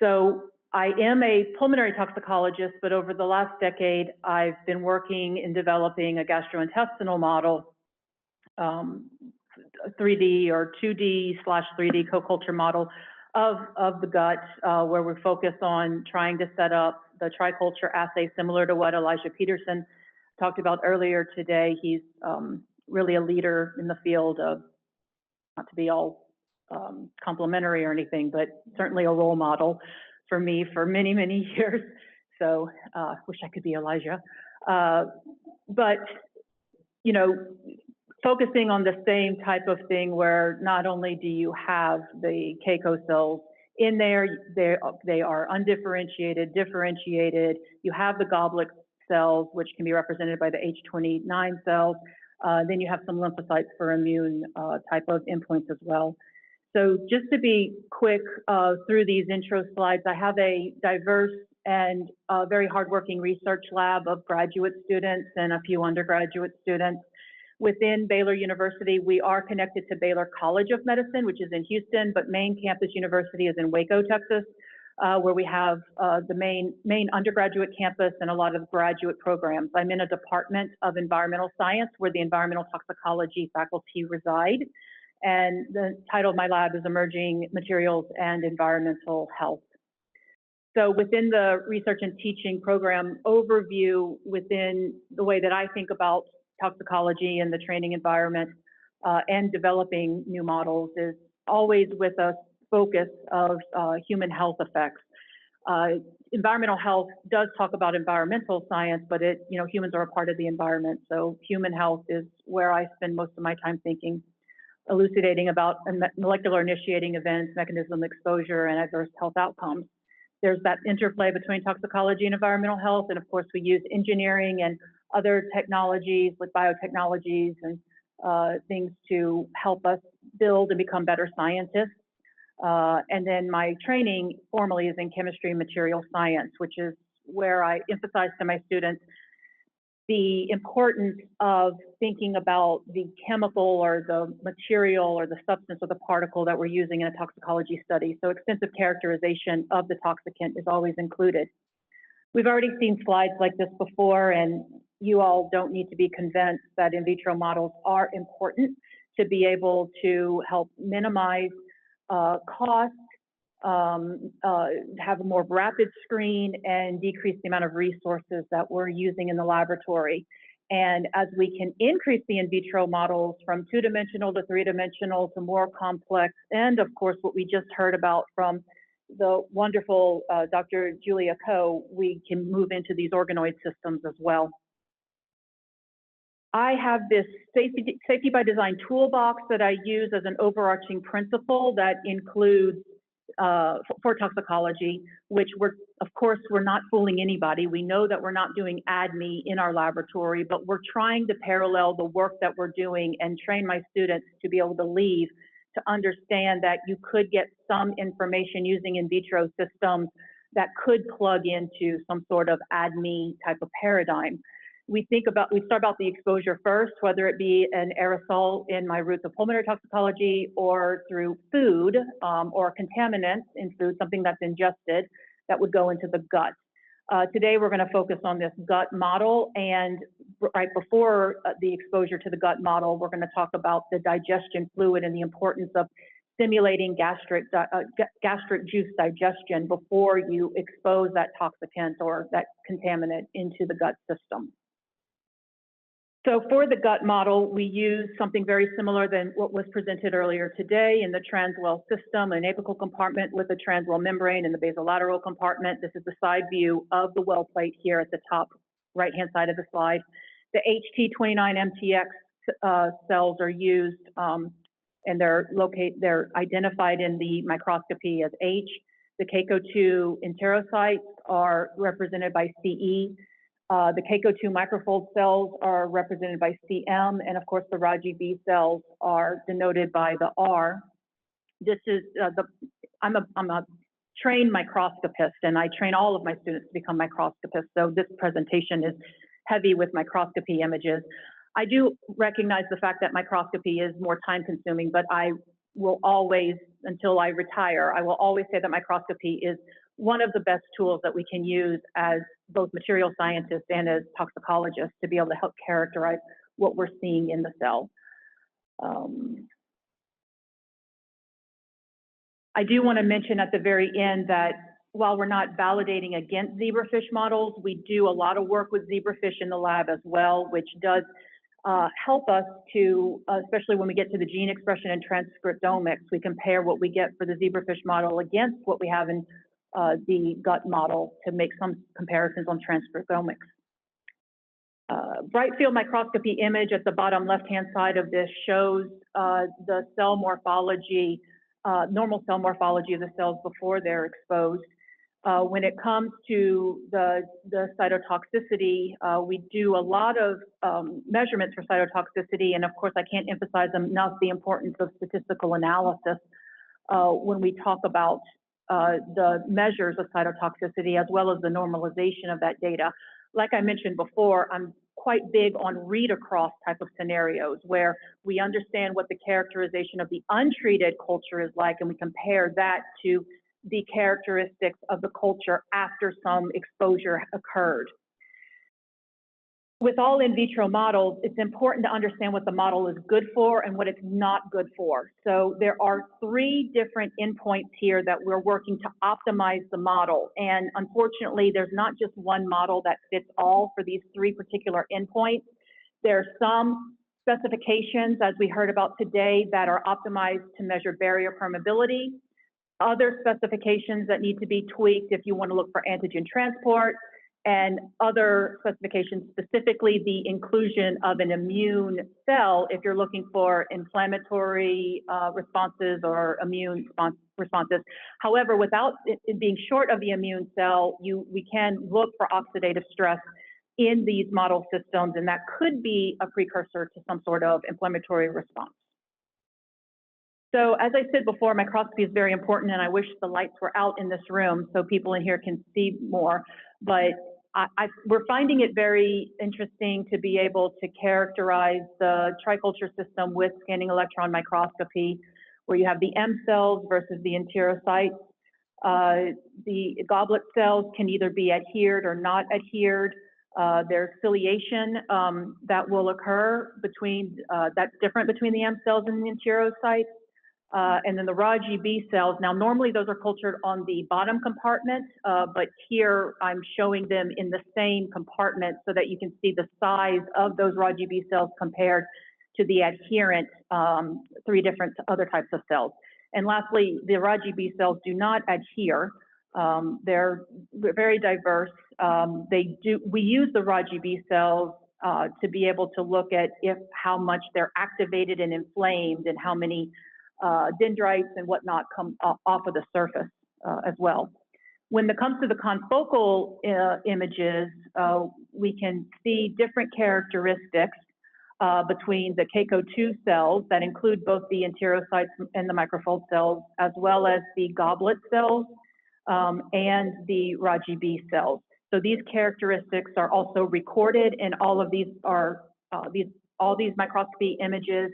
So I am a pulmonary toxicologist, but over the last decade, I've been working in developing a gastrointestinal model, 3D or 2D/3D co-culture model of the gut, where we're focused on trying to set up the triculture assay similar to what Elijah Peterson talked about earlier today. He's really a leader in the field of, not to be all complimentary or anything, but certainly a role model for me for many, many years. So wish I could be Elijah. But, you know, focusing on the same type of thing where not only do you have the Keiko cells in there, they are undifferentiated, differentiated. You have the goblet cells, which can be represented by the H29 cells. Then you have some lymphocytes for immune type of endpoints as well. So just to be quick through these intro slides, I have a diverse and very hardworking research lab of graduate students and a few undergraduate students. Within Baylor University, we are connected to Baylor College of Medicine, which is in Houston, but main campus university is in Waco, Texas, where we have the main undergraduate campus and a lot of graduate programs. I'm in a department of environmental science where the environmental toxicology faculty reside. And the title of my lab is Emerging Materials and Environmental Health. So within the research and teaching program overview, within the way that I think about toxicology and the training environment and developing new models is always with a focus of human health effects. Environmental health does talk about environmental science, but humans are a part of the environment. So human health is where I spend most of my time thinking, elucidating about molecular initiating events, mechanism exposure, and adverse health outcomes. There's that interplay between toxicology and environmental health. And of course, we use engineering and other technologies with biotechnologies and things to help us build and become better scientists. And then my training formally is in chemistry and material science, which is where I emphasize to my students the importance of thinking about the chemical or the material or the substance or the particle that we're using in a toxicology study. So extensive characterization of the toxicant is always included. We've already seen slides like this before, and you all don't need to be convinced that in vitro models are important to be able to help minimize cost, have a more rapid screen, and decrease the amount of resources that we're using in the laboratory. And as we can increase the in vitro models from 2-dimensional to 3-dimensional to more complex, and of course, what we just heard about from the wonderful Dr. Julia Ko, we can move into these organoid systems as well. I have this safety by design toolbox that I use as an overarching principle that includes for toxicology, which of course, we're not fooling anybody. We know that we're not doing ADME in our laboratory, but we're trying to parallel the work that we're doing and train my students to be able to leave to understand that you could get some information using in vitro systems that could plug into some sort of ADME type of paradigm. We start about the exposure first, whether it be an aerosol in my roots of pulmonary toxicology or through food or contaminants in food, something that's ingested that would go into the gut. Today, we're going to focus on this gut model, and right before the exposure to the gut model, we're going to talk about the digestion fluid and the importance of stimulating gastric juice digestion before you expose that toxicant or that contaminant into the gut system. So for the gut model, we use something very similar than what was presented earlier today in the transwell system, an apical compartment with a transwell membrane in the basolateral compartment. This is the side view of the well plate here at the top right-hand side of the slide. The HT29MTX cells are used and they're identified in the microscopy as H. The CACO2 enterocytes are represented by CE. The CACO2 microfold cells are represented by CM, and of course the Raji B cells are denoted by the R. This is I'm a trained microscopist, and I train all of my students to become microscopists. So this presentation is heavy with microscopy images. I do recognize the fact that microscopy is more time consuming, but I will always, until I retire, I will always say that microscopy is one of the best tools that we can use as both material scientists and as toxicologists to be able to help characterize what we're seeing in the cell. I do want to mention at the very end that while we're not validating against zebrafish models, we do a lot of work with zebrafish in the lab as well, which does help us to, especially when we get to the gene expression and transcriptomics, we compare what we get for the zebrafish model against what we have in the gut model to make some comparisons on transcriptomics. Bright field microscopy image at the bottom left-hand side of this shows the cell morphology, normal cell morphology of the cells before they're exposed. When it comes to the cytotoxicity, we do a lot of measurements for cytotoxicity, and of course I can't emphasize enough the importance of statistical analysis when we talk about the measures of cytotoxicity as well as the normalization of that data. Like I mentioned before, I'm quite big on read across type of scenarios where we understand what the characterization of the untreated culture is like, and we compare that to the characteristics of the culture after some exposure occurred. With all in vitro models, it's important to understand what the model is good for and what it's not good for. So there are 3 different endpoints here that we're working to optimize the model. And unfortunately, there's not just one model that fits all for these 3 particular endpoints. There are some specifications, as we heard about today, that are optimized to measure barrier permeability. Other specifications that need to be tweaked if you want to look for antigen transport, and other specifications, specifically the inclusion of an immune cell if you're looking for inflammatory responses or immune responses. However, without it being short of the immune cell, we can look for oxidative stress in these model systems, and that could be a precursor to some sort of inflammatory response. So as I said before, microscopy is very important, and I wish the lights were out in this room so people in here can see more. But we're finding it very interesting to be able to characterize the triculture system with scanning electron microscopy, where you have the M cells versus the enterocytes. The goblet cells can either be adhered or not adhered. There's ciliation that will occur between, that's different between the M cells and the enterocytes. And then the Raji B cells, now normally those are cultured on the bottom compartment, but here I'm showing them in the same compartment so that you can see the size of those Raji B cells compared to the adherent 3 different other types of cells. And lastly, the Raji B cells do not adhere. They're very diverse. We use the Raji B cells to be able to look at how much they're activated and inflamed and how many dendrites and whatnot come off of the surface as well. When it comes to the confocal images, we can see different characteristics between the CACO2 cells that include both the enterocytes and the microfold cells, as well as the goblet cells and the Raji B cells. So these characteristics are also recorded, and all of these are all these microscopy images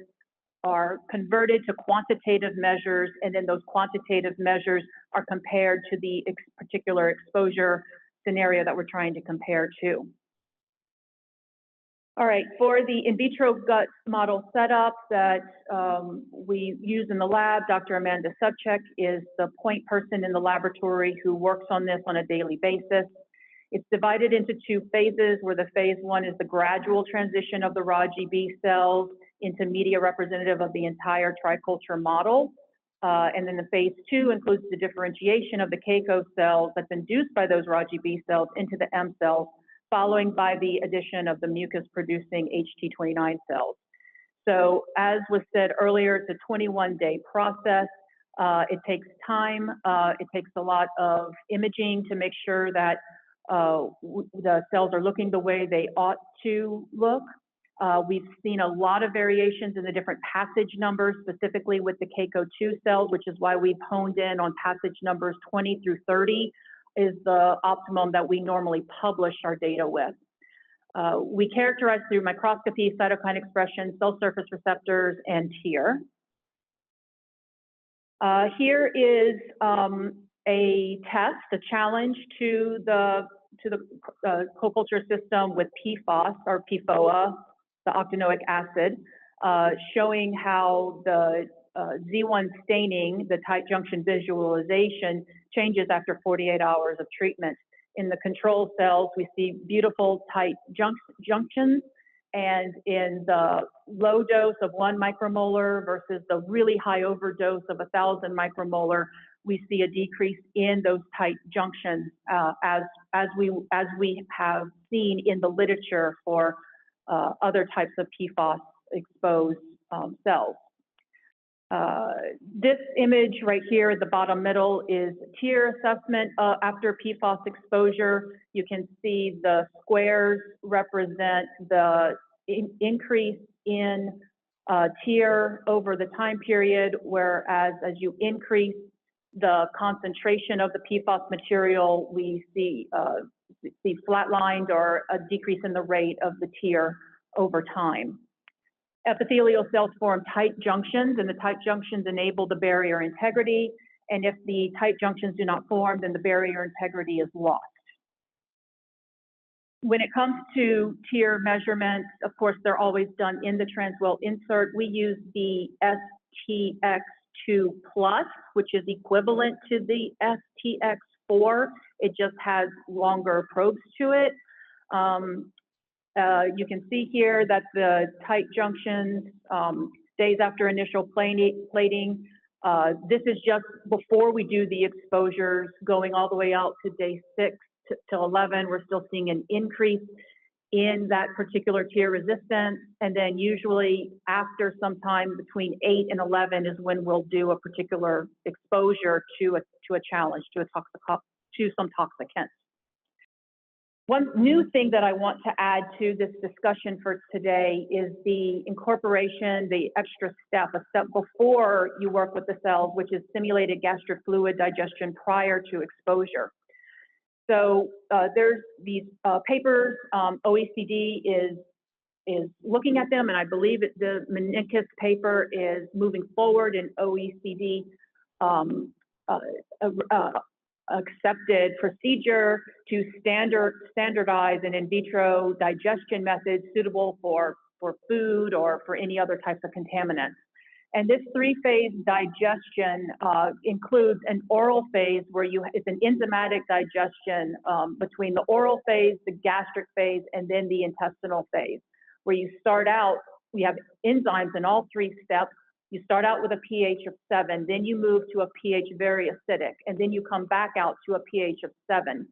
are converted to quantitative measures, and then those quantitative measures are compared to the particular exposure scenario that we're trying to compare to. All right, for the in vitro gut model setup that we use in the lab, Dr. Amanda Subcheck is the point person in the laboratory who works on this on a daily basis. It's divided into two phases, where the phase one is the gradual transition of the raw GB cells into media representative of the entire triculture model. And then the phase two includes the differentiation of the CACO cells that's induced by those raw GB cells into the M cells, following by the addition of the mucus-producing HT29 cells. So as was said earlier, it's a 21-day process. It takes time. It takes a lot of imaging to make sure that the cells are looking the way they ought to look. We've seen a lot of variations in the different passage numbers, specifically with the CACO2 cells, which is why we've honed in on passage numbers 20 through 30 is the optimum that we normally publish our data with. We characterize through microscopy, cytokine expression, cell surface receptors, and TIR. Here is a test, a challenge to the co-culture system with PFOS or PFOA, the octanoic acid, showing how the Z1 staining, the tight junction visualization, changes after 48 hours of treatment. In the control cells, we see beautiful tight junctions, and in the low dose of 1 micromolar versus the really high overdose of 1,000 micromolar, we see a decrease in those tight junctions as we have seen in the literature for other types of PFOS exposed cells. This image right here at the bottom middle is TIR assessment after PFOS exposure. You can see the squares represent the increase in TIR over the time period, whereas as you increase the concentration of the PFOS material, we see flatlined or a decrease in the rate of the TIR over time. Epithelial cells form tight junctions, and the tight junctions enable the barrier integrity. And if the tight junctions do not form, then the barrier integrity is lost. When it comes to TIR measurements, of course, they're always done in the transwell insert. We use the STX2+, which is equivalent to the STX4. It just has longer probes to it. You can see here that the tight junctions, days after initial plating, this is just before we do the exposures, going all the way out to day 6 to 11, we're still seeing an increase in that particular TIR resistance. And then usually after some time between 8 and 11 is when we'll do a particular exposure to a challenge, to some toxicants. One new thing that I want to add to this discussion for today is the incorporation, the extra step, a step before you work with the cells, which is simulated gastric fluid digestion prior to exposure. So there's these papers, OECD is looking at them, and I believe the Menikis paper is moving forward in OECD accepted procedure to standardize an in vitro digestion method suitable for food or for any other types of contaminants. And this 3-phase digestion includes an oral phase where it's an enzymatic digestion between the oral phase, the gastric phase, and then the intestinal phase, where you start out, we have enzymes in all 3 steps. You start out with a pH of 7, then you move to a pH very acidic, and then you come back out to a pH of 7.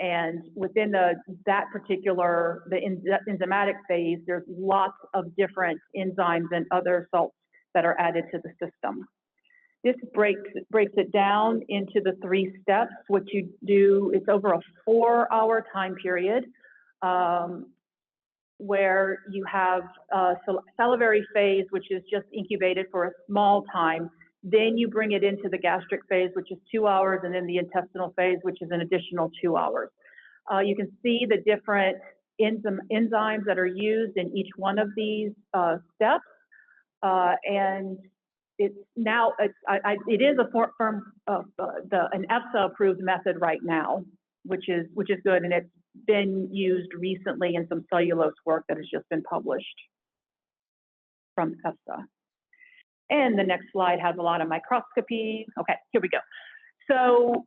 And within that particular, the enzymatic phase, there's lots of different enzymes and other salts that are added to the system. This breaks it down into the 3 steps. What you do, it's over a 4-hour time period, where you have a salivary phase, which is just incubated for a small time. Then you bring it into the gastric phase, which is 2 hours, and then the intestinal phase, which is an additional 2 hours. You can see the different enzymes that are used in each one of these steps. And it's now, it is an EFSA approved method right now, which is good, and it's been used recently in some cellulose work that has just been published from EFSA. And the next slide has a lot of microscopy. Okay, here we go. So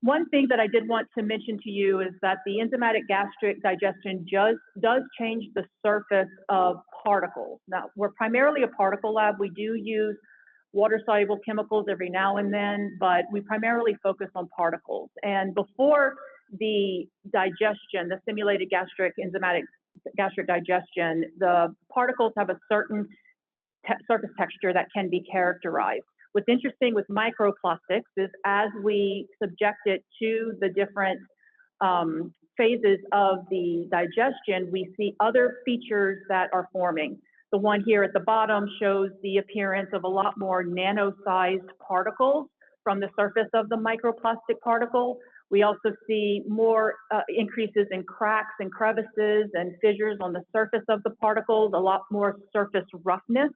one thing that I did want to mention to you is that the enzymatic gastric digestion does change the surface of particles. Now, we're primarily a particle lab. We do use water-soluble chemicals every now and then, but we primarily focus on particles. And before the digestion, the simulated enzymatic gastric digestion, the particles have a certain surface texture that can be characterized. What's interesting with microplastics is as we subject it to the different phases of the digestion, we see other features that are forming. The one here at the bottom shows the appearance of a lot more nano-sized particles from the surface of the microplastic particle. We also see more increases in cracks and crevices and fissures on the surface of the particles, a lot more surface roughness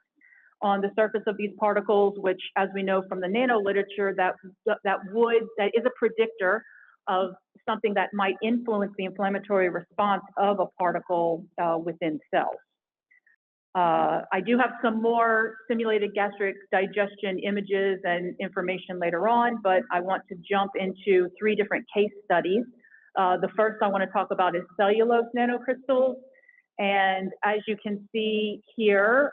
on the surface of these particles, which, as we know from the nano literature, that is a predictor of something that might influence the inflammatory response of a particle within cells. I do have some more simulated gastric digestion images and information later on, but I want to jump into 3 different case studies. The first I want to talk about is cellulose nanocrystals. And as you can see here,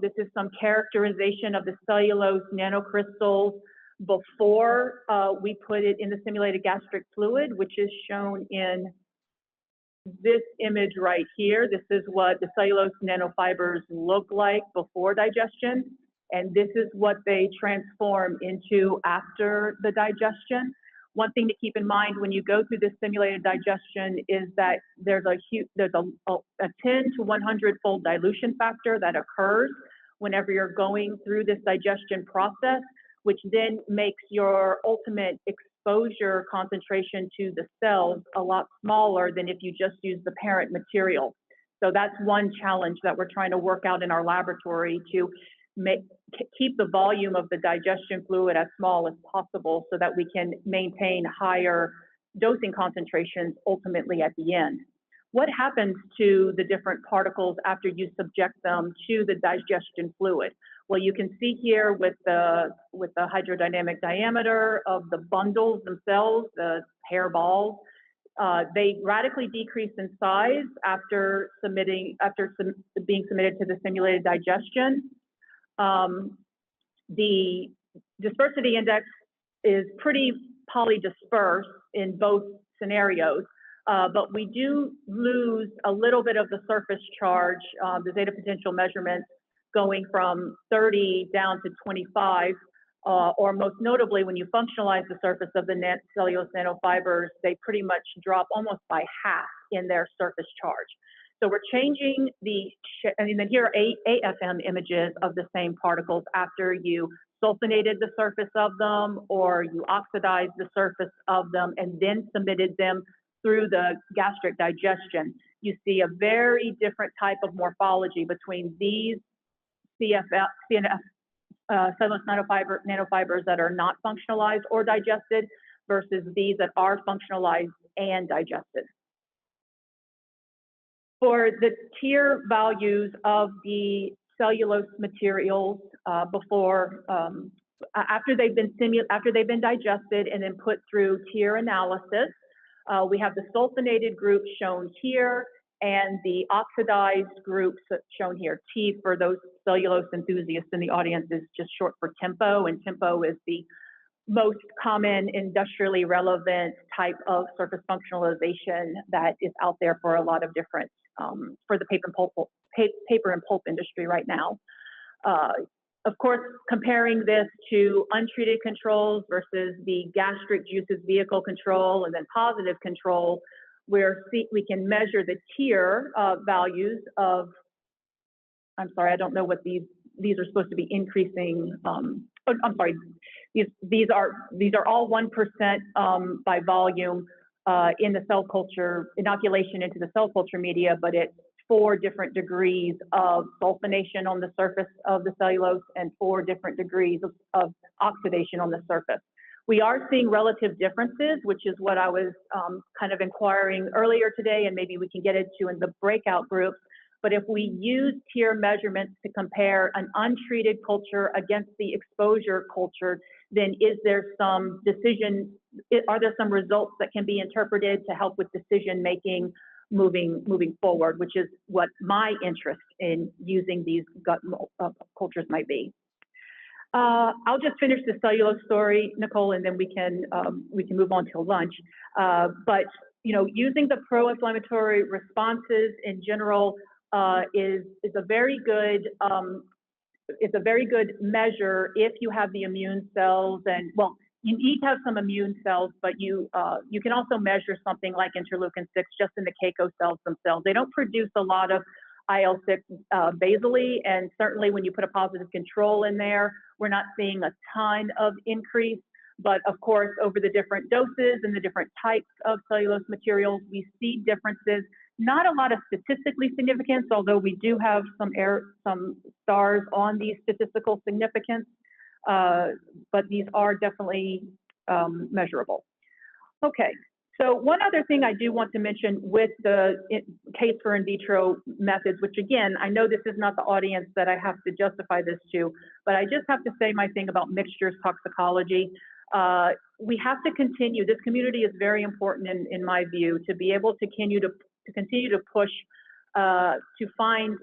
this is some characterization of the cellulose nanocrystals before we put it in the simulated gastric fluid, which is shown in this image right here. This is what the cellulose nanofibers look like before digestion, and this is what they transform into after the digestion. One thing to keep in mind when you go through this simulated digestion is that there's a 10 to 100-fold dilution factor that occurs whenever you're going through this digestion process, which then makes your ultimate exposure concentration to the cells a lot smaller than if you just use the parent material. So that's one challenge that we're trying to work out in our laboratory, to keep the volume of the digestion fluid as small as possible so that we can maintain higher dosing concentrations ultimately at the end. What happens to the different particles after you subject them to the digestion fluid? Well, you can see here with the hydrodynamic diameter of the bundles themselves, the hairballs, they radically decrease in size after being submitted to the simulated digestion. The dispersity index is pretty polydispersed in both scenarios, but we do lose a little bit of the surface charge, the zeta potential measurements going from 30 down to 25, or most notably, when you functionalize the surface of the cellulose nanofibers, they pretty much drop almost by half in their surface charge. So we're changing and then here are AFM images of the same particles after you sulfonated the surface of them or you oxidized the surface of them and then submitted them through the gastric digestion. You see a very different type of morphology between these CNF cellulose nanofibers that are not functionalized or digested versus these that are functionalized and digested. For the tier values of the cellulose materials after they've been digested and then put through tier analysis, we have the sulfonated group shown here and the oxidized groups shown here. T, for those cellulose enthusiasts in the audience, is just short for TEMPO, and TEMPO is the most common industrially relevant type of surface functionalization that is out there for a lot of different, for the paper and pulp industry right now. Of course, comparing this to untreated controls versus the gastric juices vehicle control and then positive control, where we can measure the tier values of, I'm sorry, I don't know what these are supposed to be increasing. I'm sorry, these are all 1% by volume in the cell culture, inoculation into the cell culture media, but it's 4 different degrees of sulfonation on the surface of the cellulose and 4 different degrees of oxidation on the surface. We are seeing relative differences, which is what I was kind of inquiring earlier today, and maybe we can get into in the breakout groups. But if we use tier measurements to compare an untreated culture against the exposure culture, then is there some are there some results that can be interpreted to help with decision making moving forward, which is what my interest in using these gut cultures might be. I'll just finish the cellulose story, Nicole, and then we can move on till lunch. But using the pro-inflammatory responses in general is a very good measure if you have the immune cells, and well, you need to have some immune cells, but you can also measure something like interleukin-6 just in the Keiko cells themselves. They don't produce a lot of IL-6 basally, and certainly when you put a positive control in there, we're not seeing a ton of increase. But of course, over the different doses and the different types of cellulose materials, we see differences. Not a lot of statistically significance, although we do have some stars on these statistical significance, but these are definitely measurable. Okay, so one other thing I do want to mention with the case for in vitro methods, which again, I know this is not the audience that I have to justify this to, but I just have to say my thing about mixtures toxicology. We have to continue, this community is very important in my view, to be able to continue to push to find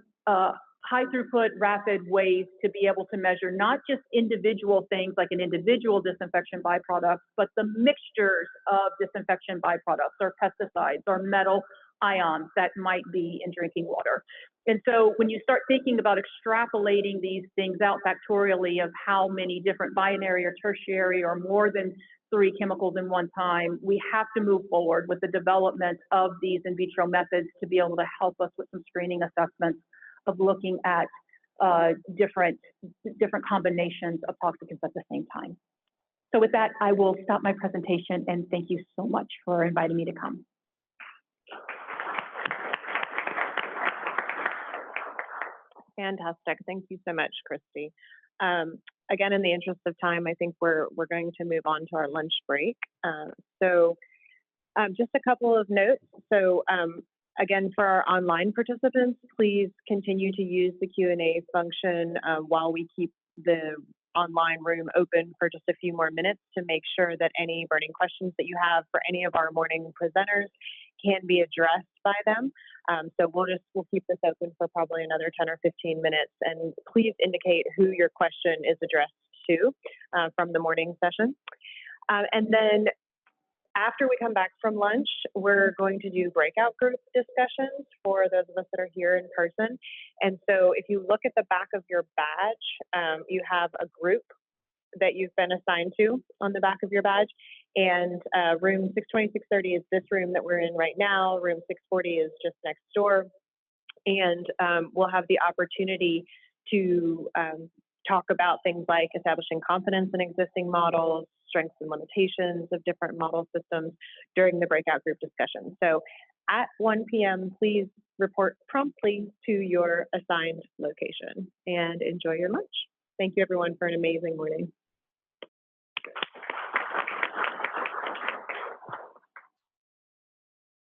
high throughput, rapid ways to be able to measure not just individual things like an individual disinfection byproduct, but the mixtures of disinfection byproducts or pesticides or metal ions that might be in drinking water. And so when you start thinking about extrapolating these things out factorially of how many different binary or tertiary or more than 3 chemicals in one time, we have to move forward with the development of these in vitro methods to be able to help us with some screening assessments of looking at different combinations of toxicants at the same time. So with that, I will stop my presentation and thank you so much for inviting me to come. Fantastic. Thank you so much, Christy. Again, in the interest of time, I think we're going to move on to our lunch break. Just a couple of notes. So again, for our online participants, please continue to use the Q&A function while we keep the online room open for just a few more minutes to make sure that any burning questions that you have for any of our morning presenters can be addressed by them. So we'll keep this open for probably another 10 or 15 minutes, and please indicate who your question is addressed to from the morning session. And then after we come back from lunch, we're going to do breakout group discussions for those of us that are here in person. And so if you look at the back of your badge, you have a group that you've been assigned to on the back of your badge. And room 620, 630 is this room that we're in right now. Room 640 is just next door. And we'll have the opportunity to talk about things like establishing confidence in existing models, strengths and limitations of different model systems during the breakout group discussion. So at 1 p.m., please report promptly to your assigned location and enjoy your lunch. Thank you everyone for an amazing morning.